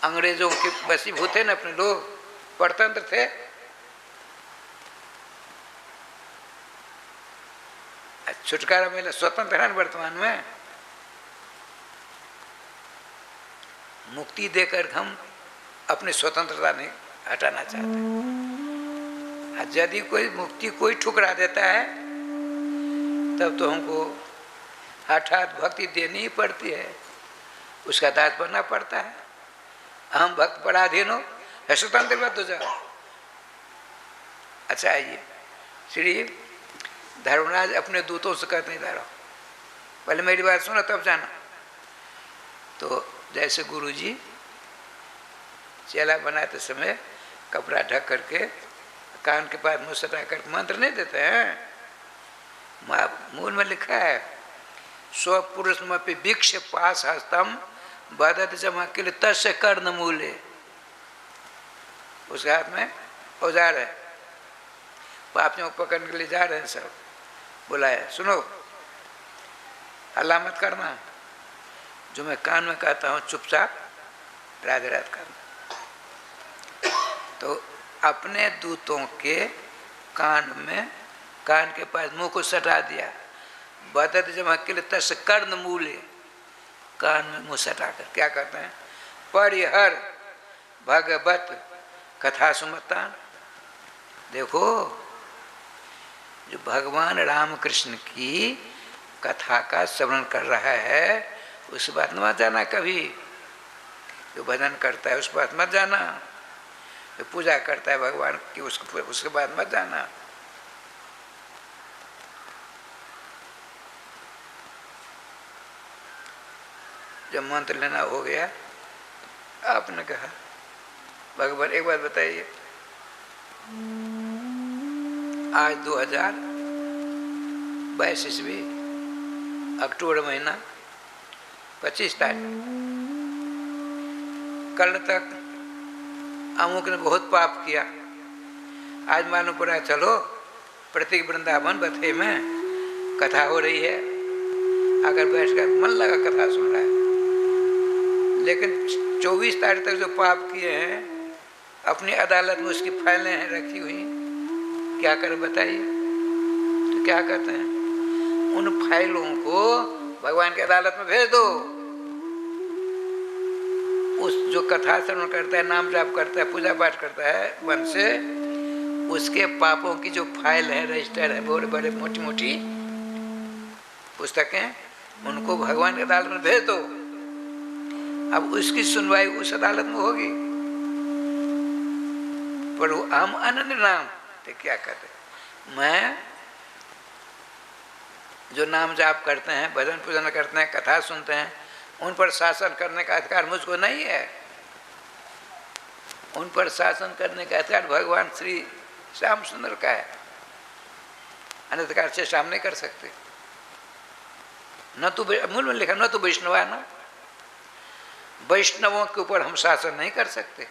अंग्रेजों के वशीभूत थे ना अपने लोग, परतंत्र थे। छुटकारा मिला, स्वतंत्र है वर्तमान में। मुक्ति देकर हम अपनी स्वतंत्रता नहीं हटाना चाहते। यदि कोई मुक्ति कोई ठुकरा देता है तब तो हमको हठात भक्ति देनी ही पड़ती है, उसका दास बनना पड़ता है। हम भक्त पराधीन हो, स्वतंत्र मत हो जाओ। अच्छा, आइए, श्री धर्मराज अपने दूतों से कहते नहीं रहो, पहले मेरी बात सुनो तब जाना। तो जैसे गुरुजी चेला बनाते समय कपड़ा ढक करके कान के पास मुँह सटा कर मंत्र नहीं देते हैं, मूल में लिखा है, स्वपुरुष मपि भिक्ष पास हस्तम बदत जमा के लिए तस्य कर्ण मूले। उसके हाथ में औजार है, पापियों को पकड़ने के लिए जा रहे हैं सब। बुलाया, सुनो, हल्ला मत करना, जो मैं कान में कहता हूँ चुपचाप राधे राधे करना। तो अपने दूतों के कान में, कान के पास मुंह को सटा दिया। बदत जब अकेले तस कर्ण मूले, कान में मुंह सटा कर क्या कहते हैं? परिहर भगवत कथा सुमतान। देखो, जो भगवान रामकृष्ण की कथा का श्रवण कर रहा है उस बात मत जाना कभी। जो भजन करता है उस बात मत जाना। जो पूजा करता है भगवान की उसके बाद मत जाना। जब मंत्र लेना हो गया, आपने कहा भगवान एक बात बताइए, आज 2022 ईस्वी अक्टूबर महीना 25 तारीख, कल तक अमुक ने बहुत पाप किया, आज मालूम पड़ा चलो प्रतीक वृंदावन बथे में कथा हो रही है, अगर बैठ कर मन लगा कथा सुन रहा है, लेकिन 24 तारीख तक जो पाप किए हैं अपनी अदालत में उसकी फाइलें हैं रखी हुई, क्या करें बताइए? तो क्या कहते हैं, उन फाइलों को भगवान की अदालत में भेज दो। उस जो कथा श्रवण करता है, नाम जाप करता है, पूजा पाठ करता है मन से, उसके पापों की जो फाइल है, रजिस्टर है, बड़े बड़े मोटी मोटी पुस्तकें, उनको भगवान की अदालत में भेज दो। अब उसकी सुनवाई उस अदालत में होगी। पर हम अनन्य नाम तो क्या कहते, मैं जो नाम जाप करते हैं, भजन पूजन करते हैं, कथा सुनते हैं, उन पर शासन करने का अधिकार मुझको नहीं है। उन पर शासन करने का अधिकार भगवान श्री श्याम सुंदर का है। अनधिकार से शाम नहीं कर सकते। न तो मूल में लिखा न तो वैष्णवा न वैष्णवों के ऊपर हम शासन नहीं कर सकते।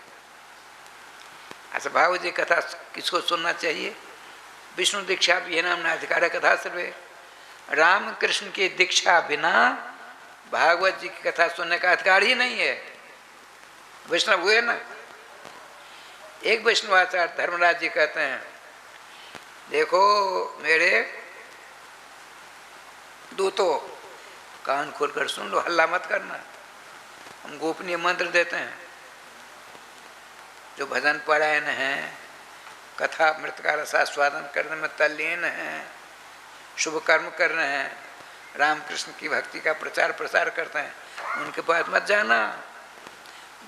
अच्छा भागवत जी कथा किसको सुनना चाहिए? विष्णु दीक्षा ये नाम अधिकार कथा सर्वे। राम कृष्ण की दीक्षा बिना भागवत जी की कथा सुनने का अधिकार ही नहीं है। वैष्णव हुए ना। एक वैष्णवाचार्य धर्मराज जी कहते हैं, देखो मेरे दूतों, कान खोलकर सुन लो, हल्ला मत करना। हम गोपनीय मंत्र देते हैं। जो भजन परायण हैं, कथा मृत का रसास्वादन करने में तल्लीन हैं, शुभ कर्म कर रहे हैं, रामकृष्ण की भक्ति का प्रचार प्रसार करते हैं, उनके पास मत जाना।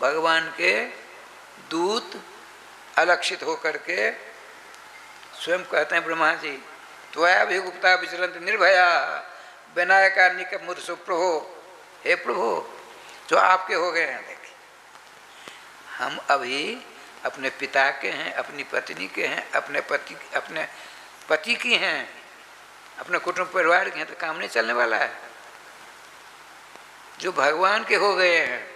भगवान के दूत अलक्षित होकर के स्वयं कहते हैं ब्रह्मा जी, त्वया भी गुप्ता विचरंत निर्भया विनायका निक मुद सुप्रभो। हे प्रभु, जो आपके हो गए हैं। देखिए हम अभी अपने पिता के हैं, अपनी पत्नी के हैं, अपने पति की हैं, अपने कुटुंब परिवार के हैं, तो काम नहीं चलने वाला है। जो भगवान के हो गए हैं,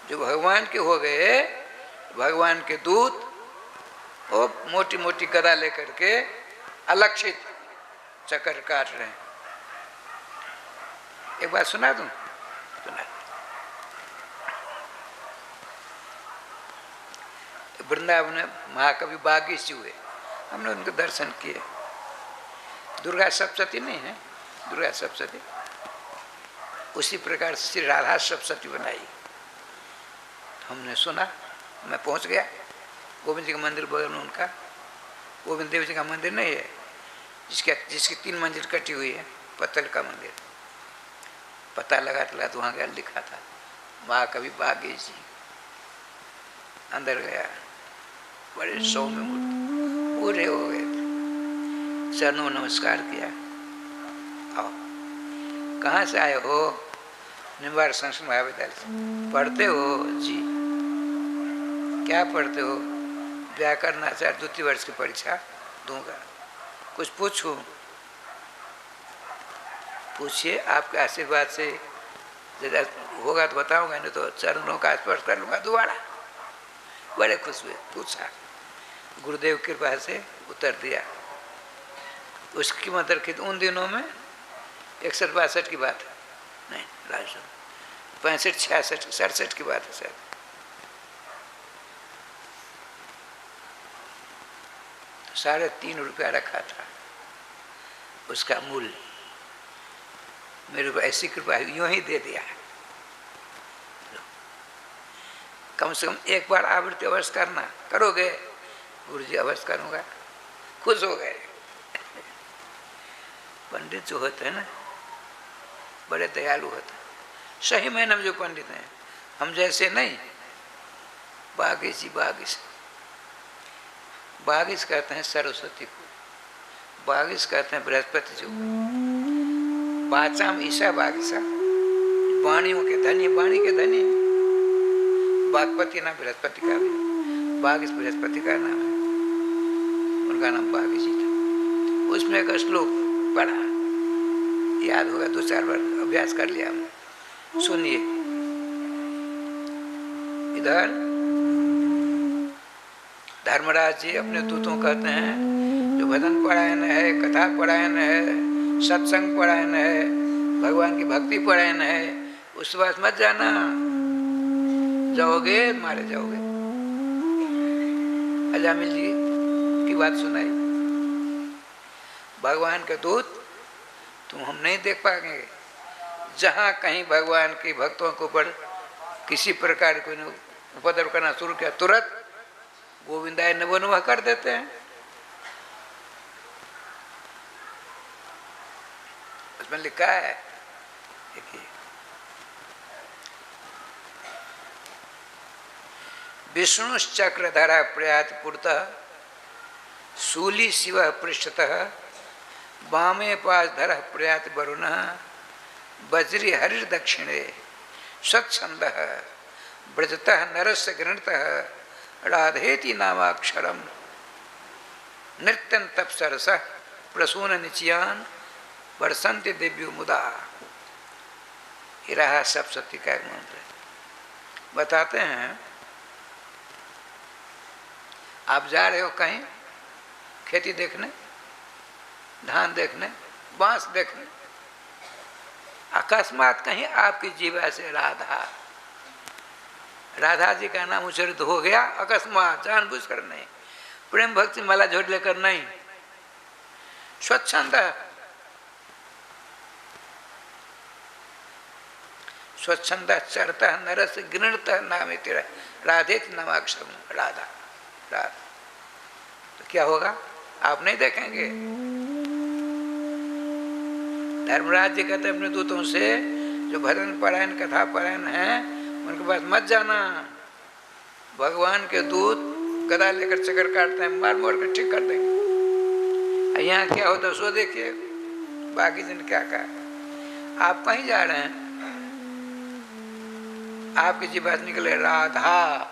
जो भगवान के हो गए, भगवान के दूत वो मोटी मोटी गदा लेकर के अलक्षित चक्कर काट रहे हैं। एक बात सुना दूं? सुना। वृंदावन में महाकवि बागीश जी हुए, हमने उनके दर्शन किए। दुर्गा सप्तशती नहीं है, दुर्गा सप्तशती उसी प्रकार से श्री राधा सप्तशती बनाई। हमने सुना, मैं पहुंच गया। गोविंद जी का मंदिर बगल में उनका, गोविंद देव जी का मंदिर नहीं है, जिसकी 3 मंजिल कटी हुई है, पत्थर का मंदिर। पता लगा तो वहाँ गया, लिखा था महाकवि बागीश जी। अंदर गया, बड़े सौम्य मूर्ति, बूढ़े हो गए थे। चरणों नमस्कार किया। आओ, कहाँ से आए हो? निम्बार संस्कृत महाविद्यालय से। पढ़ते हो? जी। क्या पढ़ते हो? व्याकरण आचार्य 2य वर्ष की परीक्षा दूंगा। कुछ पूछूं? पूछिए, आपके आशीर्वाद से यदि होगा तो बताऊंगा, नहीं तो चरणों का स्पर्श कर लूँगा दोबारा। बड़े खुश हुए। पूछा, गुरुदेव की कृपा से उत्तर दिया। उसकी कीमत रखी उन दिनों में 61-62 की बात है, नहीं राजू 65-66-67 की बात है शायद। तो 3.5 रुपया रखा था उसका मूल्य। मेरे को ऐसी कृपा यूं ही दे दिया। कम से कम एक बार आवृत्ति अवश्य करना। करोगे? गुरुजी अवश्य करूँगा। खुश हो गए। पंडित जो होते हैं ना, बड़े दयालु होते हैं। सही मायने में जो पंडित हैं, हम जैसे नहीं। बागीश जी, बागीश बागीश कहते हैं सरस्वती को, बागीश कहते हैं बृहस्पति जी को। बाचाम ईशा बागीशा, वाणियों के धनी, वाणी के धनी। बागपति नाम बृहस्पति का भी, बागीश बृहस्पति का नाम है। उनका नाम बागीश जी था। उसमें एक श्लोक पढ़ा, याद होगा, 2-4 बार अभ्यास कर लिया हमने। सुनिए, इधर धर्मराज जी अपने दूतों कहते हैं, जो भजन परायण है, कथा परायण है, सत्संग परायण है, भगवान की भक्ति परायण है, उस बात मत जाना। जाओगे मारे जाओगे। अजामिल जी की बात सुनाई, भगवान के दूत तुम हम नहीं देख पाएंगे। जहाँ कहीं भगवान के भक्तों के ऊपर किसी प्रकार को उपद्रव करना शुरू किया, तुरंत गोविंदाय नमो नमः कर देते हैं। उसमें लिखा है, देखिए, विष्णुश्चक्रधरा प्रयात पुरतः शूली शिव पृष्ठतः वामे पाशधर प्रयात वरुण वज्री हरिर दक्षिणे सत्संदः ब्रजतः नरस्य गृणतः राधेति नामाक्षरम नृत्यं तपसरसः प्रसून निचयान वर्षन्ति दिव्यो मुदा। ये रहा सप्तशती का एक मंत्र। बताते हैं, आप जा रहे हो कहीं खेती देखने, धान देखने, बांस देखने, अकस्मात कहीं आपकी जीवा से राधा जी का नाम उच्चारित हो गया, अकस्मात, जानबूझकर नहीं, प्रेम भक्ति माला झोट लेकर नहीं, स्वच्छंदा चरता नरस गृणता नाम है तेरा, राधे नामाक्षर राधा राधा। तो क्या होगा, आप नहीं देखेंगे। धर्मराज जी कहते अपने दूतों से, जो भजन परायण कथा परायण हैं उनके पास मत जाना। भगवान के दूत गदा लेकर चक्कर काटते हैं, मार मार कर ठीक कर देंगे। यहाँ क्या होता है सो देखिए, बाकी दिन क्या कहा। आप कहीं जा रहे हैं, आपकी जीवा से निकले राधा,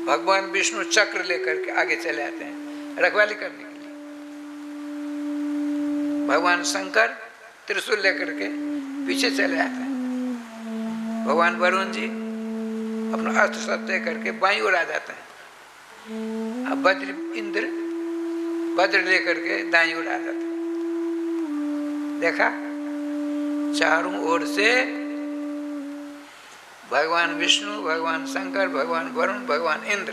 भगवान विष्णु चक्र लेकर के आगे चले आते हैं रखवाली करने के लिए। भगवान शंकर त्रिशूल लेकर के पीछे चले आते हैं। भगवान वरुण जी अपना अस्त्र शस्त्र करके बाईं ओर आ जाते हैं। अब इंद्र वज्र लेकर के दाईं ओर आ जाते हैं। देखा, चारों ओर से भगवान विष्णु, भगवान शंकर, भगवान वरुण, भगवान इंद्र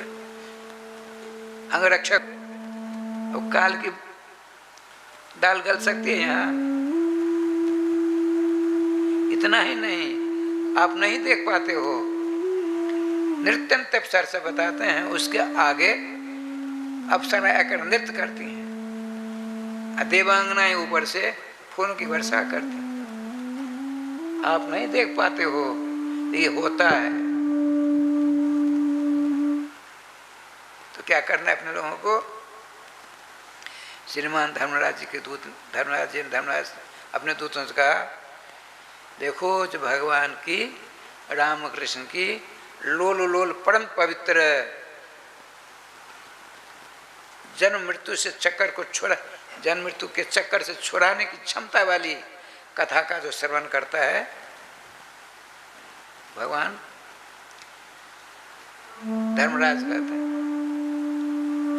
अंगरक्षक। अब काल की दाल गल सकती है यहाँ। इतना ही नहीं, आप नहीं देख पाते हो, नृत्य अप्सर से बताते हैं, उसके आगे अप्सराएं आकर नृत्य करती हैं, देवांगनाएं ऊपर से फूलों की वर्षा करती हैं। आप नहीं देख पाते हो, ये होता है। तो क्या करना है अपने लोगों को। श्रीमान धर्मराज जी के दूत, धर्मराज जी ने धर्मराज अपने दूतों से कहा, देखो जो भगवान की, रामकृष्ण की लोल लोल परम पवित्र, जन्म मृत्यु से चक्कर को छोड़ा, जन्म मृत्यु के चक्कर से छुड़ाने की क्षमता वाली कथा का जो श्रवण करता है, भगवान धर्मराज कहते हैं,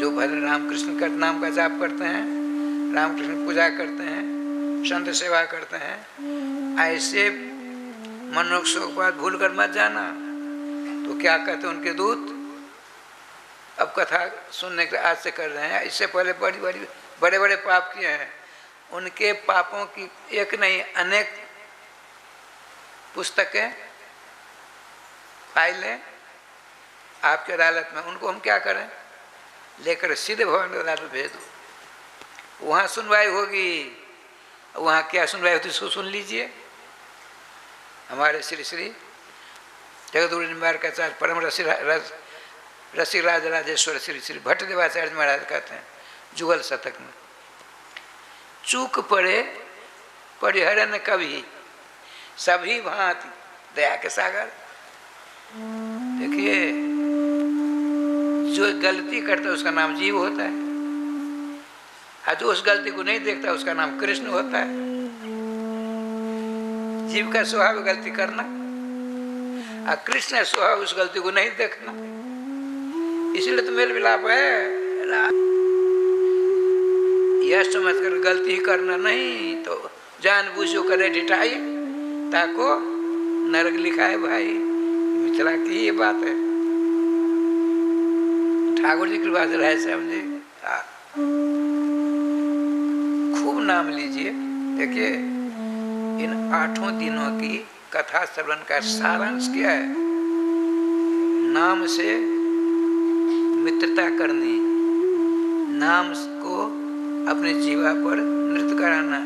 जो भले रामकृष्ण का नाम का जाप करते हैं, रामकृष्ण पूजा करते हैं, संत सेवा करते हैं, ऐसे मनोक शोक बात भूल कर मत जाना। तो क्या कहते हैं उनके दूत, अब कथा सुनने के आज से कर रहे हैं, इससे पहले बड़े बड़े पाप किए हैं, उनके पापों की एक नहीं अनेक पुस्तकें, फाइलें आपके अदालत में, उनको हम क्या करें, लेकर सीधे भवन अदालत भेज दो, वहाँ सुनवाई होगी। वहाँ क्या सुनवाई होती है, इसको सुन लीजिए। हमारे श्री श्री जगदगुरु निम्बारकाचार्य परम रसिक राज राजेश्वर श्री श्री भट्टदेवाचार्य महाराज कहते हैं जुगल शतक में, चूक पड़े परिहर न कभी, सभी भांति दया के सागर। देखिए, जो गलती करता है उसका नाम जीव होता है, और जो उस गलती को नहीं देखता उसका नाम कृष्ण होता है। जीव का स्वभाव गलती करना, और कृष्ण है स्वभाव उस गलती को नहीं देखना। इसलिए तो मेल विलाप है, यह समझ कर गलती करना नहीं, तो जानबूझो करे ढिठाई, ताको नरक लिखा है भाई। मिथिला की ये बात है, ठाकुर जी कृपा से रहे समझे। खूब नाम लीजिए। देखिए, इन 8 दिनों की कथा श्रवण का सारांश क्या है, नाम से मित्रता करनी, नाम को अपने जीवा पर नृत्य कराना,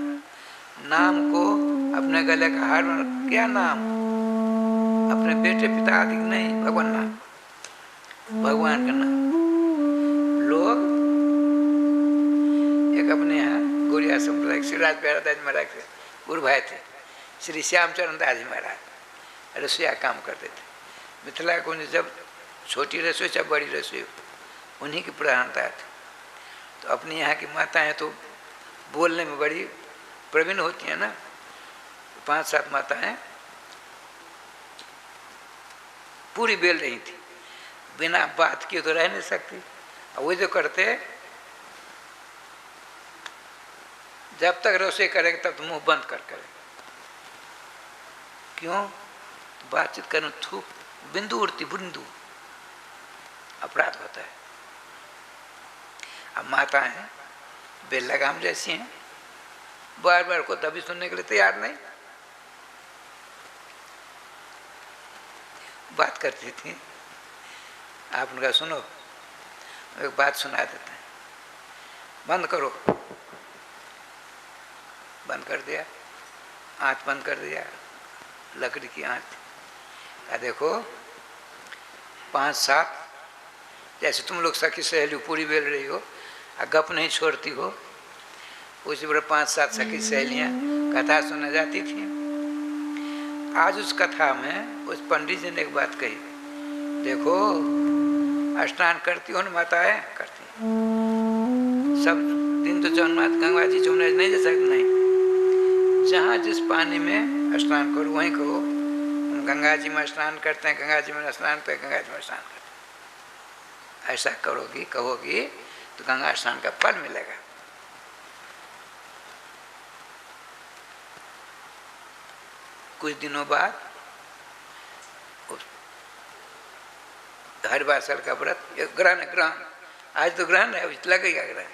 नाम को अपने गले का हार बनाना। क्या नाम, अपने बेटे पिता आदि नहीं, भगवान नाम, भगवान का नाम। लोग एक अपने यहाँ गौड़िया संप्रदाय श्री राज प्यारा महाराज के गुरु भाई थे, श्री श्यामचरण दास जी महाराज रसोईया काम करते थे। मिथिला को जब छोटी रसोई चाहे बड़ी रसोई उन्हीं की प्रधानता थी। तो अपने यहाँ की माताएं तो बोलने में बड़ी प्रवीण होती हैं ना, 5-7 माताएं पूरी बेल रही थी, बिना बात किए तो रह नहीं सकती। और वो जो करते, जब तक रसोई करेंगे तब तो मुंह बंद कर करेंगे। क्यों? बातचीत करने थूक बिंदु उड़ती, बिंदु अपराध होता है। अब माताएं बेल लगाम जैसी हैं, बार बार को तभी सुनने के लिए तैयार नहीं। बात करती थी, आप उनका सुनो, एक बात सुना देते हैं, बंद करो। बंद कर दिया, आँच बंद कर दिया, लकड़ी की आँच। देखो 5-7 जैसे तुम लोग सखी सहेली पूरी बेल रही हो और गप नहीं छोड़ती हो, उसी पर 5-7 सखी सहेलियाँ कथा सुना जाती थी। आज उस कथा में उस पंडित जी ने एक बात कही, देखो स्नान करती हो ना माताएं? करती सब दिन तो गंगा जी जमुना नहीं जा सकते, नहीं, जहाँ जिस पानी में स्नान करो वहीं कहो हम गंगा जी में स्नान करते हैं, गंगा जी में स्नान पे गंगा जी में स्नान करते हैं। ऐसा करोगी, कहोगी तो गंगा स्नान का फल मिलेगा। कुछ दिनों बाद हरिवासर का व्रत, ग्रहण, आज तो ग्रहण है, लगेगा ग्रहण।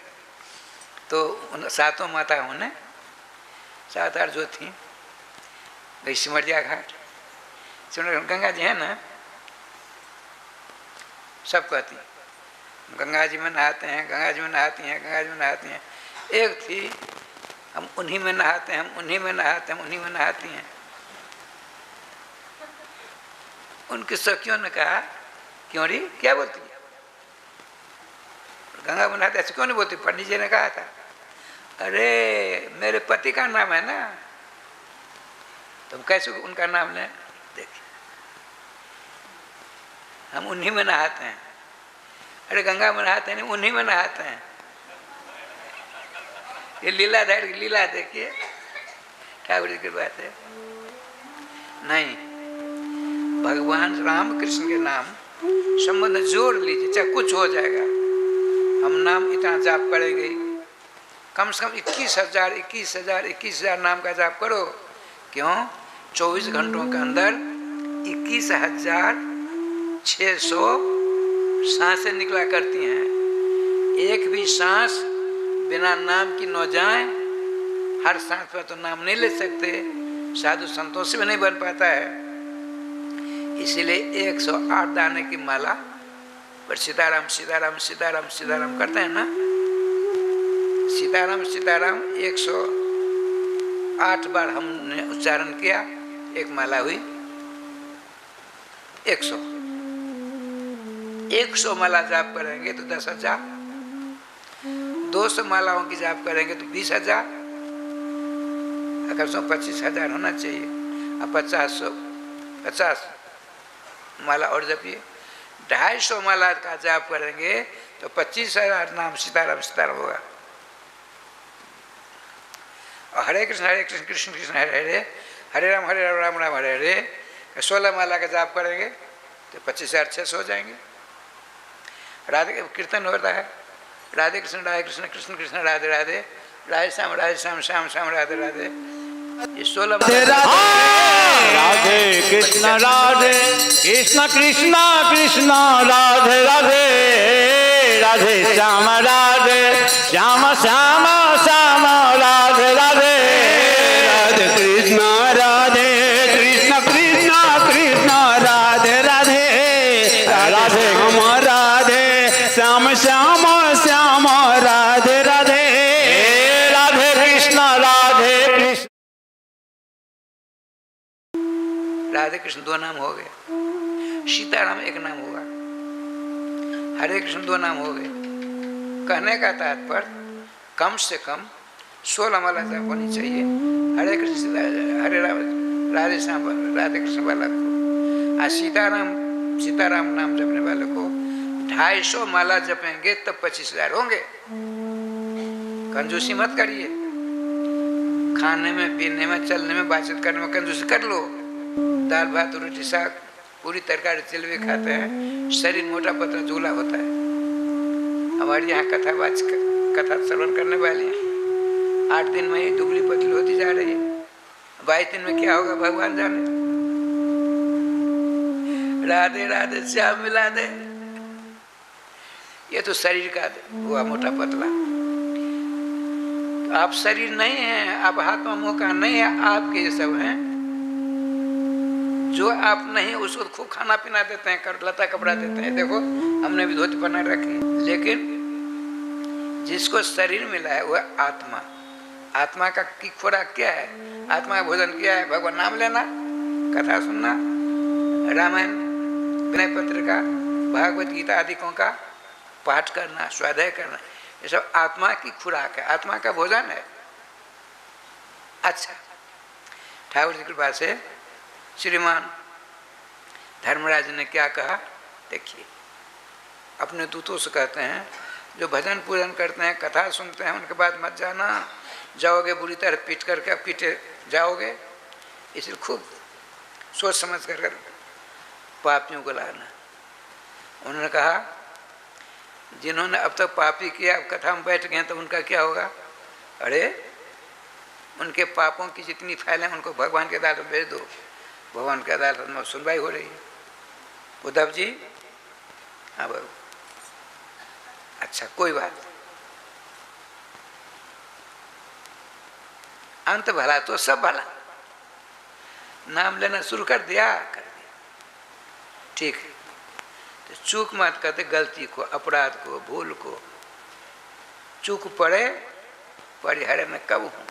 तो उन 7 माताओं ने 7-8 जो थी गई सिमरिया घाट। गंगा जी है ना, सब कहती गंगा जी में नहाते हैं, गंगा जी में नहाती हैं, गंगा जी में नहाती हैं। एक थी हम उन्हीं में नहाते हैं, हम उन्हीं में नहाते हैं, उन्हीं में नहाती हैं। उनकी सखियों ने कहा, क्यों री, क्या बोलती है? गंगा में नहाते ऐसे क्यों नहीं बोलती? पंडित जी ने कहा था, अरे मेरे पति का नाम है ना, तुम कैसे उनका नाम लें? देखिए हम उन्हीं में नहाते हैं। अरे गंगा में नहाते नहीं, उन्हीं में नहाते हैं। ये लीलाधारी की लीला देखिए, ठाकुर जी की बात है। नहीं, भगवान राम कृष्ण के नाम संबंध जोड़ लीजिए, चाहे कुछ हो जाएगा। हम नाम इतना जाप करेंगे, कम से कम 21,000 नाम का जाप करो। क्यों? 24 घंटों के अंदर 21,600 सांसें निकला करती हैं। एक भी सांस बिना नाम की न जाए। हर सांस पर तो नाम नहीं ले सकते, साधु संतों से भी नहीं बन पाता है। इसीलिए 108 दाने की माला पर सीताराम सीताराम सीताराम सीताराम करते हैं ना। सीताराम सीताराम 108 बार हमने उच्चारण किया, एक माला हुई 100 माला जाप करेंगे तो 10,000, 200 मालाओं की जाप करेंगे तो 20,000, अगर 25,000 होना चाहिए। अब 50 माला और जपिए। 250 माला का जाप करेंगे तो 25,000 नाम सीताराम सीताराम होगा। और हरे कृष्ण कृष्ण कृष्ण हरे हरे, हरे राम राम राम हरे हरे 16 माला का जाप करेंगे तो 25,600 हो जाएंगे। राधे कीर्तन होता है, राधे कृष्ण कृष्ण कृष्ण राधे राधे, राधे श्याम श्याम श्याम राधे राधे। ये 16 राधे कृष्ण कृष्ण कृष्ण राधे राधे, राधे श्याम श्याम श्याम राधे राधे, राधे कृष्ण कृष्ण कृष्ण राधे राधे, राधे श्याम श्याम श्याम राधे राधे, राधे कृष्ण राधे कृष्ण 2 नाम हो गए, सीताराम 1 नाम होगा, हरे कृष्ण 2 नाम हो गए। कहने का तात्पर्य कम से कम 16 माला जाप होनी चाहिए हरे कृष्ण हरे राम राधे श्याम राधे कृष्ण वाला को। और सीताराम नाम जपने वाले को 250 माला जपेंगे तब 25,000 होंगे। कंजूसी मत करिए, खाने में पीने में चलने में बातचीत करने में कंजूसी कर लो। दाल भात रोटी साग पूरी तरकारी चिलवे खाते हैं, शरीर मोटा पतला झूला होता है। हमारे यहाँ कथा श्रवण करने वाली हैं, 8 दिन में ही दुबली पतली होती जा रही है। 22 दिन में क्या होगा भगवान जाने। राधे राधे श्याम मिला दे। ये तो शरीर का हुआ मोटा पतला। तो आप शरीर नहीं है, आप आत्मा मुँह का नहीं है, आपके ये सब हैं। जो आप नहीं उसको खूब खाना पीना देते हैं, लता कपड़ा देते हैं। देखो हमने भी धोती पहना रखी, लेकिन जिसको शरीर मिला है वह आत्मा। आत्मा का की खुराक क्या है? आत्मा का भोजन क्या है? भगवान नाम लेना, कथा सुनना, रामायण, विनय पत्रिका, भागवत गीता आदिकों का पाठ करना, स्वाध्याय करना, ये सब आत्मा की खुराक है, आत्मा का भोजन है। अच्छा, ठाकुर जी की कृपा से श्रीमान धर्मराज ने क्या कहा देखिए। अपने दूतों से कहते हैं जो भजन पूजन करते हैं, कथा सुनते हैं, उनके बाद मत जाना, जाओगे बुरी तरह पीट करके पीटे जाओगे। इसलिए खूब सोच समझ कर पापियों को लाना। उन्होंने कहा जिन्होंने अब तक पापी किया, अब कथा में बैठ गए तो उनका क्या होगा? अरे उनके पापों की जितनी फाइलें उनको भगवान के अदालत में भेज दो, भगवान के अदालत में सुनवाई हो रही है। उद्धव जी, हाँ बाबू, अच्छा कोई बात, अंत भला तो सब भला। नाम लेना शुरू कर दिया, ठीक है। तो चूक मत करते, गलती को, अपराध को, भूल को। चूक पड़े परिहर न कब हूँ।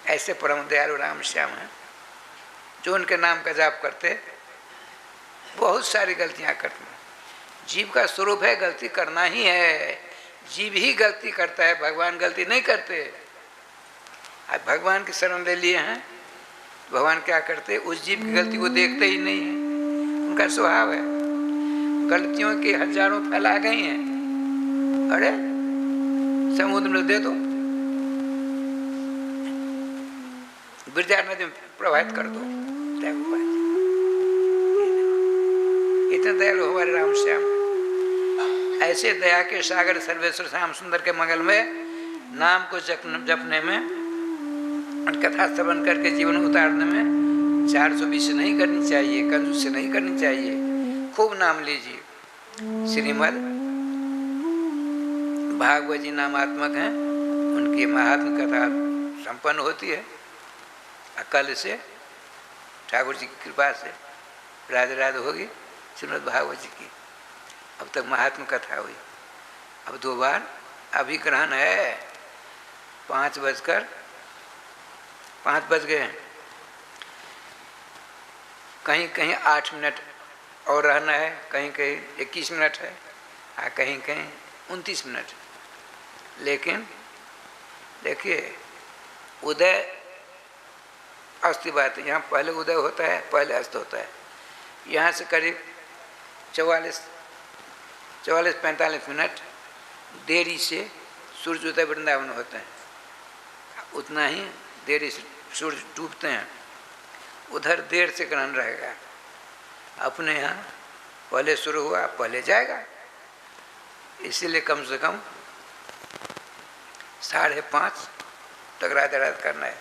ऐसे परम दयालु राम श्याम हैं जो उनके नाम का जाप करते, बहुत सारी गलतियाँ करते हैं। जीव का स्वरूप है गलती करना ही है, जीव ही गलती करता है, भगवान गलती नहीं करते। अब भगवान की शरण ले लिए हैं, भगवान क्या करते? उस जीव की गलती को देखते ही नहीं है, उनका स्वभाव है। गलतियों की हजारों फैला गई हैं, अरे समुद्र में दे दो, बिरजा नदी में प्रवाहित कर दो। इतने दयालु हमारे राम श्याम। ऐसे दया के सागर सर्वेश्वर श्याम सुंदर के मंगल में नाम को जपने में, कथा श्रवण करके जीवन उतारने में 420 नहीं करनी चाहिए, कंजूस से नहीं करनी चाहिए। खूब नाम लीजिए। श्रीमद् भागवत जी नामात्मक हैं, उनकी महात्म कथा संपन्न होती है। कल से ठाकुर जी की कृपा से राधे राधे होगी श्रीमद् भागवत जी की। अब तक महात्म कथा हुई, अब 2 बार अभी ग्रहण है। 5 बज गए हैं, कहीं कहीं 8 मिनट और रहना है, कहीं कहीं 21 मिनट है, कहीं कहीं 29 मिनट। लेकिन देखिए उदय अस्त बात है, यहाँ पहले उदय होता है, पहले अस्त होता है। यहाँ से करीब 44-45 मिनट देरी से सूर्य उदय वृंदावन होते हैं, उतना ही देरी से सूर्य डूबते हैं। उधर देर से ग्रहण रहेगा। अपने यहाँ पहले शुरू हुआ, पहले जाएगा। इसीलिए कम से कम 5:30 तक राधे राधे करना है।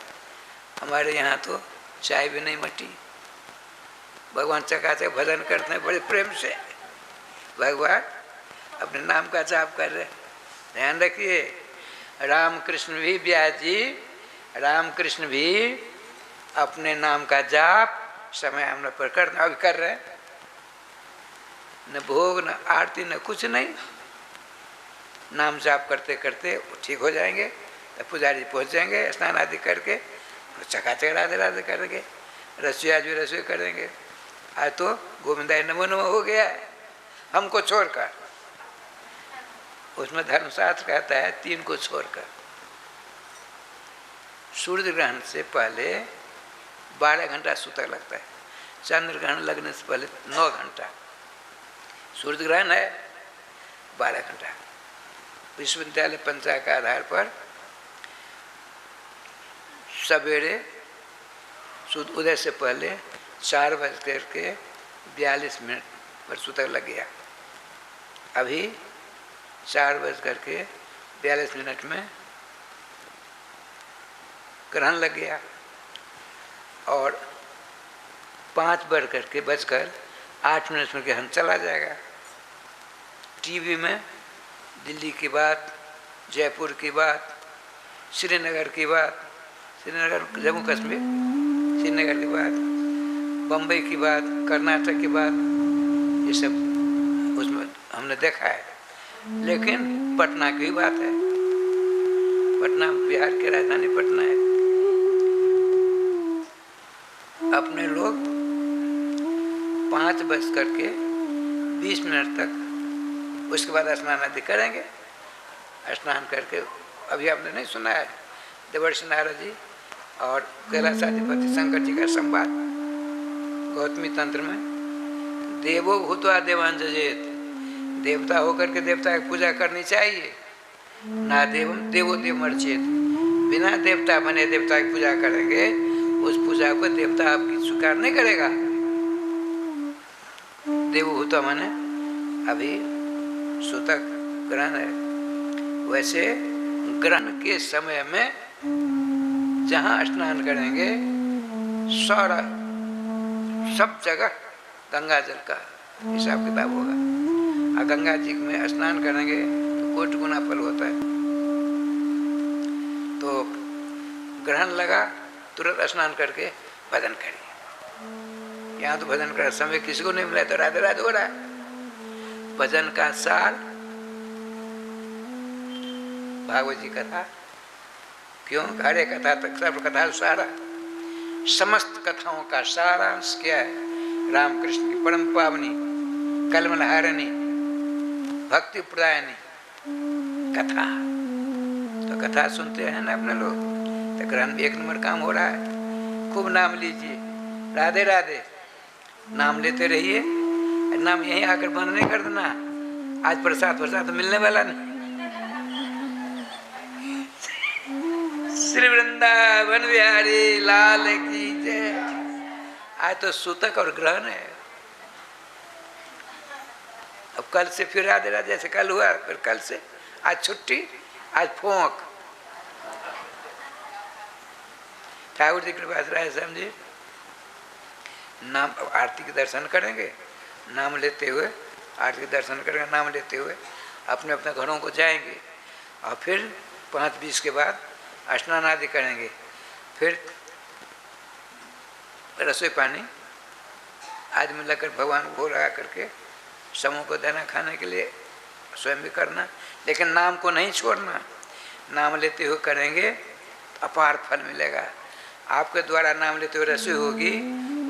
हमारे यहाँ तो चाय भी नहीं मटी, भगवान चकाचक भजन करते हैं बड़े प्रेम से। भगवान अपने नाम का जाप कर रहे, ध्यान रखिए। राम कृष्ण भी ब्यास जी, राम कृष्ण भी अपने नाम का जाप समय हमने पर करते, अभी कर रहे हैं। न भोग न आरती न कुछ नहीं, नाम जाप करते करते ठीक हो जाएंगे। तो पुजारी पहुँच जाएंगे, स्नान आदि करके चकाचक राधे राधे करेंगे। रसोई आज भी रसोई करेंगे। आज तो गोविंदाय नमो नमो हो गया है हमको छोड़कर। उसमें धर्मशास्त्र कहता है 3 को छोड़कर। सूर्य ग्रहण से पहले 12 घंटा सूतक लगता है, चंद्र ग्रहण लगने से पहले 9 घंटा। सूर्य ग्रहण है 12 घंटा। विश्वविद्यालय पंचांग के आधार पर सवेरे सूर्य उदय से पहले 4:05 42 मिनट पर सूतक लग गया। अभी 4:42 में ग्रहण लग गया और 5:08 में ग्रहण चला जाएगा। टीवी में दिल्ली की बात, जयपुर की बात, श्रीनगर की बात, श्रीनगर जम्मू कश्मीर, श्रीनगर की बात, बम्बई की बात, कर्नाटक की बात, ये सब उसमें हमने देखा है। लेकिन पटना की बात है, पटना बिहार की राजधानी पटना है। अपने लोग 5:20 तक, उसके बाद स्नान आदि करेंगे। स्नान करके अभी आपने नहीं सुना है देवर्षि नारद जी और कैलाशाधिपति शंकर जी का संवाद गौतमी तंत्र में, देवो भूत्वा देवान जजेत, देवता होकर के देवता की पूजा करनी चाहिए। ना देवम देवो देव मर्चेत, बिना देवता बने देवता की पूजा करेंगे, उस पूजा को देवता आपकी स्वीकार नहीं करेगा। देवभूता माने अभी सूतक ग्रहण है। वैसे ग्रहण के समय में जहाँ स्नान करेंगे सारा सब जगह गंगा जल का हिसाब किताब होगा। और गंगा जी में स्नान करेंगे तो कोटि गुना फल होता है। तो ग्रहण लगा तुरंत स्नान करके भजन करिए। यहाँ तो भजन का समय किसी को नहीं मिला तो राधे राधे हो रहा है। भजन का सार भागवत जी कथा, क्यों हरे कथा तक सर्व कथा सारा, समस्त कथाओं का सारांश क्या है? रामकृष्ण की परम पावनी कलमलहारिणी भक्ति प्रदायनी कथा। तो कथा सुनते हैं ना अपने लोग, तो ग्रहण में 1 नंबर काम हो रहा है। खूब नाम लीजिए, राधे राधे नाम लेते रहिए। नाम यहीं आकर बंद नहीं कर देना। आज प्रसाद तो मिलने वाला नहीं। श्री वृंदावन बिहारी लाल की जय। आज तो सूतक और ग्रहण है। अब कल से फिर राधे राधे, जैसे कल हुआ फिर कल से, आज छुट्टी, आज फोंक। ठाकुर जी कृपा से राय समझे नाम आरती के दर्शन करेंगे, नाम लेते हुए आरती के दर्शन करेंगे, नाम लेते हुए अपने अपने घरों को जाएंगे और फिर 5:20 के बाद स्नान आदि करेंगे। फिर रसोई पानी आदमी लेकर भगवान को लगा करके समूह को देना खाने के लिए, स्वयं भी करना, लेकिन नाम को नहीं छोड़ना। नाम लेते हुए करेंगे तो अपार फल मिलेगा। आपके द्वारा नाम लेते हुए रसोई होगी,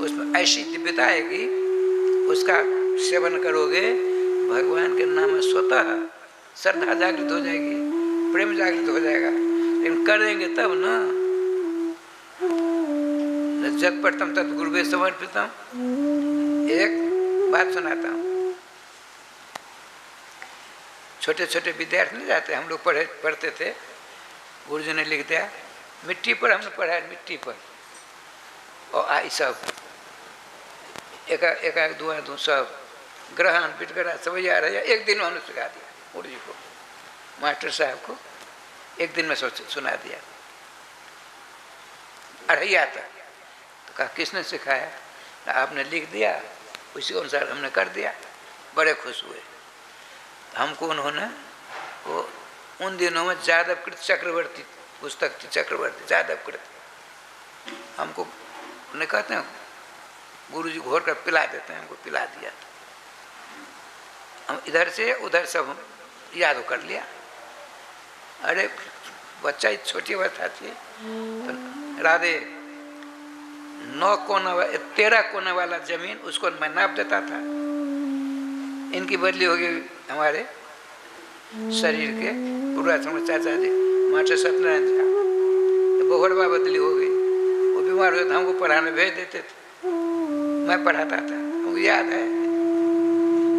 उसमें ऐसी दिव्यता आएगी, उसका सेवन करोगे, भगवान के नाम में स्वतः श्रद्धा जागृत हो जाएगी, प्रेम जागृत हो जाएगा। लेकिन करेंगे तब ना। जत पढ़तम तत् गुरुवे समर्पितम। एक बात सुनाता हूँ। छोटे छोटे विद्यार्थी नहीं जाते, हम लोग पढ़ते थे, गुरुजी ने लिख दिया मिट्टी पर, हमने पढ़ा है मिट्टी पर, और आई सब एक दो सब ग्रहण पिटगरा सब याद है। एक दिन में हमने सिखा दिया गुरुजी को, मास्टर साहब को एक दिन में सुना दिया, अढ़ैया तक। तो कहा किसने सिखाया? आपने लिख दिया, उसी अनुसार हमने कर दिया। बड़े खुश हुए। हमको उन्होंने वो उन दिनों में जादवकृत चक्रवर्ती पुस्तक थी, चक्रवर्ती जादवकृत, हमको उन्हें कहते हैं गुरुजी घोर कर पिला देते हैं, हमको पिला दिया। हम इधर से उधर सब याद कर लिया। अरे बच्चा ही छोटी अवस्था थी तो राधे 13 कोना वाला जमीन उसको मैं नाप देता था। इनकी बदली हो गई हमारे शरीर के पूर्वाश्रम चाचा जी मास्टर सत्यनारायण झा, तो बहुड़वा बदली हो गई। वो बीमार हुए तो हमको पढ़ाने भेज देते थे, मैं पढ़ाता था। हमको याद है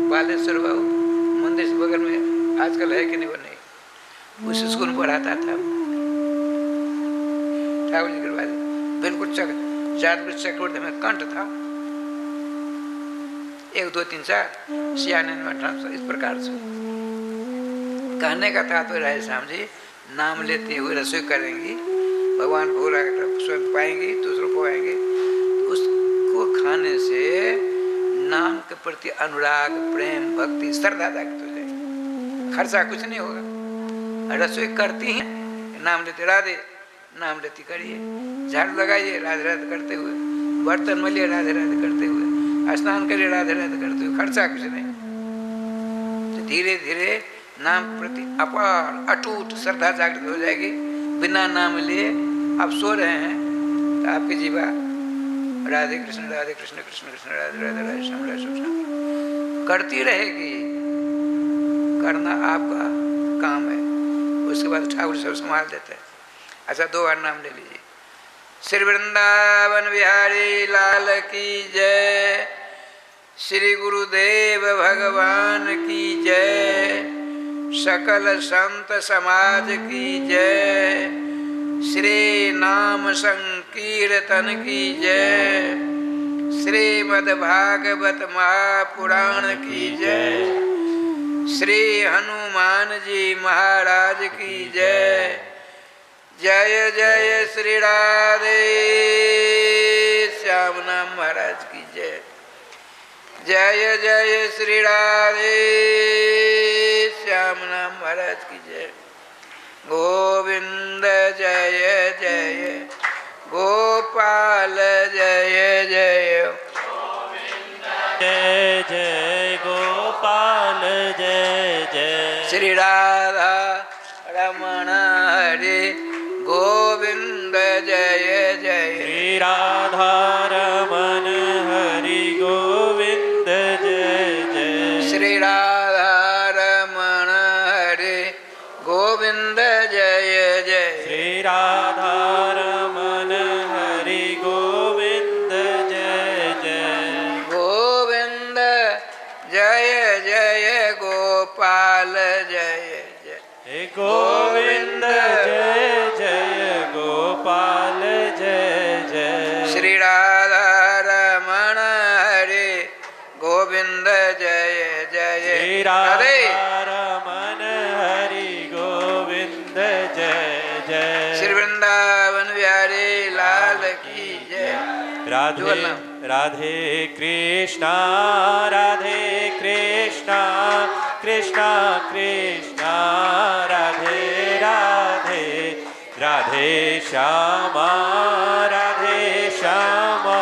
बालेश्वर बाबू मंदिर से बगल में आजकल है कि नहीं, वो नहीं, उस स्कूल में पढ़ाता था। ठाकुर जी के बाद बिल्कुल जादवकृत चक्रवर्ती में कंठ था। 1 2 3 4 सियाने इस प्रकार से कहने का तात्पर्य है श्याम जी, नाम लेते हुए रसोई करेंगी, भगवान भोग स्वयं पाएंगी, दूसरों को पाएंगे, उसको खाने से नाम के प्रति अनुराग, प्रेम, भक्ति, श्रद्धा जागृत हो जाएगी। खर्चा कुछ नहीं होगा। रसोई करती हैं, नाम लेते राधे, नाम लेती करिए, झाड़ू लगाइए राधे राधे करते हुए, बर्तन मलिए राधे राधे करते हुए, स्नान करिए राधे राधे करते हुए, खर्चा कुछ नहीं। तो धीरे धीरे नाम प्रति अपार अटूट श्रद्धा जागृत हो जाएगी। बिना नाम लिए आप सो रहे हैं तो आपकी जीवा राधे कृष्ण कृष्ण कृष्ण राधे राधे राधे श्याम राधे श्याम करती रहेगी। करना आपका काम है, उसके बाद ठाकुर सब संभाल देते हैं। अच्छा, 2 बार नाम ले लीजिए। श्री वृंदावन बिहारी लाल की जय, श्री गुरुदेव भगवान की जय, सकल संत समाज की जय, श्री नाम संकीर्तन की जय, श्रीमद् भागवत महापुराण की जय, श्री हनुमान जी महाराज की जय। जय जय श्री राधे श्याम नाम महाराज की जय। जय जय श्री राधे श्याम नाम महाराज की जय। गोविंद जय जय, गोपाल जय जय, जय जय गोपाल जय जय। श्री राधा रमण हरे गोविंद जय जय। श्री राधा रमण हरि गोविंद जय जय। श्री राधा रमण हरे गोविंद जय जय। श्री राधा रमण हरि गोविंद जय जय। गोविंद जय जय, गोपाल जय जय। हे गोविंद जय जय, गोपाल जय जय। श्री राधा रमण हरे गोविंद जय जय। श्री राधा रमण हरि गोविंद जय जय। श्री वृंदावन बिहारी लाल की जय। राधे राधे कृष्णा राधे कृष्णा, कृष्णा कृष्णा राधे राधे, राधे श्यामा राधे श्यामा,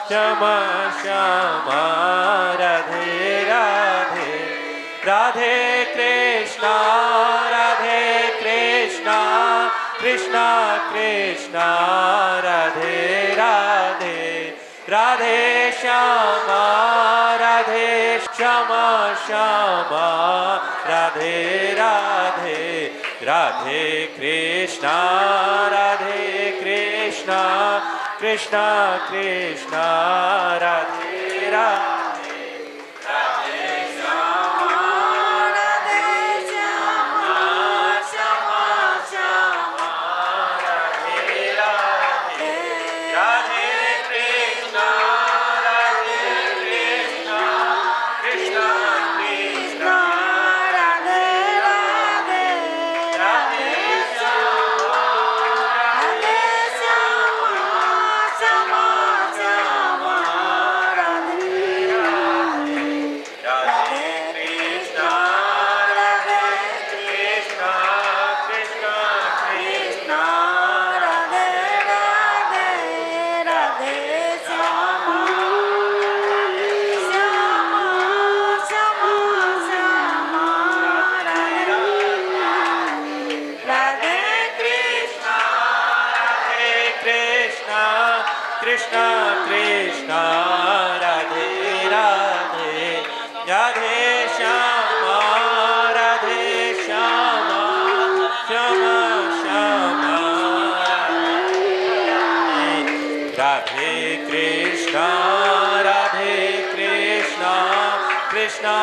श्यामा श्यामा राधे राधे। राधे कृष्णा राधे कृष्णा, कृष्णा कृष्णा राधे राधे, राधे श्यामा राधे श्यामा श्यामा राधे राधे। राधे कृष्णा राधे कृष्णा, कृष्णा कृष्णा राधे राधे। कृष्णा कृष्णा राधे राधे, राधे श्यामा राधे श्यामा, श्यामा श्यामा राधे कृष्णा राधे कृष्णा, कृष्णा।